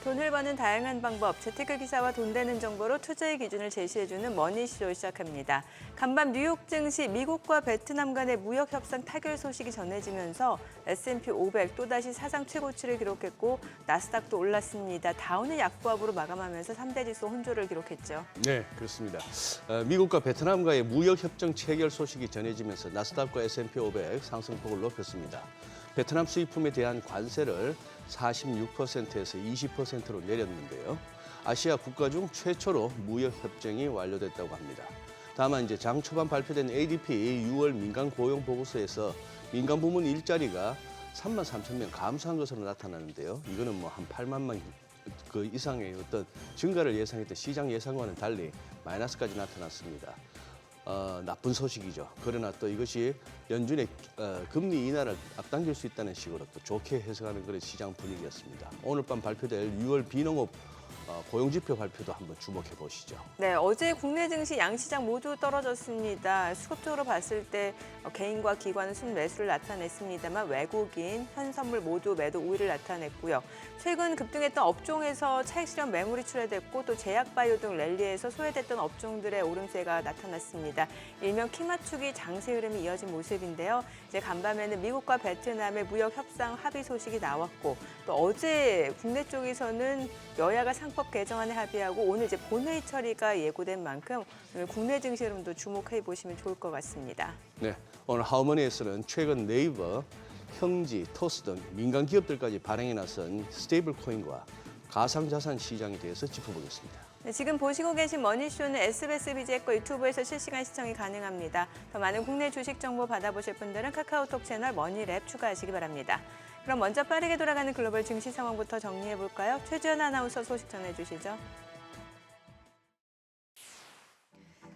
돈을 버는 다양한 방법, 재테크 기사와 돈 되는 정보로 투자의 기준을 제시해주는 머니쇼 시작합니다. 간밤 뉴욕 증시 미국과 베트남 간의 무역 협상 타결 소식이 전해지면서 S&P 500 또다시 사상 최고치를 기록했고 나스닥도 올랐습니다. 다우는 약보합으로 마감하면서 3대 지수 혼조를 기록했죠. 네, 그렇습니다. 미국과 베트남과의 무역 협정 체결 소식이 전해지면서 나스닥과 S&P 500 상승폭을 높였습니다. 베트남 수입품에 대한 관세를 46%에서 20%로 내렸는데요. 아시아 국가 중 최초로 무역 협정이 완료됐다고 합니다. 다만 이제 장 초반 발표된 ADP 6월 민간 고용 보고서에서 민간 부문 일자리가 3만 3천 명 감소한 것으로 나타나는데요. 이거는 뭐 한 8만 명 그 이상의 어떤 증가를 예상했던 시장 예상과는 달리 마이너스까지 나타났습니다. 나쁜 소식이죠. 그러나 또 이것이 연준의 금리 인하를 앞당길 수 있다는 식으로 또 좋게 해석하는 그런 시장 분위기였습니다. 오늘 밤 발표될 6월 비농업 고용지표 발표도 한번 주목해 보시죠. 네, 어제 국내 증시 양시장 모두 떨어졌습니다. 수급적으로 봤을 때 개인과 기관은 순매수를 나타냈습니다만 외국인, 현선물 모두 매도 우위를 나타냈고요. 최근 급등했던 업종에서 차익 실현 매물이 출회됐고 또 제약바이오 등 랠리에서 소외됐던 업종들의 오름세가 나타났습니다. 일명 키 맞추기 장세 흐름이 이어진 모습인데요. 이제 간밤에는 미국과 베트남의 무역 협상 합의 소식이 나왔고 또 어제 국내 쪽에서는 여야가 상법 개정안에 합의하고 오늘 이제 본회의 처리가 예고된 만큼 오늘 국내 증시 흐름도 주목해 보시면 좋을 것 같습니다. 네, 오늘 하우머니에서는 최근 네이버, 형지, 토스 등 민간 기업들까지 발행에 나선 스테이블 코인과 가상자산 시장에 대해서 짚어보겠습니다. 네, 지금 보시고 계신 머니쇼는 SBS BG과 유튜브에서 실시간 시청이 가능합니다. 더 많은 국내 주식 정보 받아보실 분들은 카카오톡 채널 머니랩 추가하시기 바랍니다. 그럼 먼저 빠르게 돌아가는 글로벌 증시 상황부터 정리해 볼까요? 최지연 아나운서 소식 전해주시죠.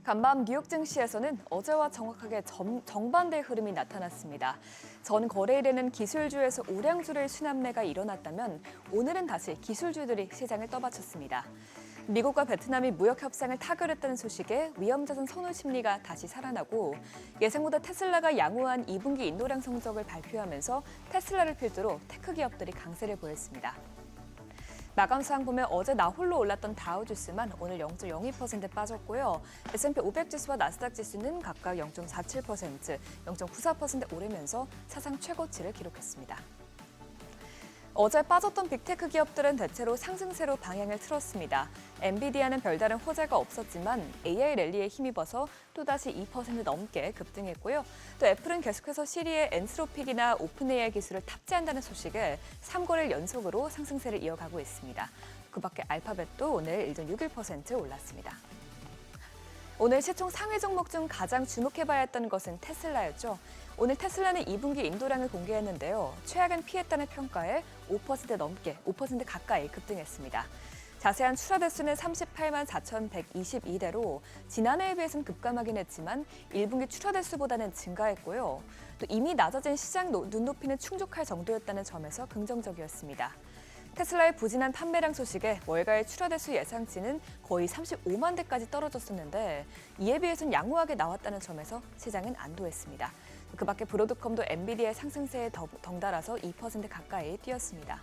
간밤 뉴욕 증시에서는 어제와 정확하게 정반대의 흐름이 나타났습니다. 전 거래일에는 기술주에서 우량주를 수납매가 일어났다면 오늘은 다시 기술주들이 시장을 떠받쳤습니다. 미국과 베트남이 무역 협상을 타결했다는 소식에 위험자산 선호 심리가 다시 살아나고 예상보다 테슬라가 양호한 2분기 인도량 성적을 발표하면서 테슬라를 필두로 테크 기업들이 강세를 보였습니다. 마감 사항 보면 어제 나홀로 올랐던 다우지수만 오늘 0.02% 빠졌고요. S&P 500 지수와 나스닥 지수는 각각 0.47%, 0.94% 오르면서 사상 최고치를 기록했습니다. 어제 빠졌던 빅테크 기업들은 대체로 상승세로 방향을 틀었습니다. 엔비디아는 별다른 호재가 없었지만 AI 랠리에 힘입어서 또다시 2% 넘게 급등했고요. 또 애플은 계속해서 시리의 엔트로픽이나 오픈AI 기술을 탑재한다는 소식에 3거래일 연속으로 상승세를 이어가고 있습니다. 그 밖에 알파벳도 오늘 1.61% 올랐습니다. 오늘 시총 상위 종목 중 가장 주목해봐야 했던 것은 테슬라였죠. 오늘 테슬라는 2분기 인도량을 공개했는데요. 최악은 피했다는 평가에 5% 넘게, 5% 가까이 급등했습니다. 자세한 출하 대수는 38만 4,122대로 지난해에 비해서는 급감하긴 했지만 1분기 출하 대수보다는 증가했고요. 또 이미 낮아진 시장 눈높이는 충족할 정도였다는 점에서 긍정적이었습니다. 테슬라의 부진한 판매량 소식에 월가의 출하 대수 예상치는 거의 35만 대까지 떨어졌었는데 이에 비해서는 양호하게 나왔다는 점에서 시장은 안도했습니다. 그 밖에 브로드컴도 엔비디아의 상승세에 덩달아서 2% 가까이 뛰었습니다.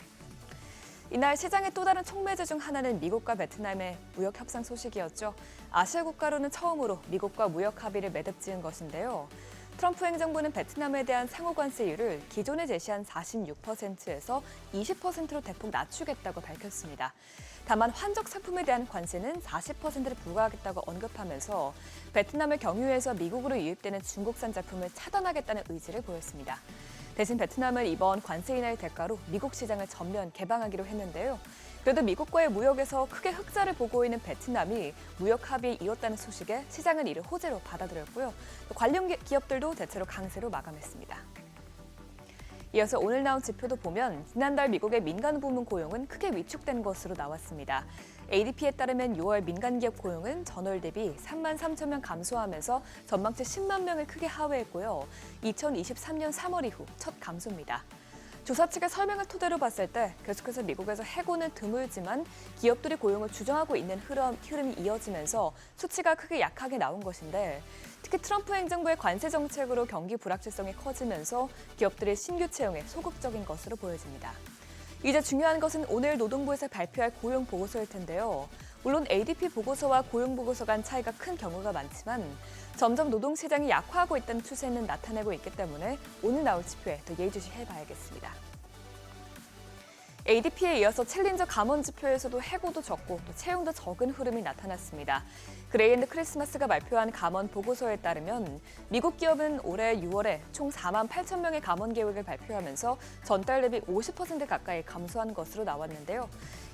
이날 시장의 또 다른 촉매제 중 하나는 미국과 베트남의 무역 협상 소식이었죠. 아시아 국가로는 처음으로 미국과 무역 합의를 매듭 지은 것인데요. 트럼프 행정부는 베트남에 대한 상호 관세율을 기존에 제시한 46%에서 20%로 대폭 낮추겠다고 밝혔습니다. 다만 환적 상품에 대한 관세는 40%를 부과하겠다고 언급하면서 베트남을 경유해서 미국으로 유입되는 중국산 제품을 차단하겠다는 의지를 보였습니다. 대신 베트남은 이번 관세 인하의 대가로 미국 시장을 전면 개방하기로 했는데요. 그래도 미국과의 무역에서 크게 흑자를 보고 있는 베트남이 무역 합의에 이었다는 소식에 시장은 이를 호재로 받아들였고요. 또 관련 기업들도 대체로 강세로 마감했습니다. 이어서 오늘 나온 지표도 보면 지난달 미국의 민간 부문 고용은 크게 위축된 것으로 나왔습니다. ADP에 따르면 6월 민간 기업 고용은 전월 대비 3만 3천 명 감소하면서 전망치 10만 명을 크게 하회했고요. 2023년 3월 이후 첫 감소입니다. 조사 측의 설명을 토대로 봤을 때 계속해서 미국에서 해고는 드물지만 기업들이 고용을 주저하고 있는 흐름이 이어지면서 수치가 크게 약하게 나온 것인데 특히 트럼프 행정부의 관세 정책으로 경기 불확실성이 커지면서 기업들의 신규 채용에 소극적인 것으로 보여집니다. 이제 중요한 것은 오늘 노동부에서 발표할 고용 보고서일 텐데요. 물론 ADP 보고서와 고용 보고서 간 차이가 큰 경우가 많지만 점점 노동시장이 약화하고 있다는 추세는 나타내고 있기 때문에 오늘 나올 지표에 더 예의주시해봐야겠습니다. ADP에 이어서 챌린저 감원 지표에서도 해고도 적고 또 채용도 적은 흐름이 나타났습니다. 그레이앤드 크리스마스가 발표한 감원 보고서에 따르면 미국 기업은 올해 6월에 총 4만 8천 명의 감원 계획을 발표하면서 전달 대비 50% 가까이 감소한 것으로 나왔는데요.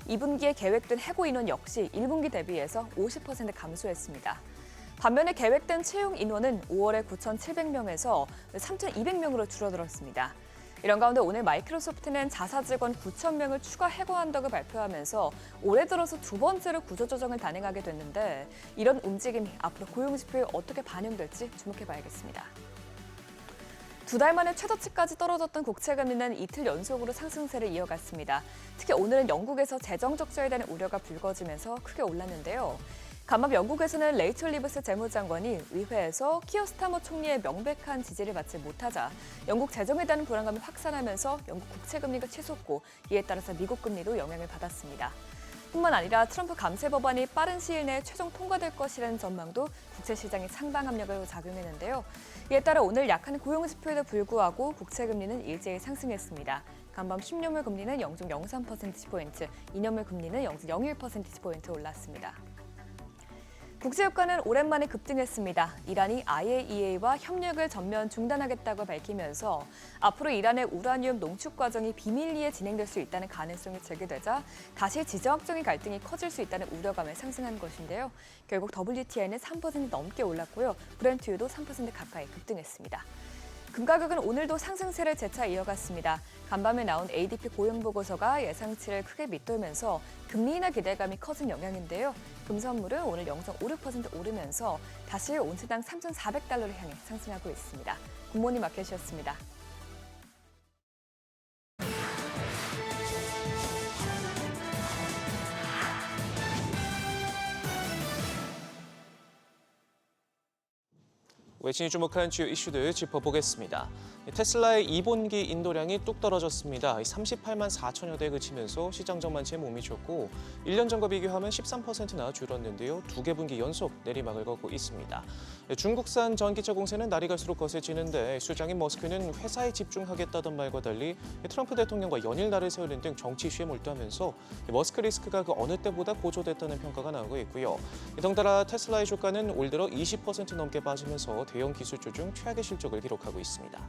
2분기에 계획된 해고 인원 역시 1분기 대비해서 50% 감소했습니다. 반면에 계획된 채용 인원은 5월에 9,700명에서 3,200명으로 줄어들었습니다. 이런 가운데 오늘 마이크로소프트는 자사 직원 9,000명을 추가 해고한다고 발표하면서 올해 들어서 두 번째로 구조조정을 단행하게 됐는데 이런 움직임이 앞으로 고용 지표에 어떻게 반영될지 주목해봐야겠습니다. 2달 만에 최저치까지 떨어졌던 국채금리는 이틀 연속으로 상승세를 이어갔습니다. 특히 오늘은 영국에서 재정 적자에 대한 우려가 불거지면서 크게 올랐는데요. 간밤 영국에서는 레이첼 리브스 재무장관이 의회에서 키어 스타머 총리의 명백한 지지를 받지 못하자 영국 재정에 대한 불안감이 확산하면서 영국 국채금리가 치솟고 이에 따라서 미국 금리도 영향을 받았습니다. 뿐만 아니라 트럼프 감세 법안이 빠른 시일 내에 최종 통과될 것이라는 전망도 국채 시장에 상당 압력을 작용했는데요. 이에 따라 오늘 약한 고용 지표에도 불구하고 국채금리는 일제히 상승했습니다. 간밤 10년물 금리는 0.03%포인트, 2년물 금리는 0.01%포인트 올랐습니다. 국제유가는 오랜만에 급등했습니다. 이란이 IAEA와 협력을 전면 중단하겠다고 밝히면서 앞으로 이란의 우라늄 농축 과정이 비밀리에 진행될 수 있다는 가능성이 제기되자 다시 지정학적인 갈등이 커질 수 있다는 우려감에 상승한 것인데요. 결국 WTI는 3% 넘게 올랐고요. 브렌트유도 3% 가까이 급등했습니다. 금 가격은 오늘도 상승세를 재차 이어갔습니다. 간밤에 나온 ADP 고용 보고서가 예상치를 크게 밑돌면서 금리 인하 기대감이 커진 영향인데요. 금 선물은 오늘 0.56% 오르면서 다시 온스당 3,400달러를 향해 상승하고 있습니다. 굿모닝 마켓이었습니다. 외신이 주목한 주요 이슈들 짚어보겠습니다. 테슬라의 2분기 인도량이 뚝 떨어졌습니다. 38만 4천여 대에 그치면서 시장 전망치에 못 미쳤고 1년 전과 비교하면 13%나 줄었는데요. 2개 분기 연속 내리막을 걷고 있습니다. 중국산 전기차 공세는 날이 갈수록 거세지는데 수장인 머스크는 회사에 집중하겠다던 말과 달리 트럼프 대통령과 연일 날을 세우는 등 정치 이슈에 몰두하면서 머스크 리스크가 그 어느 때보다 고조됐다는 평가가 나오고 있고요. 덩달아 테슬라의 주가는 올 들어 20% 넘게 빠지면서 대형 기술주 중 최악의 실적을 기록하고 있습니다.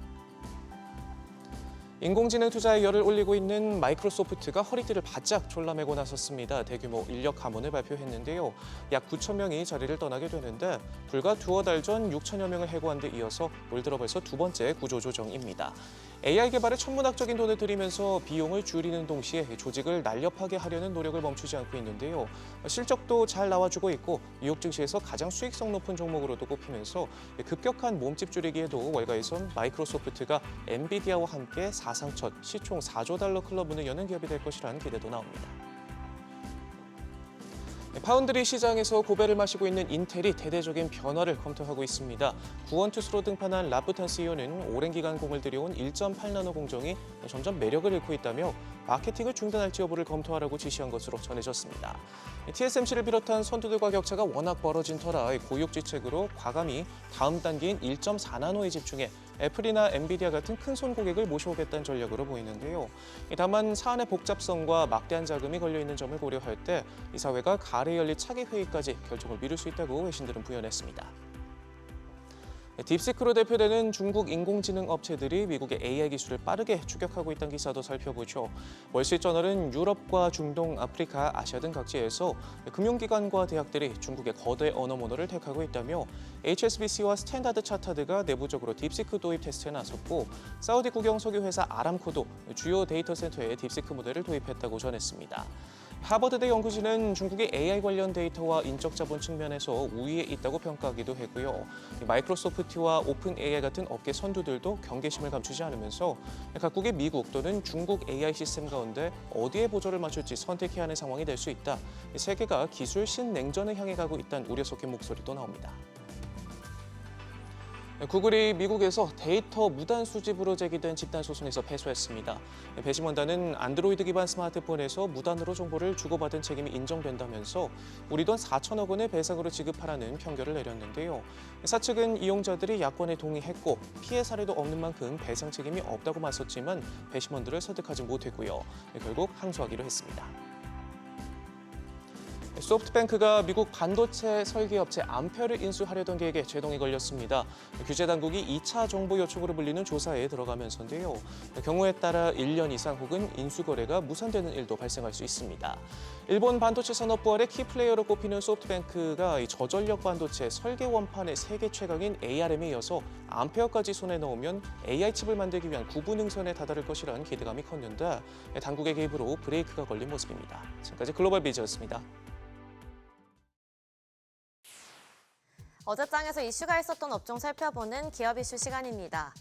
인공지능 투자에 열을 올리고 있는 마이크로소프트가 허리띠를 바짝 졸라매고 나섰습니다. 대규모 인력 감원을 발표했는데요. 약 9천 명이 자리를 떠나게 되는데 불과 두어 달 전 6천여 명을 해고한 데 이어서 올 들어 벌써 두 번째 구조조정입니다. AI 개발에 천문학적인 돈을 들이면서 비용을 줄이는 동시에 조직을 날렵하게 하려는 노력을 멈추지 않고 있는데요. 실적도 잘 나와주고 있고 뉴욕 증시에서 가장 수익성 높은 종목으로도 꼽히면서 급격한 몸집 줄이기에도 월가에선 마이크로소프트가 엔비디아와 함께 사상 첫 시총 4조 달러 클럽 문을 여는 기업이 될 것이라는 기대도 나옵니다. 파운드리 시장에서 고배를 마시고 있는 인텔이 대대적인 변화를 검토하고 있습니다. 구원투수로 등판한 라프탄 CEO는 오랜 기간 공을 들여온 1.8나노 공정이 점점 매력을 잃고 있다며 마케팅을 중단할지 여부를 검토하라고 지시한 것으로 전해졌습니다. TSMC를 비롯한 선두들과 격차가 워낙 벌어진 터라 고육지책으로 과감히 다음 단계인 1.4나노에 집중해 애플이나 엔비디아 같은 큰손 고객을 모셔오겠다는 전략으로 보이는데요. 다만 사안의 복잡성과 막대한 자금이 걸려있는 점을 고려할 때 이사회가 가을에 열릴 차기 회의까지 결정을 미룰 수 있다고 외신들은 부연했습니다. 딥시크로 대표되는 중국 인공지능 업체들이 미국의 AI 기술을 빠르게 추격하고 있다는 기사도 살펴보죠. 월스트리트저널은 유럽과 중동, 아프리카, 아시아 등 각지에서 금융기관과 대학들이 중국의 거대 언어 모델을 택하고 있다며 HSBC와 스탠다드 차타드가 내부적으로 딥시크 도입 테스트에 나섰고 사우디 국영 석유회사 아람코도 주요 데이터 센터에 딥시크 모델을 도입했다고 전했습니다. 하버드대 연구진은 중국의 AI 관련 데이터와 인적 자본 측면에서 우위에 있다고 평가하기도 했고요. 마이크로소프트와 오픈 AI 같은 업계 선두들도 경계심을 감추지 않으면서 각국의 미국 또는 중국 AI 시스템 가운데 어디에 보조를 맞출지 선택해야 하는 상황이 될 수 있다. 세계가 기술 신냉전을 향해 가고 있다는 우려 섞인 목소리도 나옵니다. 구글이 미국에서 데이터 무단 수집으로 제기된 집단 소송에서 패소했습니다. 배심원단은 안드로이드 기반 스마트폰에서 무단으로 정보를 주고받은 책임이 인정된다면서 우리 돈 4천억 원의 배상으로 지급하라는 판결을 내렸는데요. 사측은 이용자들이 야권에 동의했고 피해 사례도 없는 만큼 배상 책임이 없다고 맞섰지만 배심원들을 설득하지 못했고요. 결국 항소하기로 했습니다. 소프트뱅크가 미국 반도체 설계업체 암페어를 인수하려던 계획에 제동이 걸렸습니다. 규제 당국이 2차 정보 요청으로 불리는 조사에 들어가면서인데요. 경우에 따라 1년 이상 혹은 인수 거래가 무산되는 일도 발생할 수 있습니다. 일본 반도체 산업 부활의 키플레이어로 꼽히는 소프트뱅크가 이 저전력 반도체 설계 원판의 세계 최강인 ARM에 이어서 암페어까지 손에 넣으면 AI 칩을 만들기 위한 구분 능선에 다다를 것이라는 기대감이 컸는데 당국의 개입으로 브레이크가 걸린 모습입니다. 지금까지 글로벌 비즈였습니다. 어제장에서 이슈가 있었던 업종 살펴보는 기업 이슈 시간입니다.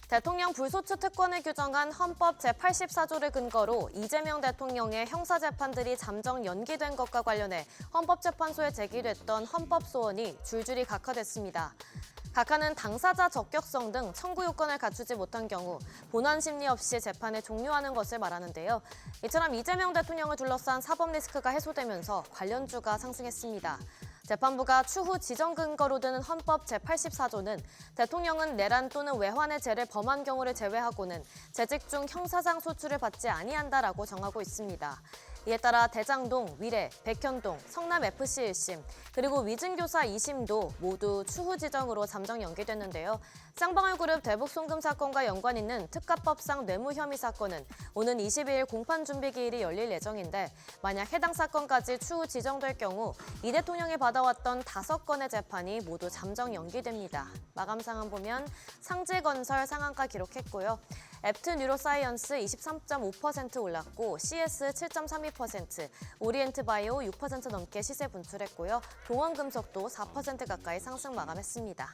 대통령 불소추 특권을 규정한 헌법 제84조를 근거로 이재명 대통령의 형사재판들이 잠정 연기된 것과 관련해 헌법재판소에 제기됐던 헌법소원이 줄줄이 각하됐습니다. 각하는 당사자 적격성 등 청구 요건을 갖추지 못한 경우 본안 심리 없이 재판을 종료하는 것을 말하는데요. 이처럼 이재명 대통령을 둘러싼 사법 리스크가 해소되면서 관련주가 상승했습니다. 재판부가 추후 지정 근거로 드는 헌법 제84조는 대통령은 내란 또는 외환의 죄를 범한 경우를 제외하고는 재직 중 형사상 소출을 받지 아니한다라고 정하고 있습니다. 이에 따라 대장동, 위례, 백현동, 성남FC 1심, 그리고 위증교사 2심도 모두 추후 지정으로 잠정 연기됐는데요. 쌍방울그룹 대북 송금 사건과 연관 있는 특가법상 뇌물 혐의 사건은 오는 22일 공판 준비 기일이 열릴 예정인데 만약 해당 사건까지 추후 지정될 경우 이 대통령이 받아왔던 5건의 재판이 모두 잠정 연기됩니다. 마감 상황 보면 상지건설 상한가 기록했고요. 앱트 뉴로사이언스 23.5% 올랐고 CS 7.32%, 오리엔트 바이오 6% 넘게 시세 분출했고요. 동원금속도 4% 가까이 상승 마감했습니다.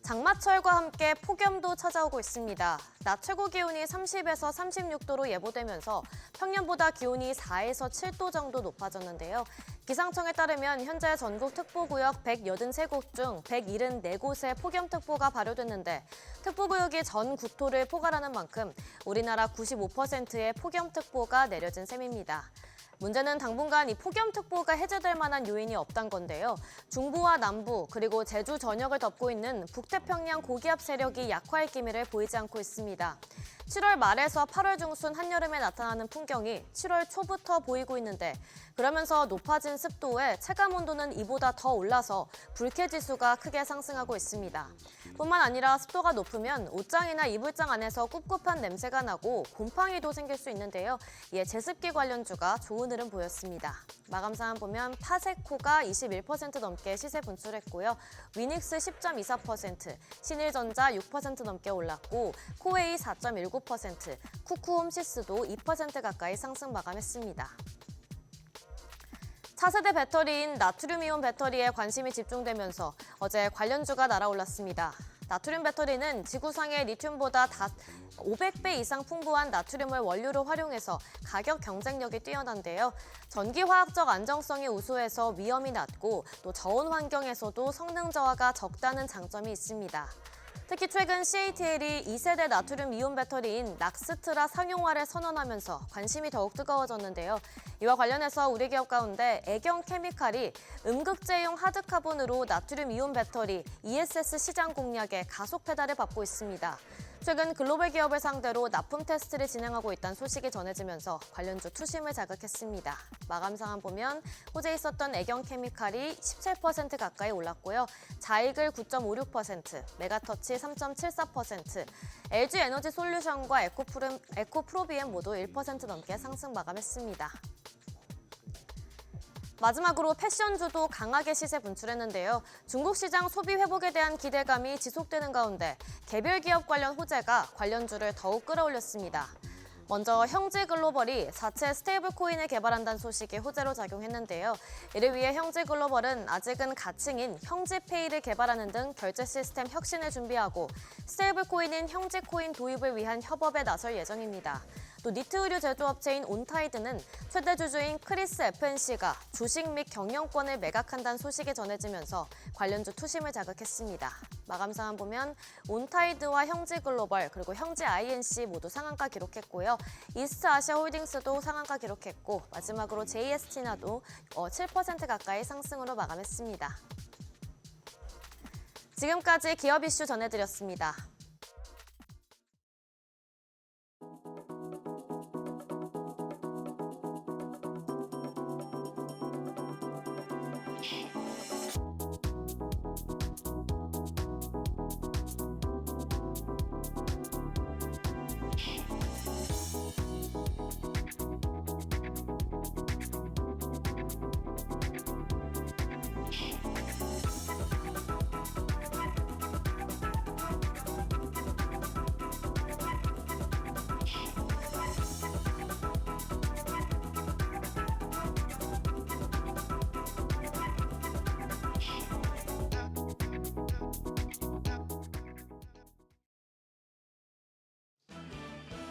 장마철과 함께 폭염도 찾아오고 있습니다. 낮 최고 기온이 30에서 36도로 예보되면서 평년보다 기온이 4에서 7도 정도 높아졌는데요. 기상청에 따르면 현재 전국 특보구역 183곳 중 174곳에 폭염특보가 발효됐는데 특보구역이 전 국토를 포괄하는 만큼 우리나라 95%의 폭염특보가 내려진 셈입니다. 문제는 당분간 이 폭염특보가 해제될 만한 요인이 없단 건데요. 중부와 남부 그리고 제주 전역을 덮고 있는 북태평양 고기압 세력이 약화할 기미를 보이지 않고 있습니다. 7월 말에서 8월 중순 한여름에 나타나는 풍경이 7월 초부터 보이고 있는데 그러면서 높아진 습도에 체감온도는 이보다 더 올라서 불쾌지수가 크게 상승하고 있습니다. 뿐만 아니라 습도가 높으면 옷장이나 이불장 안에서 꿉꿉한 냄새가 나고 곰팡이도 생길 수 있는데요. 이에 제습기 관련주가 좋은 흐름 보였습니다. 마감 상황 보면 파세코가 21% 넘게 시세 분출했고요. 위닉스 10.24%, 신일전자 6% 넘게 올랐고 코웨이 4.19%, 쿠쿠홈시스도 2% 가까이 상승 마감했습니다. 차세대 배터리인 나트륨이온 배터리에 관심이 집중되면서 어제 관련주가 날아올랐습니다. 나트륨 배터리는 지구상의 리튬보다 500배 이상 풍부한 나트륨을 원료로 활용해서 가격 경쟁력이 뛰어난데요. 전기화학적 안정성이 우수해서 위험이 낮고 또 저온 환경에서도 성능 저하가 적다는 장점이 있습니다. 특히 최근 CATL이 2세대 나트륨 이온 배터리인 락스트라 상용화를 선언하면서 관심이 더욱 뜨거워졌는데요. 이와 관련해서 우리 기업 가운데 애경케미칼이 음극재용 하드카본으로 나트륨 이온 배터리 ESS 시장 공략에 가속 페달을 밟고 있습니다. 최근 글로벌 기업을 상대로 납품 테스트를 진행하고 있다는 소식이 전해지면서 관련주 투심을 자극했습니다. 마감 상황 보면 호재에 있었던 애경케미칼이 17% 가까이 올랐고요. 자이글 9.56%, 메가터치 3.74%, LG에너지솔루션과 에코프로비엠 모두 1% 넘게 상승 마감했습니다. 마지막으로 패션주도 강하게 시세 분출했는데요. 중국 시장 소비 회복에 대한 기대감이 지속되는 가운데 개별 기업 관련 호재가 관련주를 더욱 끌어올렸습니다. 먼저 형지글로벌이 자체 스테이블 코인을 개발한다는 소식이 호재로 작용했는데요. 이를 위해 형지글로벌은 아직은 가칭인 형지페이를 개발하는 등 결제 시스템 혁신을 준비하고 스테이블 코인인 형지코인 도입을 위한 협업에 나설 예정입니다. 또 니트 의류 제조업체인 온타이드는 최대 주주인 크리스 FNC가 주식 및 경영권을 매각한다는 소식이 전해지면서 관련주 투심을 자극했습니다. 마감 상황 보면 온타이드와 형지글로벌 그리고 형지 INC 모두 상한가 기록했고요. 이스트아시아홀딩스도 상한가 기록했고 마지막으로 JST나도 7% 가까이 상승으로 마감했습니다. 지금까지 기업 이슈 전해드렸습니다.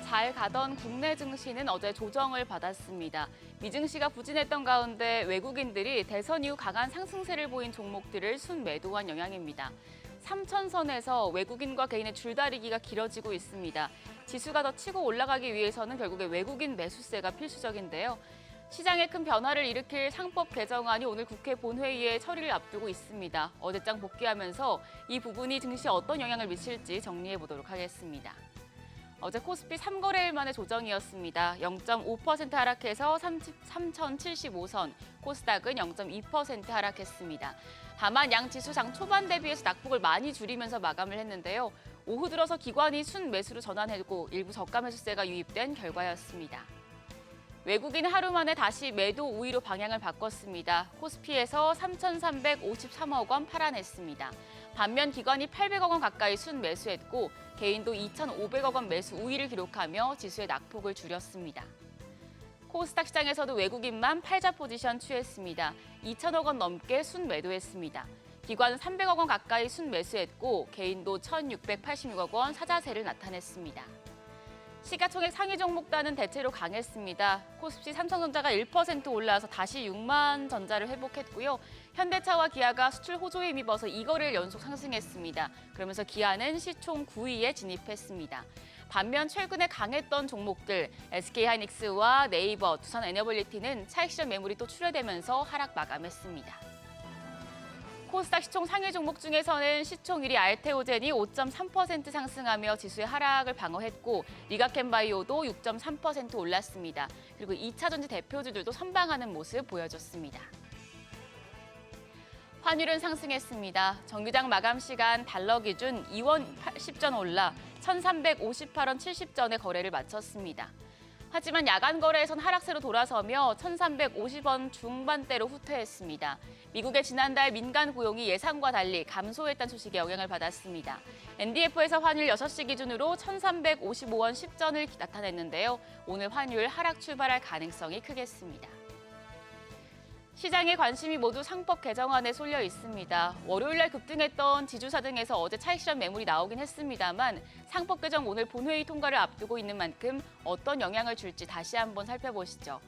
잘 가던 국내 증시는 어제 조정을 받았습니다. 미증시가 부진했던 가운데 외국인들이 대선 이후 강한 상승세를 보인 종목들을 순매도한 영향입니다. 3,000선에서 외국인과 개인의 줄다리기가 길어지고 있습니다. 지수가 더 치고 올라가기 위해서는 결국에 외국인 매수세가 필수적인데요. 시장에 큰 변화를 일으킬 상법 개정안이 오늘 국회 본회의에 처리를 앞두고 있습니다. 어제장 복귀하면서 이 부분이 증시에 어떤 영향을 미칠지 정리해 보도록 하겠습니다. 어제 코스피 3거래일 만에 조정이었습니다. 0.5% 하락해서 33,075선, 코스닥은 0.2% 하락했습니다. 다만 양 지수 장 초반 대비해서 낙폭을 많이 줄이면서 마감을 했는데요. 오후 들어서 기관이 순매수로 전환했고 일부 저가 매수세가 유입된 결과였습니다. 외국인 하루 만에 다시 매도 우위로 방향을 바꿨습니다. 코스피에서 3,353억 원 팔아냈습니다. 반면 기관이 800억 원 가까이 순매수했고 개인도 2,500억 원 매수 우위를 기록하며 지수의 낙폭을 줄였습니다. 코스닥 시장에서도 외국인만 팔자 포지션 취했습니다. 2,000억 원 넘게 순매도했습니다. 기관은 300억 원 가까이 순매수했고 개인도 1,686억 원 사자세를 나타냈습니다. 시가총액 상위 종목단은 대체로 강했습니다. 코스피 삼성전자가 1% 올라서 다시 6만 전자를 회복했고요. 현대차와 기아가 수출 호조에 힘입어서 2거래일 연속 상승했습니다. 그러면서 기아는 시총 9위에 진입했습니다. 반면 최근에 강했던 종목들 SK하이닉스와 네이버, 두산에너빌리티는 차익 실현 매물이 또 출회되면서 하락 마감했습니다. 코스닥 시총 상위 종목 중에서는 시총 1위 알테오젠이 5.3% 상승하며 지수의 하락을 방어했고 리가켄바이오도 6.3% 올랐습니다. 그리고 2차전지 대표주들도 선방하는 모습 보여줬습니다. 환율은 상승했습니다. 정기장 마감 시간 달러 기준 2원 80전 올라 1,358원 70전에 거래를 마쳤습니다. 하지만 야간 거래에선 하락세로 돌아서며 1,350원 중반대로 후퇴했습니다. 미국의 지난달 민간 고용이 예상과 달리 감소했다는 소식에 영향을 받았습니다. NDF에서 환율 6시 기준으로 1,355원 10전을 나타냈는데요. 오늘 환율 하락 출발할 가능성이 크겠습니다. 시장의 관심이 모두 상법 개정안에 쏠려 있습니다. 월요일 날 급등했던 지주사 등에서 어제 차익 실현 매물이 나오긴 했습니다만 상법 개정 오늘 본회의 통과를 앞두고 있는 만큼 어떤 영향을 줄지 다시 한번 살펴보시죠.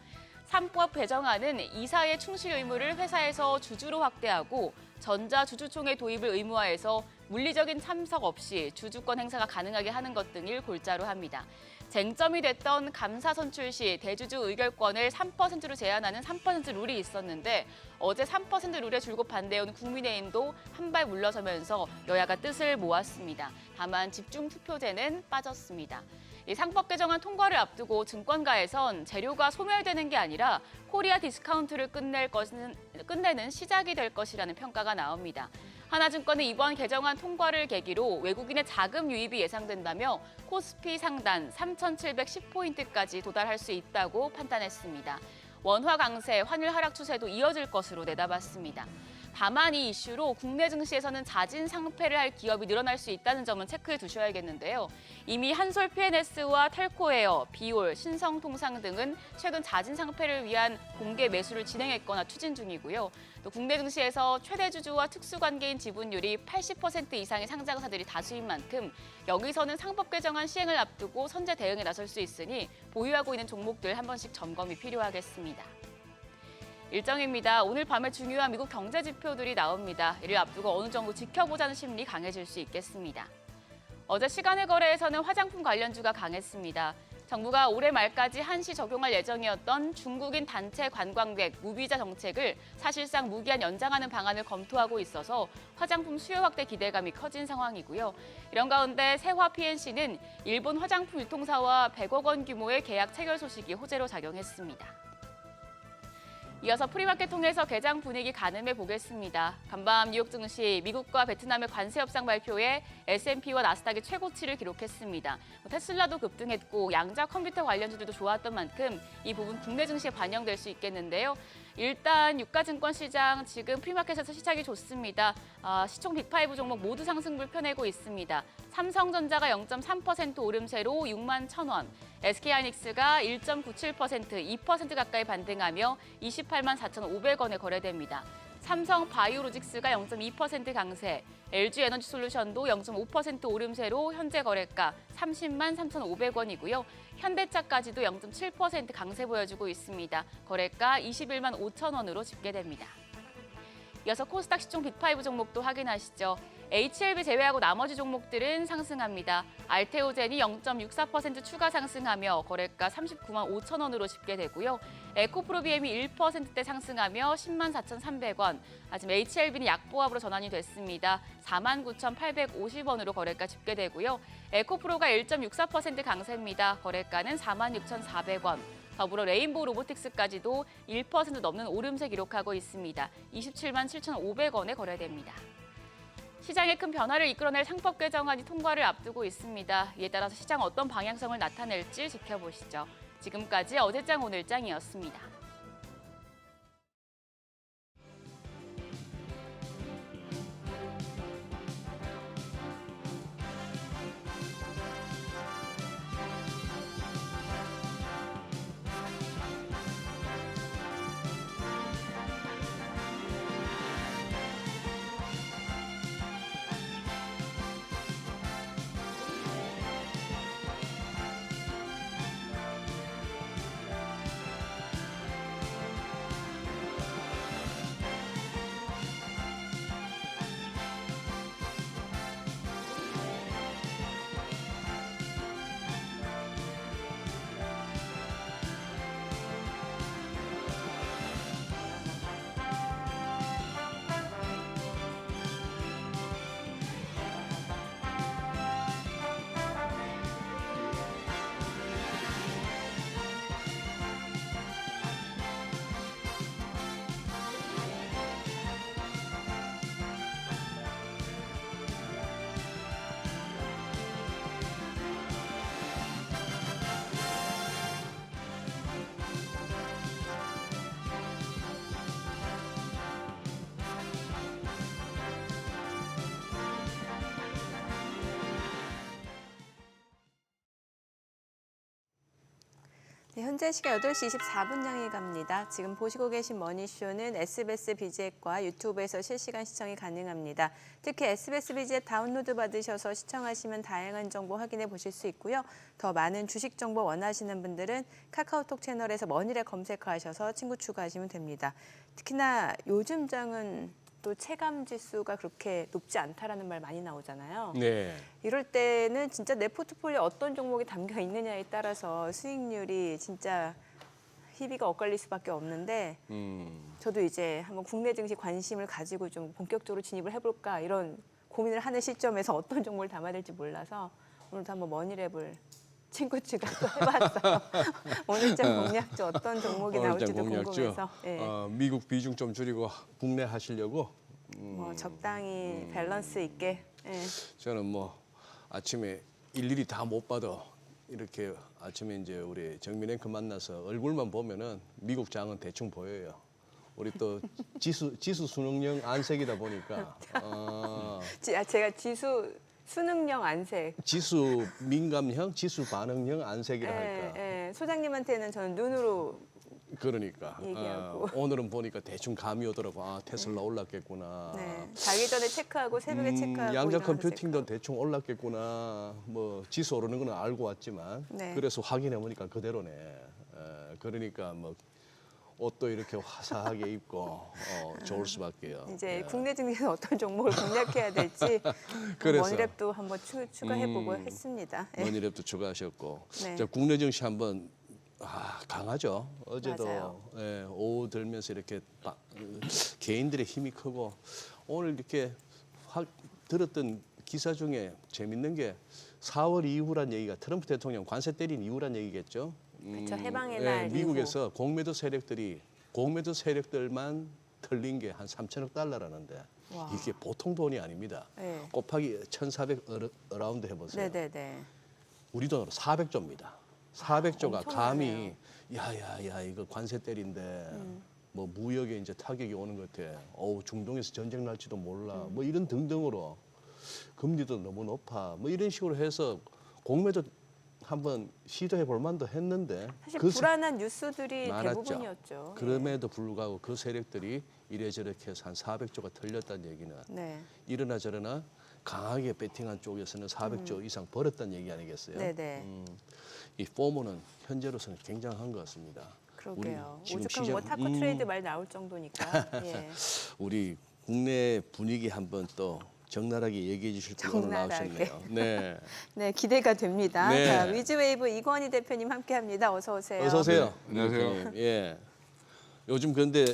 상법 개정안은 이사의 충실 의무를 회사에서 주주로 확대하고 전자주주총회 도입을 의무화해서 물리적인 참석 없이 주주권 행사가 가능하게 하는 것 등을 골자로 합니다. 쟁점이 됐던 감사 선출 시 대주주 의결권을 3%로 제한하는 3% 룰이 있었는데 어제 3% 룰에 줄곧 반대해온 국민의힘도 한발 물러서면서 여야가 뜻을 모았습니다. 다만 집중투표제는 빠졌습니다. 이 상법 개정안 통과를 앞두고 증권가에선 재료가 소멸되는 게 아니라 코리아 디스카운트를 끝내는 시작이 될 것이라는 평가가 나옵니다. 하나증권은 이번 개정안 통과를 계기로 외국인의 자금 유입이 예상된다며 코스피 상단 3,710포인트까지 도달할 수 있다고 판단했습니다. 원화 강세, 환율 하락 추세도 이어질 것으로 내다봤습니다. 다만 이 이슈로 국내 증시에서는 자진 상패를 할 기업이 늘어날 수 있다는 점은 체크해 두셔야겠는데요. 이미 한솔 P&S와 텔코에어, 비올, 신성통상 등은 최근 자진 상패를 위한 공개 매수를 진행했거나 추진 중이고요. 또 국내 증시에서 최대 주주와 특수관계인 지분율이 80% 이상의 상장사들이 다수인 만큼 여기서는 상법 개정안 시행을 앞두고 선제 대응에 나설 수 있으니 보유하고 있는 종목들 한 번씩 점검이 필요하겠습니다. 일정입니다. 오늘 밤에 중요한 미국 경제 지표들이 나옵니다. 이를 앞두고 어느 정도 지켜보자는 심리 강해질 수 있겠습니다. 어제 시간의 거래에서는 화장품 관련주가 강했습니다. 정부가 올해 말까지 한시 적용할 예정이었던 중국인 단체 관광객 무비자 정책을 사실상 무기한 연장하는 방안을 검토하고 있어서 화장품 수요 확대 기대감이 커진 상황이고요. 이런 가운데 세화 PNC는 일본 화장품 유통사와 100억 원 규모의 계약 체결 소식이 호재로 작용했습니다. 이어서 프리마켓 통해서 개장 분위기 가늠해 보겠습니다. 간밤 뉴욕 증시 미국과 베트남의 관세 협상 발표에 S&P와 나스닥이 최고치를 기록했습니다. 테슬라도 급등했고 양자 컴퓨터 관련주들도 좋았던 만큼 이 부분 국내 증시에 반영될 수 있겠는데요. 일단 유가증권 시장 지금 프리마켓에서 시작이 좋습니다. 시총 빅5 종목 모두 상승불 펴내고 있습니다. 삼성전자가 0.3% 오름세로 6만 1,000원, SK하이닉스가 1.97%, 2% 가까이 반등하며 28만 4,500원에 거래됩니다. 삼성 바이오로직스가 0.2% 강세, LG에너지솔루션도 0.5% 오름세로 현재 거래가 30만 3,500원이고요. 현대차까지도 0.7% 강세 보여주고 있습니다. 거래가 21만 5천원으로 집계됩니다. 이어서 코스닥 시총 빅5 종목도 확인하시죠. HLB 제외하고 나머지 종목들은 상승합니다. 알테오젠이 0.64% 추가 상승하며 거래가 39만 5천원으로 집계되고요. 에코프로비엠이 1%대 상승하며 10만 4,300원. 지금 HLB는 약보합으로 전환이 됐습니다. 4만 9,850원으로 거래가 집계되고요. 에코프로가 1.64% 강세입니다. 거래가는 4만 6,400원. 더불어 레인보우 로보틱스까지도 1% 넘는 오름세 기록하고 있습니다. 27만 7,500원에 거래됩니다. 시장에 큰 변화를 이끌어낼 상법 개정안이 통과를 앞두고 있습니다. 이에 따라서 시장 어떤 방향성을 나타낼지 지켜보시죠. 지금까지 어제장 오늘장이었습니다. 네, 현재 시각 8시 24분 향해 갑니다. 지금 보시고 계신 머니쇼는 SBS BG앱과 유튜브에서 실시간 시청이 가능합니다. 특히 SBS BG앱 다운로드 받으셔서 시청하시면 다양한 정보 확인해 보실 수 있고요. 더 많은 주식 정보 원하시는 분들은 카카오톡 채널에서 머니를 검색하셔서 친구 추가하시면 됩니다. 특히나 요즘 장은 또 체감 지수가 그렇게 높지 않다라는 말 많이 나오잖아요. 네. 이럴 때는 진짜 내 포트폴리오에 어떤 종목이 담겨 있느냐에 따라서 수익률이 진짜 희비가 엇갈릴 수밖에 없는데 저도 이제 한번 국내 증시 관심을 가지고 좀 본격적으로 진입을 해볼까 이런 고민을 하는 시점에서 어떤 종목을 담아야 될지 몰라서 오늘도 한번 머니랩을 친구 추가 또 해봤어요. 오늘장 공략주 어떤 종목이 나올지도 궁금해서. 네. 미국 비중 좀 줄이고 국내 하시려고. 뭐 적당히 밸런스 있게. 네. 저는 뭐 아침에 일일이 다 못 봐도 이렇게 아침에 이제 우리 정민 앵커 만나서 얼굴만 보면은 미국 장은 대충 보여요. 우리 또 지수 수능형 안색이다 보니까 제가 지수 수능형 안색. 지수 민감형, 지수 반응형 안색이라 할까. 예, 소장님한테는 저는 눈으로 그러니까 얘기하고. 오늘은 보니까 대충 감이 오더라고. 아 테슬라 올랐겠구나. 네, 자기 전에 체크하고 새벽에 체크하고 양자 일어나서 컴퓨팅도 대충 올랐겠구나. 뭐 지수 오르는 건 알고 왔지만 네. 그래서 확인해 보니까 그대로네. 그러니까 뭐 옷도 이렇게 화사하게 입고 좋을 수밖에요. 이제 예. 국내 증시에서 어떤 종목을 공략해야 될지 그래서. 머니랩도 한번 추가해보고 했습니다. 예. 머니랩도 추가하셨고 네. 자, 국내 증시 한번 강하죠. 어제도 맞아요. 오후 들면서 이렇게 개인들의 힘이 크고 오늘 이렇게 확 들었던 기사 중에 재밌는 게 4월 이후란 얘기가 트럼프 대통령 관세 때린 이후란 얘기겠죠. 그렇죠. 해방의 날 미국에서 공매도 세력들만 털린 게 한 3천억 달러라는데 와. 이게 보통 돈이 아닙니다. 네. 곱하기 1,400 어라운드 해보세요. 네네네. 우리 돈으로 400조입니다. 400조가 엄청나네요. 감히 야야야 이거 관세 때린데 뭐 무역에 이제 타격이 오는 것 같아. 중동에서 전쟁 날지도 몰라. 뭐 이런 등등으로 금리도 너무 높아. 뭐 이런 식으로 해서 공매도 한번 시도해 볼 만도 했는데 사실 그 불안한 뉴스들이 많았죠. 대부분이었죠. 그럼에도 불구하고 그 세력들이 이래저렇게 해서 한 400조가 털렸다는 얘기는 네. 이러나 저러나 강하게 배팅한 쪽에서는 400조 이상 벌었다는 얘기 아니겠어요? 네네. 이 포모는 현재로서는 굉장한 것 같습니다. 그러게요. 지금 오죽하면 뭐 시장- 타코 트레이드 말 나올 정도니까. 예. 우리 국내 분위기 한번 또 적나라하게 얘기해 주실 분 오늘 적나라하게. 나오셨네요. 네, 네, 기대가 됩니다. 네. 자, 위즈웨이브 이건희 대표님 함께합니다. 어서 오세요. 어서 오세요. 네, 안녕하세요. 예. 요즘 근데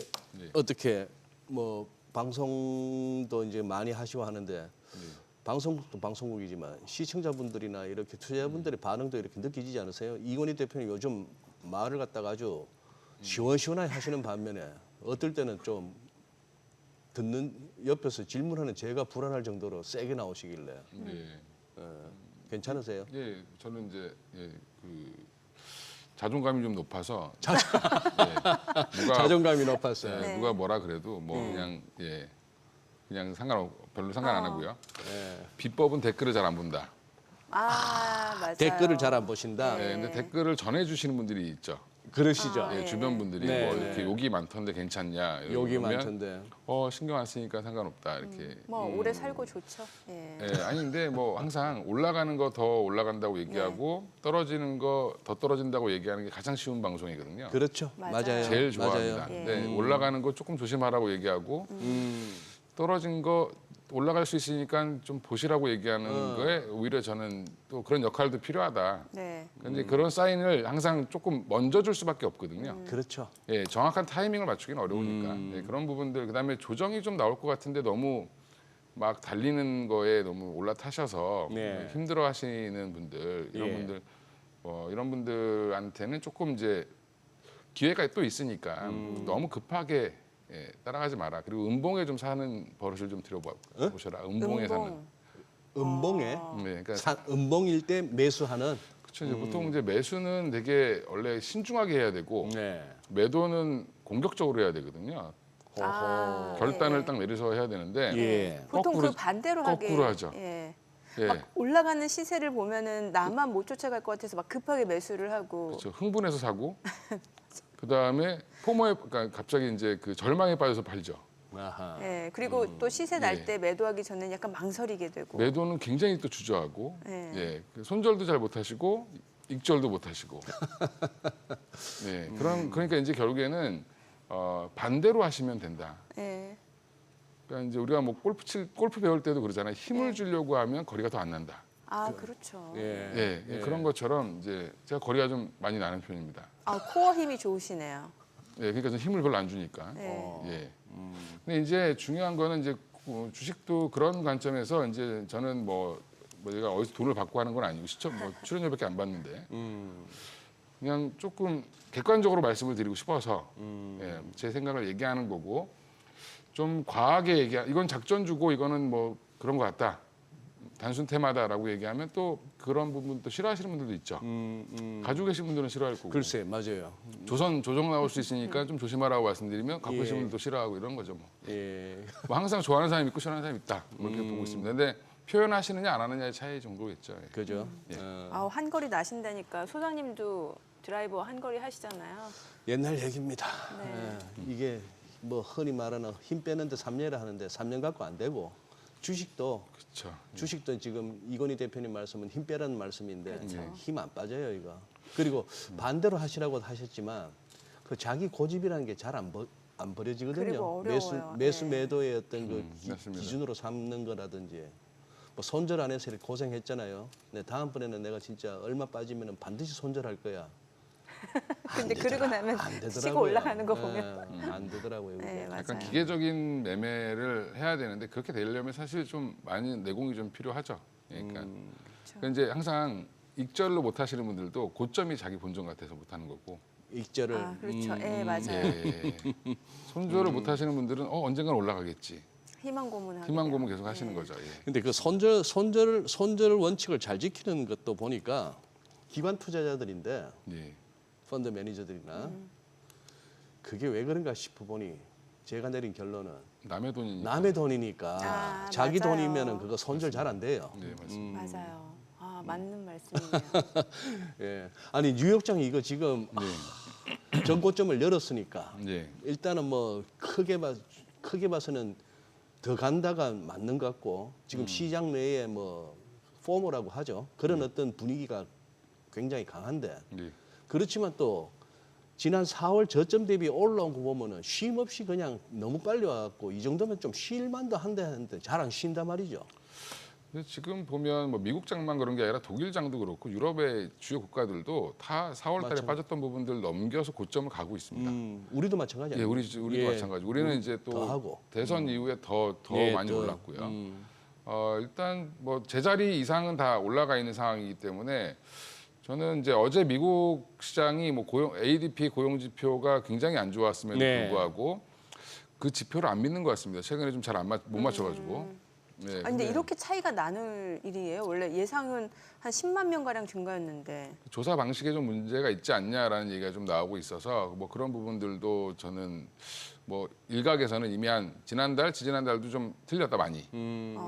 어떻게 뭐 방송도 이제 많이 하시고 하는데 방송국도 방송국이지만 시청자분들이나 이렇게 투자자분들의 반응도 이렇게 느끼지지 않으세요? 이건희 대표님 요즘 말을 갖다가 아주 시원시원하게 하시는 반면에 어떨 때는 좀 듣는 옆에서 질문하는 제가 불안할 정도로 세게 나오시길래 네. 괜찮으세요? 예, 저는 이제 그 자존감이 좀 높아서 누가 자존감이 높았어요. 네. 누가 뭐라 그래도 뭐 그냥 그냥 별로 상관 안 하고요. 비법은 댓글을 잘 안 본다. 아, 맞아요. 댓글을 잘 안 보신다. 네, 근데 댓글을 전해주시는 분들이 있죠. 그러시죠. 예, 주변 분들이 네, 뭐 네. 이렇게 욕이 많던데 괜찮냐. 이러고 욕이 그러면 많던데. 신경 안 쓰니까 상관없다 이렇게. 뭐 오래 살고 좋죠. 예. 예, 아니 근데 뭐 항상 올라가는 거 더 올라간다고 얘기하고 떨어지는 거 더 떨어진다고 얘기하는 게 가장 쉬운 방송이거든요. 그렇죠. 맞아요. 맞아요. 제일 좋아합니다. 맞아요. 예. 네, 올라가는 거 조금 조심하라고 얘기하고 떨어진 거 올라갈 수 있으니까 좀 보시라고 얘기하는 거에 오히려 저는 또 그런 역할도 필요하다. 네. 근데 그런 사인을 항상 조금 먼저 줄 수밖에 없거든요. 그렇죠. 예, 정확한 타이밍을 맞추기는 어려우니까 네, 그런 부분들 그다음에 조정이 좀 나올 것 같은데 너무 막 달리는 거에 너무 올라타셔서 네. 힘들어하시는 분들 이런 예. 분들 이런 분들한테는 조금 이제 기회가 또 있으니까 너무 급하게 따라가지 마라. 그리고 음봉에 좀 사는 버릇을 좀 들여보셔라. 음봉에 사는. 음봉에 네, 그러니까 음봉일 때 매수하는. 그쵸, 이제 보통 이제 매수는 되게 원래 신중하게 해야 되고 네. 매도는 공격적으로 해야 되거든요. 아, 결단을 예. 딱 내려서 해야 되는데 예. 보통 거꾸로- 그 반대로 하게. 거꾸로 하죠. 예. 예, 막 올라가는 시세를 보면은 나만 못 쫓아갈 것 같아서 막 급하게 매수를 하고. 그렇죠. 흥분해서 사고 그 다음에 포모에 그러니까 갑자기 이제 그 절망에 빠져서 팔죠. 아하. 예. 그리고 또 시세 날 예. 때 매도하기 전에 약간 망설이게 되고. 매도는 굉장히 또 주저하고 예. 그 손절도 잘 못하시고 익절도 못하시고 그러니까 이제 결국에는 반대로 하시면 된다. 예. 그러니까 이제 우리가 뭐 골프 배울 때도 그러잖아요. 힘을 주려고 하면 거리가 더 안 난다. 아, 그렇죠. 예. 그런 것처럼 이제 제가 거리가 좀 많이 나는 편입니다. 아, 코어 힘이 좋으시네요. 그러니까 좀 힘을 별로 안 주니까. 네. 근데 이제 중요한 거는 이제 주식도 그런 관점에서 이제 저는 뭐 내가 어디서 돈을 받고 하는 건 아니고 출연료밖에 안 받는데 그냥 조금 객관적으로 말씀을 드리고 싶어서 제 생각을 얘기하는 거고 좀 과하게 이건 작전 주고 이거는 뭐 그런 것 같다. 단순 테마다라고 얘기하면 또 그런 부분도 싫어하시는 분들도 있죠. 가지고 계신 분들은 싫어할 거고. 글쎄, 맞아요. 조정 나올 수 있으니까 좀 조심하라고 말씀드리면 갖고 계신 예. 분들도 싫어하고 이런 거죠. 뭐. 예. 뭐 항상 좋아하는 사람이 있고 싫어하는 사람이 있다. 뭐 이렇게 보고 있습니다. 근데 표현하시느냐 안 하느냐의 차이 정도겠죠. 예. 그죠? 예. 아우, 한거리 나신다니까 소장님도 드라이버 한거리 하시잖아요. 옛날 얘기입니다. 네. 예. 이게 뭐 흔히 말하는 힘 빼는데 3년을 하는데 3년 갖고 안 되고 주식도 그렇죠. 지금 이건희 대표님 말씀은 힘 빼라는 말씀인데 그렇죠. 힘 안 빠져요 이거. 그리고 반대로 하시라고 하셨지만 그 자기 고집이라는 게 잘 안 버려지거든요. 그리고 어려워요. 매수 네. 매도의 어떤 그 맞습니다. 기준으로 삼는 거라든지 뭐 손절 안해서 이렇게 고생했잖아요. 근데 다음번에는 내가 진짜 얼마 빠지면 반드시 손절할 거야. 근데 그러고 나면 안 되더라고요. 치고 올라가는 거 보면. 안 되더라고요. 그게. 네, 맞아요. 약간 기계적인 매매를 해야 되는데 그렇게 되려면 사실 좀 많이 내공이 좀 필요하죠. 그러니까 이제 항상 익절로 못 하시는 분들도 고점이 자기 본전 같아서 못 하는 거고. 익절을 아, 그렇죠. 예, 맞아요. 예. 손절을 못 하시는 분들은 언젠간 올라가겠지. 희망 고문하고. 희망 고문 계속 하시는 거죠. 예. 근데 그 손절 원칙을 잘 지키는 것도 보니까 기관 투자자들인데 예. 펀드 매니저들이나 그게 왜 그런가 싶어 보니 제가 내린 결론은 남의 돈이니까. 남의 돈이니까 아, 자기 맞아요. 돈이면은 그거 손절 잘 안 돼요. 네, 맞습니다. 맞아요. 아, 맞는 말씀이네요. 예. 아니 뉴욕장이 이거 지금 전고점을 열었으니까 예. 일단은 뭐 크게 봐서는 더 간다가 맞는 것 같고 지금 시장 내에 뭐 포모라고 하죠. 그런 어떤 분위기가 굉장히 강한데 예. 그렇지만 또 지난 4월 저점 대비 올라온 거 보면은 쉼 없이 그냥 너무 빨리 와갖고 이 정도면 좀 쉴만도 한데 하는데 잘 안 쉰단 말이죠. 근데 지금 보면 뭐 미국장만 그런 게 아니라 독일장도 그렇고 유럽의 주요 국가들도 다 4월달에 맞죠. 빠졌던 부분들 넘겨서 고점을 가고 있습니다. 우리도 마찬가지 예, 아니에요? 우리도 예. 마찬가지. 우리는 이제 더 또 하고. 대선 이후에 더 예, 많이 또, 올랐고요. 일단 뭐 제자리 이상은 다 올라가 있는 상황이기 때문에 저는 이제 어제 미국 시장이 뭐 ADP 고용 지표가 굉장히 안 좋았음에도 네. 불구하고 그 지표를 안 믿는 것 같습니다. 최근에 좀 잘 못 맞춰가지고. 네, 아니, 근데 이렇게 차이가 나눌 일이에요? 원래 예상은 한 10만 명 가량 증가였는데. 조사 방식에 좀 문제가 있지 않냐라는 얘기가 좀 나오고 있어서 뭐 그런 부분들도 저는 뭐 일각에서는 이미 한 지지난달도 좀 틀렸다 많이.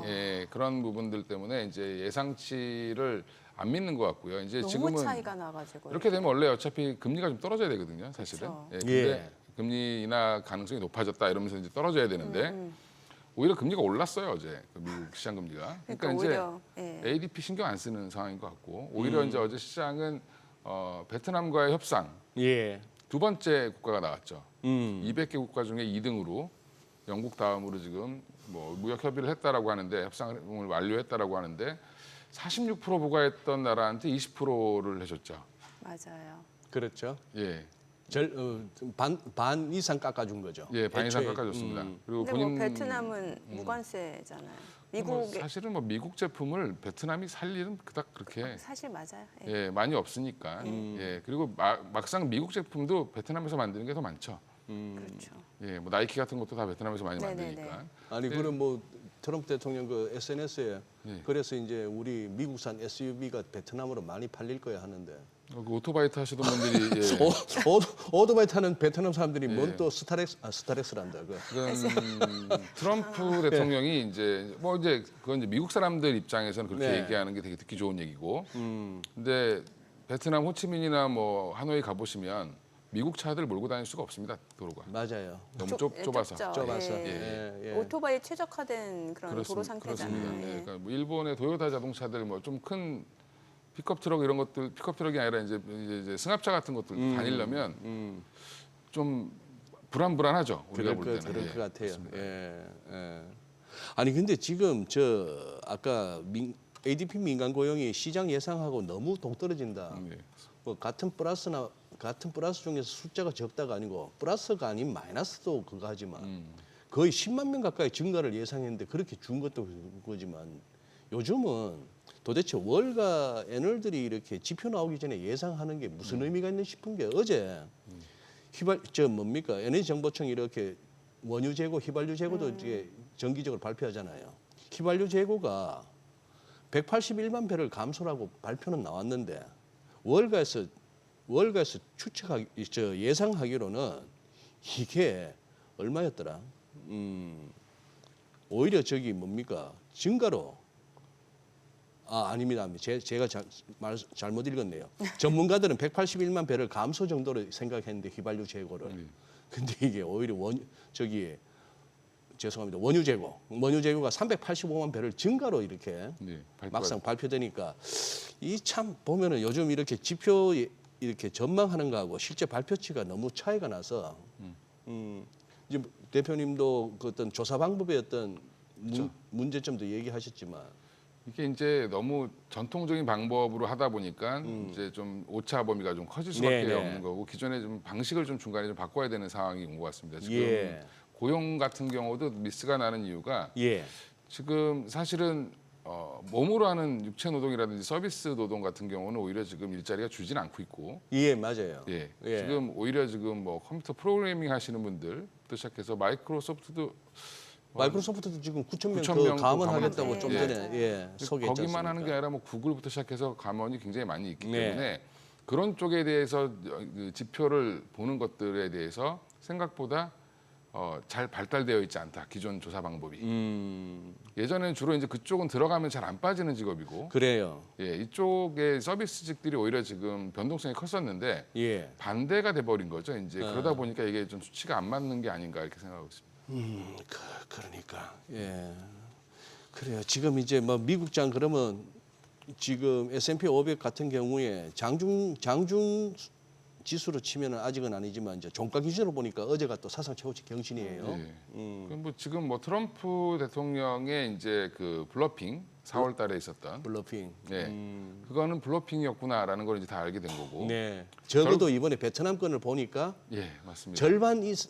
예, 그런 부분들 때문에 이제 예상치를 안 믿는 것 같고요. 이제 너무 지금은 차이가 나가지고. 이렇게 되면 원래 어차피 금리가 좀 떨어져야 되거든요, 사실은. 그렇죠. 예, 근데 예. 금리 인하 가능성이 높아졌다 이러면서 이제 떨어져야 되는데 오히려 금리가 올랐어요 어제 그 미국 시장 금리가. 그러니까 이제 오히려 예. ADP 신경 안 쓰는 상황인 것 같고 오히려 이제 어제 시장은 베트남과의 협상 예. 두 번째 국가가 나왔죠. 200. 200개 국가 중에 2등으로 영국 다음으로 지금 뭐 무역 협의를 했다라고 하는데 협상을 완료했다라고 하는데 46% 부과했던 나라한테 20%를 해줬죠. 맞아요. 그렇죠. 예, 반 이상 깎아준 거죠. 예, 반 이상 애초에. 깎아줬습니다. 그리고 근데 뭐 베트남은 무관세잖아요. 뭐 미국에 사실은 뭐 미국 제품을 베트남이 살 일은 그닥 그렇게 사실 맞아요. 예. 예, 많이 없으니까. 예, 그리고 막상 미국 제품도 베트남에서 만드는 게 더 많죠. 그렇죠. 예, 뭐 나이키 같은 것도 다 베트남에서 많이 네네네. 만드니까. 아니 네. 그럼 뭐 트럼프 대통령 그 SNS에 예. 그래서 이제 우리 미국산 SUV가 베트남으로 많이 팔릴 거야 하는데 그 오토바이 타시던 분들이 예, 오토바이 타는 베트남 사람들이 예. 뭔 또 스타렉스란다. 그. 트럼프 대통령이 이제 뭐 이제 그건 이제 미국 사람들 입장에서는 그렇게 네. 얘기하는 게 되게 듣기 좋은 얘기고. 근데 베트남 호치민이나 뭐 하노이 가보시면 미국 차들 몰고 다닐 수가 없습니다 도로가 맞아요. 너무 좁- 좁아서. 좁죠. 좁아서. 예. 예, 예. 오토바이 최적화된 그런 도로 상태잖아요. 그렇습니다. 예, 예. 그러니까 뭐 일본의 도요타 자동차들 뭐 좀 큰 픽업 트럭 이런 것들 픽업 트럭이 아니라 이제 승합차 같은 것들 다니려면 좀 불안하죠. 우리가 볼 때는. 그럴 예, 것 같아요. 그렇습니다. 예, 예. 아니 근데 지금 저 아까 ADP 민간 고용이 시장 예상하고 너무 동떨어진다. 예. 뭐 같은 플러스 중에서 숫자가 적다가 아니고 플러스가 아닌 마이너스도 그거 하지만 거의 10만 명 가까이 증가를 예상했는데 그렇게 준 것도 그거지만 요즘은 도대체 월가 애널들이 이렇게 지표 나오기 전에 예상하는 게 무슨 의미가 있나 싶은 게 어제 에너지 정보청이 이렇게 원유 재고, 휘발유 재고도 이제 정기적으로 발표하잖아요. 휘발유 재고가 181만 배를 감소라고 발표는 나왔는데 월가에서 예상하기로는 이게 얼마였더라? 오히려 저기 뭡니까? 증가로 아닙니다. 제가 잘못 읽었네요. 전문가들은 181만 배를 감소 정도로 생각했는데 휘발유 재고를. 근데 이게 오히려 원유 재고가 385만 배를 증가로 이렇게 막상 발표되니까 이 참 보면은 요즘 이렇게 지표 이렇게 전망하는 거하고 실제 발표치가 너무 차이가 나서 이제 대표님도 그 어떤 조사 방법의 어떤 문제점도 얘기하셨지만 이게 이제 너무 전통적인 방법으로 하다 보니까 이제 좀 오차 범위가 좀 커질 수밖에 네네. 없는 거고 기존에 좀 방식을 좀 중간에 좀 바꿔야 되는 상황이 온 것 같습니다. 지금 예. 고용 같은 경우도 미스가 나는 이유가 예. 지금 사실은 몸으로 하는 육체 노동이라든지 서비스 노동 같은 경우는 오히려 지금 일자리가 줄진 않고 있고 예, 맞아요. 예. 예. 지금 오히려 지금 뭐 컴퓨터 프로그래밍 하시는 분들부터 시작해서 마이크로소프트도 마이크로소프트도 지금 9천 명 9천 더 명 감원하겠다고 네. 좀 예. 전에 소개했지 거기만 하는 게 않습니까? 아니라 뭐 구글부터 시작해서 감원이 굉장히 많이 있기 네. 때문에 그런 쪽에 대해서 그 지표를 보는 것들에 대해서 생각보다 잘 발달되어 있지 않다. 기존 조사 방법이. 예전에는 주로 이제 그쪽은 들어가면 잘 안 빠지는 직업이고 그래요. 예, 이쪽의 서비스직들이 오히려 지금 변동성이 컸었는데 예. 반대가 돼버린 거죠. 이제 그러다 보니까 이게 좀 수치가 안 맞는 게 아닌가 이렇게 생각하고 있습니다. 그러니까 예. 그래요. 지금 이제 뭐 미국장 그러면 지금 S&P 500 같은 경우에 장중 지수로 치면은 아직은 아니지만 이제 종가 기준으로 보니까 어제가 또 사상 최고치 경신이에요. 예. 그럼 뭐 지금 뭐 트럼프 대통령의 이제 그 블러핑 4월달에 있었던 블러핑. 예. 그거는 블러핑이었구나라는 걸 이제 다 알게 된 거고. 네. 적어도 이번에 베트남 건을 보니까 예, 맞습니다.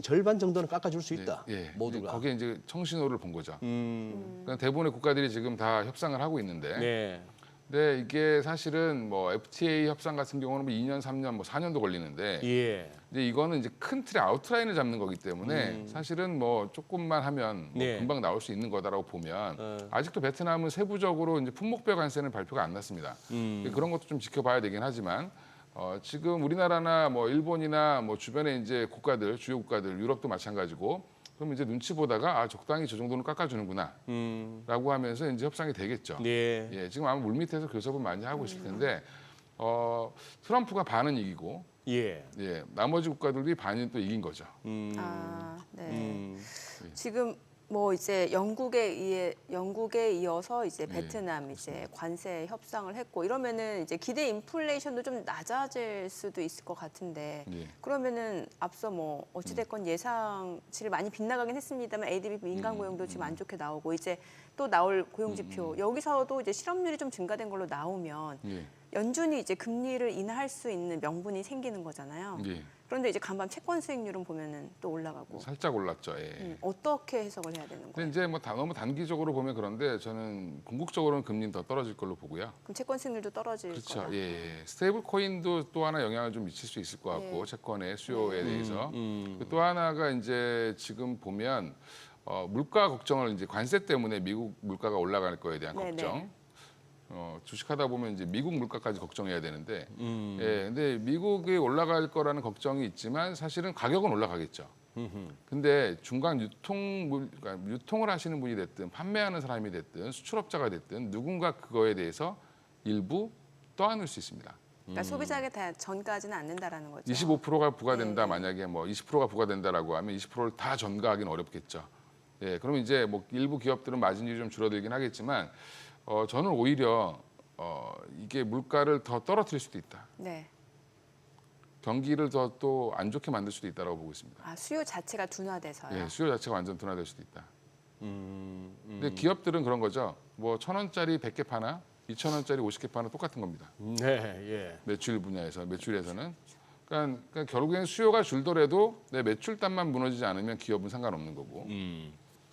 절반 정도는 깎아줄 수 있다. 예, 모두가. 거기에 이제 청신호를 본 거죠. 그러니까 대부분의 국가들이 지금 다 협상을 하고 있는데, 네. 근데 이게 사실은 뭐 FTA 협상 같은 경우는 뭐 2년, 3년, 뭐 4년도 걸리는데, 예. 이제 이거는 이제 큰 틀의 아웃라인을 잡는 거기 때문에 사실은 뭐 조금만 하면 뭐 네. 금방 나올 수 있는 거다라고 보면 아직도 베트남은 세부적으로 이제 품목별 관세는 발표가 안 났습니다. 그런 것도 좀 지켜봐야 되긴 하지만. 지금 우리나라나 뭐 일본이나 뭐 주변에 이제 국가들, 주요 국가들, 유럽도 마찬가지고 그럼 이제 눈치 보다가 적당히 저 정도는 깎아주는구나라고 하면서 이제 협상이 되겠죠. 네. 예, 지금 아마 물밑에서 교섭을 많이 하고 있을 텐데 트럼프가 반은 이기고 예. 예, 나머지 국가들이 반은 또 이긴 거죠. 아, 네. 지금 뭐 이제 영국에 이어서 이제 베트남 이제 관세 협상을 했고 이러면은 이제 기대 인플레이션도 좀 낮아질 수도 있을 것 같은데 예. 그러면은 앞서 뭐 어찌됐건 예상치를 많이 빗나가긴 했습니다만 ADP 민간 고용도 지금 안 좋게 나오고 이제 또 나올 고용 지표 여기서도 이제 실업률이 좀 증가된 걸로 나오면 예, 연준이 이제 금리를 인하할 수 있는 명분이 생기는 거잖아요. 예, 그런데 이제 간밤 채권 수익률은 보면은 또 올라가고 살짝 올랐죠. 예. 어떻게 해석을 해야 되는 근데 거예요? 이제 뭐 너무 단기적으로 보면 그런데 저는 궁극적으로는 금리는 더 떨어질 걸로 보고요. 그럼 채권 수익률도 떨어질 그렇죠. 거다. 예, 예. 스테이블 코인도 또 하나 영향을 좀 미칠 수 있을 것 같고 예. 채권의 수요에 대해서 또 하나가 이제 지금 보면 물가 걱정을 이제 관세 때문에 미국 물가가 올라갈 거에 대한 네네. 걱정. 주식하다 보면 이제 미국 물가까지 걱정해야 되는데, 예, 근데 미국이 올라갈 거라는 걱정이 있지만 사실은 가격은 올라가겠죠. 근데 중간 그러니까 유통을 하시는 분이 됐든 판매하는 사람이 됐든 수출업자가 됐든 누군가 그거에 대해서 일부 떠안을 수 있습니다. 그러니까 소비자에게 다 전가하지는 않는다라는 거죠. 25%가 부과된다 네. 만약에 뭐 20%가 부과된다라고 하면 20%를 다 전가하기는 어렵겠죠. 예, 그럼 이제 뭐 일부 기업들은 마진율이 좀 줄어들긴 하겠지만 저는 오히려 이게 물가를 더 떨어뜨릴 수도 있다. 네. 경기를 더 또 안 좋게 만들 수도 있다라고 보고 있습니다. 아, 수요 자체가 둔화돼서요. 예, 수요 자체가 완전 둔화될 수도 있다. 근데 기업들은 그런 거죠. 뭐 1,000원짜리 100개 파나 2,000원짜리 50개 파나 똑같은 겁니다. 네. 예. 매출에서는. 그러니까 결국에는 수요가 줄더라도 내 매출단만 무너지지 않으면 기업은 상관없는 거고.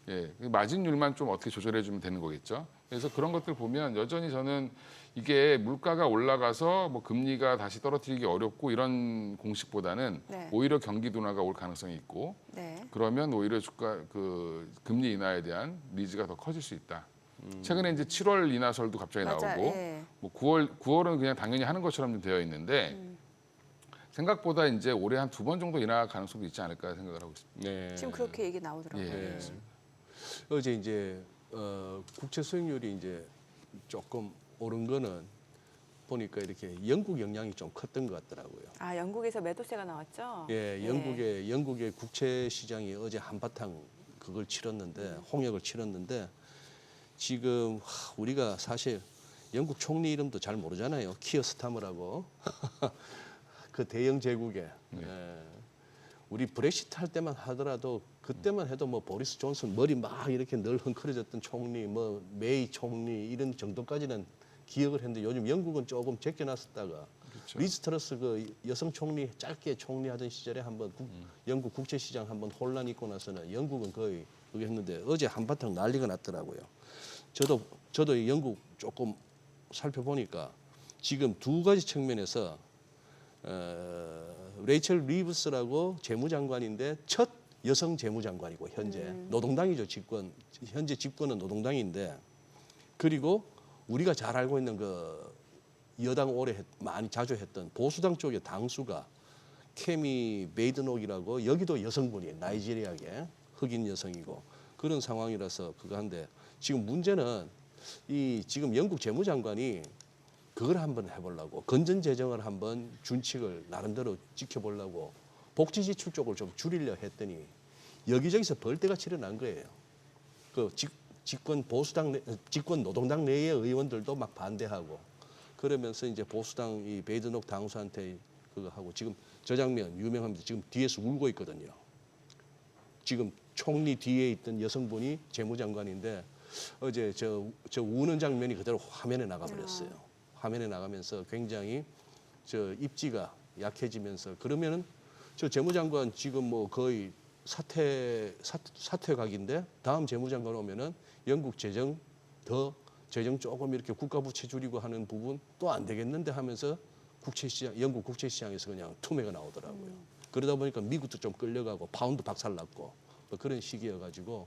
예, 마진율만 좀 어떻게 조절해주면 되는 거겠죠. 그래서 그런 것들 보면 여전히 저는 이게 물가가 올라가서 뭐 금리가 다시 떨어뜨리기 어렵고 이런 공식보다는 네. 오히려 경기 둔화가 올 가능성이 있고 네. 그러면 오히려 주가 그 금리 인하에 대한 니즈가 더 커질 수 있다. 최근에 이제 7월 인하설도 갑자기 맞아, 나오고 예. 뭐 9월은 그냥 당연히 하는 것처럼 좀 되어 있는데 생각보다 이제 올해 한 2번 정도 인하 가능성도 있지 않을까 생각을 하고 있습니다. 네. 지금 그렇게 얘기 나오더라고요. 예. 어제 이제 국채 수익률이 이제 조금 오른 거는 보니까 이렇게 영국 영향이 좀 컸던 것 같더라고요. 아, 영국에서 매도세가 나왔죠? 예, 영국의 국채 시장이 어제 한바탕 그걸 치렀는데 홍역을 치렀는데 지금 우리가 사실 영국 총리 이름도 잘 모르잖아요. 키어 스타머라고 그 대영 제국에 우리 브렉시트 할 때만 하더라도 그때만 해도 뭐 보리스 존슨 머리 막 이렇게 늘 흥크러졌던 총리, 뭐 메이 총리 이런 정도까지는 기억을 했는데 요즘 영국은 조금 제껴놨었다가 그렇죠. 리즈 트러스 그 여성 총리 짧게 총리하던 시절에 한번 영국 국채 시장 한번 혼란 있고 나서는 영국은 거의 그게 했는데 어제 한바탕 난리가 났더라고요. 저도 이 영국 조금 살펴보니까 지금 두 가지 측면에서 레이첼 리브스라고 재무장관인데 첫 여성 재무장관이고 현재 노동당이죠. 현재 집권은 노동당인데 그리고 우리가 잘 알고 있는 그 여당 오래 많이 자주 했던 보수당 쪽의 당수가 케미 베이드녹이라고 여기도 여성분이에요. 나이지리아계 흑인 여성이고 그런 상황이라서 그거 한데 지금 문제는 이 지금 영국 재무장관이 그걸 한번 해보려고 건전 재정을 한번 준칙을 나름대로 지켜보려고 복지 지출 쪽을 좀 줄이려 했더니 여기저기서 벌떼가 일어난 거예요. 그 집권 노동당 내의 의원들도 막 반대하고 그러면서 이제 보수당 이 베이드녹 당수한테 그거 하고 지금 저 장면 유명합니다. 지금 뒤에서 울고 있거든요. 지금 총리 뒤에 있던 여성분이 재무장관인데 어제 저 우는 장면이 그대로 화면에 나가버렸어요. 화면에 나가면서 굉장히 저 입지가 약해지면서 그러면은 저 재무장관 지금 뭐 거의 사퇴각인데 다음 재무장관 오면은 영국 재정 조금 이렇게 국가 부채 줄이고 하는 부분 또 안 되겠는데 하면서 영국 국채 시장에서 그냥 투매가 나오더라고요. 그러다 보니까 미국도 좀 끌려가고 파운드 박살났고 뭐 그런 시기여가지고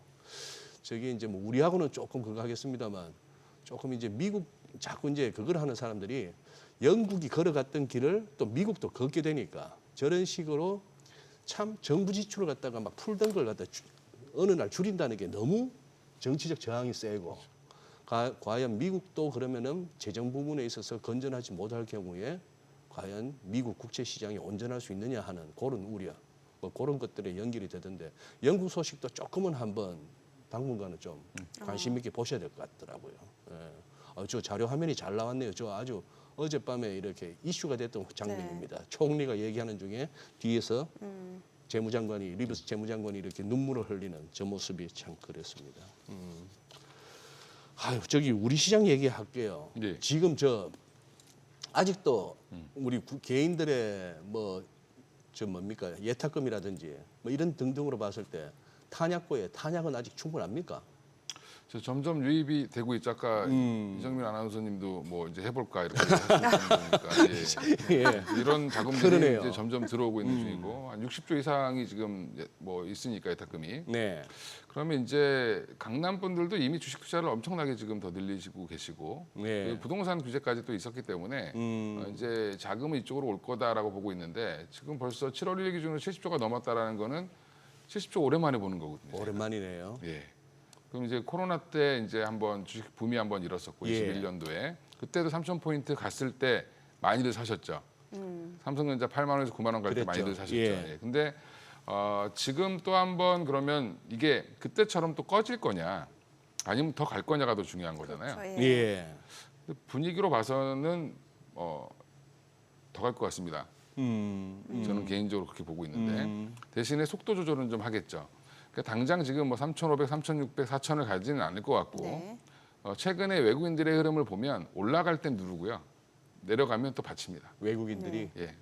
저기 이제 뭐 우리하고는 조금 그거 하겠습니다만 조금 이제 미국 자꾸 이제 그걸 하는 사람들이 영국이 걸어갔던 길을 또 미국도 걷게 되니까 저런 식으로 참 정부 지출을 갖다가 막 풀던 걸 갖다 어느 날 줄인다는 게 너무 정치적 저항이 세고 과연 미국도 그러면은 재정 부분에 있어서 건전하지 못할 경우에 과연 미국 국채 시장이 온전할 수 있느냐 하는 그런 우려, 뭐 그런 것들에 연결이 되던데 영국 소식도 조금은 한번 당분간은 좀 관심 있게 보셔야 될 것 같더라고요. 예. 저 자료 화면이 잘 나왔네요. 저 아주 어젯밤에 이렇게 이슈가 됐던 장면입니다. 총리가 얘기하는 중에 뒤에서 리브스 재무장관이 이렇게 눈물을 흘리는 저 모습이 참 그랬습니다. 아유, 저기 우리 시장 얘기할게요. 네. 지금 아직도 우리 개인들의 뭡니까 예탁금이라든지 뭐 이런 등등으로 봤을 때 탄약은 아직 충분합니까? 점점 유입이 되고 있죠. 아까 이정민 아나운서님도 뭐 이제 해볼까 이렇게 하시는 거니까 예. 이런 자금들이 그러네요. 이제 점점 들어오고 있는 중이고 한 60조 이상이 지금 뭐 있으니까 예탁금이. 네. 그러면 이제 강남 분들도 이미 주식 투자를 엄청나게 지금 더 늘리시고 계시고 네. 그 부동산 규제까지 또 있었기 때문에 이제 자금은 이쪽으로 올 거다라고 보고 있는데 지금 벌써 7월 1일 기준으로 70조가 넘었다라는 거는 70조 오랜만에 보는 거거든요. 오랜만이네요. 예. 그럼 이제 코로나 때 이제 한번 주식 붐이 한번 일었었고 예. 21년도에 그때도 3,000포인트 갔을 때 많이들 사셨죠. 삼성전자 8만 원에서 9만 원 갈 때 그랬죠. 많이들 사셨죠. 예. 예. 근데 지금 또 한번 그러면 이게 그때처럼 또 꺼질 거냐 아니면 더 갈 거냐가 더 중요한 거잖아요. 그렇죠. 예. 근데 분위기로 봐서는 더 갈 것 같습니다. 저는 개인적으로 그렇게 보고 있는데 대신에 속도 조절은 좀 하겠죠. 그러니까 당장 지금 뭐 3,500, 3,600, 4,000을 가지는 않을 것 같고 네. 최근에 외국인들의 흐름을 보면 올라갈 땐 누르고요. 내려가면 또 받칩니다. 외국인들이 예.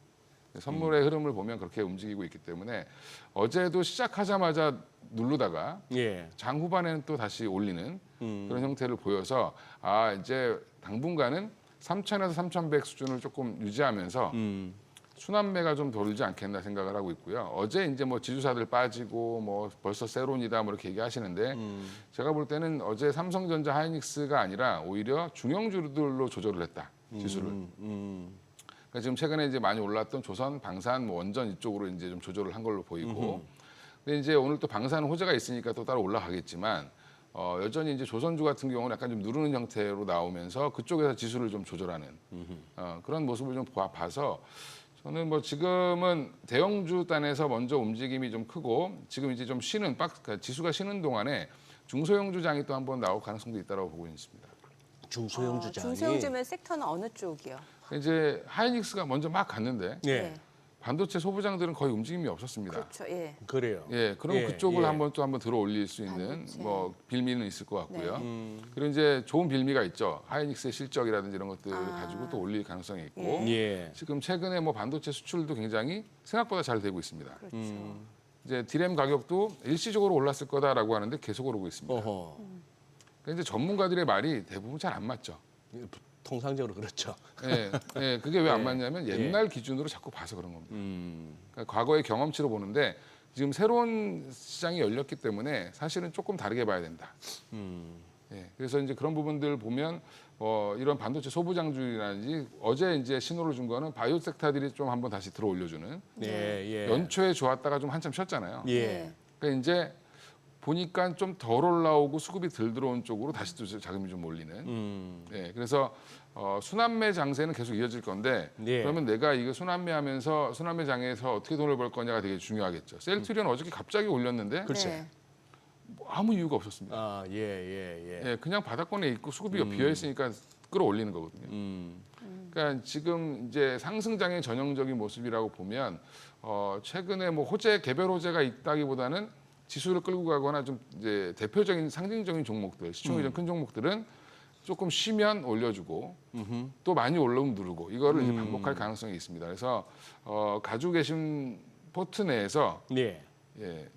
선물의 흐름을 보면 그렇게 움직이고 있기 때문에 어제도 시작하자마자 누르다가 예. 장 후반에는 또 다시 올리는 그런 형태를 보여서 이제 당분간은 3,000에서 3,100 수준을 조금 유지하면서 순환매가 좀 돌지 않겠나 생각을 하고 있고요. 어제 이제 뭐 지주사들 빠지고 뭐 벌써 세론이다 뭐 이렇게 얘기하시는데 제가 볼 때는 어제 삼성전자, 하이닉스가 아니라 오히려 중형주들로 조절을 했다 지수를. 그러니까 지금 최근에 이제 많이 올랐던 조선, 방산, 뭐 원전 이쪽으로 이제 좀 조절을 한 걸로 보이고. 근데 이제 오늘 또 방사는 호재가 있으니까 또 따로 올라가겠지만 여전히 이제 조선주 같은 경우는 약간 좀 누르는 형태로 나오면서 그쪽에서 지수를 좀 조절하는 그런 모습을 좀 봐서 저는 뭐 지금은 대형주 단에서 먼저 움직임이 좀 크고 지금 이제 좀 쉬는 그러니까 지수가 쉬는 동안에 중소형주장이 또 한번 나올 가능성도 있다고 보고 있습니다. 중소형 주장이. 중소형주면 섹터는 어느 쪽이요? 이제 하이닉스가 먼저 막 갔는데 예. 반도체 소부장들은 거의 움직임이 없었습니다. 그렇죠. 예. 그래요. 예, 그럼 예, 그쪽을 예. 한번 들어 올릴 수 있는 반도체. 뭐 빌미는 있을 것 같고요. 네. 그리고 이제 좋은 빌미가 있죠. 하이닉스의 실적이라든지 이런 것들을 가지고 또 올릴 가능성이 있고 예. 지금 최근에 뭐 반도체 수출도 굉장히 생각보다 잘 되고 있습니다. 그렇죠. 이제 디램 가격도 일시적으로 올랐을 거다라고 하는데 계속 오르고 있습니다. 어허. 그러니까 이제 전문가들의 말이 대부분 잘 안 맞죠. 통상적으로 그렇죠. 예, 예, 그게 왜 안 맞냐면 옛날 기준으로 자꾸 봐서 그런 겁니다. 그러니까 과거의 경험치로 보는데 지금 새로운 시장이 열렸기 때문에 사실은 조금 다르게 봐야 된다. 예, 그래서 이제 그런 부분들 보면 이런 반도체 소부장주라든지 어제 이제 신호를 준 거는 바이오 섹터들이 좀 한번 다시 들어 올려주는 예, 예. 연초에 좋았다가 좀 한참 쉬었잖아요. 예. 그러니까 이제 보니까 좀 덜 올라오고 수급이 덜 들어온 쪽으로 다시 또 자금이 좀 몰리는. 예, 그래서 순환매 장세는 계속 이어질 건데 예. 그러면 내가 이거 순환매하면서 순환매 장에서 어떻게 돈을 벌 거냐가 되게 중요하겠죠. 셀트리온 어저께 갑자기 올렸는데 글쎄. 네. 뭐 아무 이유가 없었습니다. 아, 예, 예, 예. 예, 그냥 바닥권에 있고 수급이 비어 있으니까 끌어올리는 거거든요. 그러니까 지금 이제 상승장의 전형적인 모습이라고 보면 최근에 뭐 개별 호재가 있다기보다는 지수를 끌고 가거나 좀 이제 대표적인 상징적인 종목들, 시총이 좀 큰 종목들은 조금 쉬면 올려주고 또 많이 올라오면 누르고 이거를 이제 반복할 가능성이 있습니다. 그래서 가지고 계신 포트 내에서 예. 예,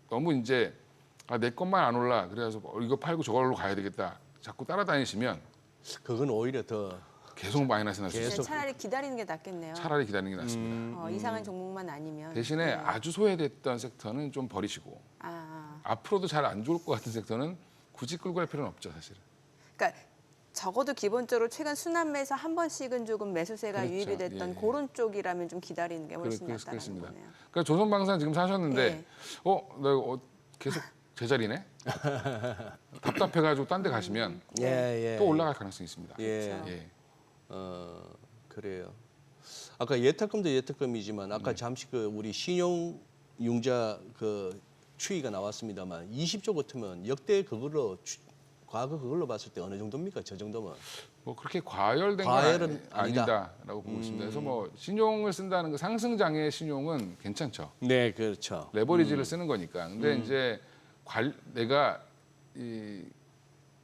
너무 이제 내 것만 안 올라 그래서 이거 팔고 저걸로 가야 되겠다 자꾸 따라다니시면 그건 오히려 더 계속 마이너스 날 수 있어요. 계속. 차라리 기다리는 게 낫겠네요. 차라리 기다리는 게 낫습니다. 이상한 종목만 아니면. 대신에 네. 아주 소외됐던 섹터는 좀 버리시고 앞으로도 잘 안 좋을 것 같은 섹터는 굳이 끌고 갈 필요는 없죠, 사실은. 그러니까 적어도 기본적으로 최근 순환매에서 한 번씩은 조금 매수세가 그렇죠. 유입이 됐던 예. 그런 쪽이라면 좀 기다리는 게 훨씬 낫다는 그렇습니다. 거네요. 그러니까 조선방산 지금 사셨는데 예. 나 이거 계속 제자리네? 답답해가지고 딴 데 가시면 예, 예. 또 올라갈 가능성이 있습니다. 예. 그렇죠. 예. 그래요. 아까 예탁금도 예탁금이지만 아까 잠시 그 우리 신용융자 그 추이가 나왔습니다만 20조 같으면 역대 과거 그걸로 봤을 때 어느 정도입니까? 저 정도면. 뭐 그렇게 과열된 건 과열은 아니다라고 보고 있습니다. 그래서 뭐 신용을 쓴다는 거 상승장의 신용은 괜찮죠. 네, 그렇죠. 레버리지를 쓰는 거니까. 근데 이제 내가 이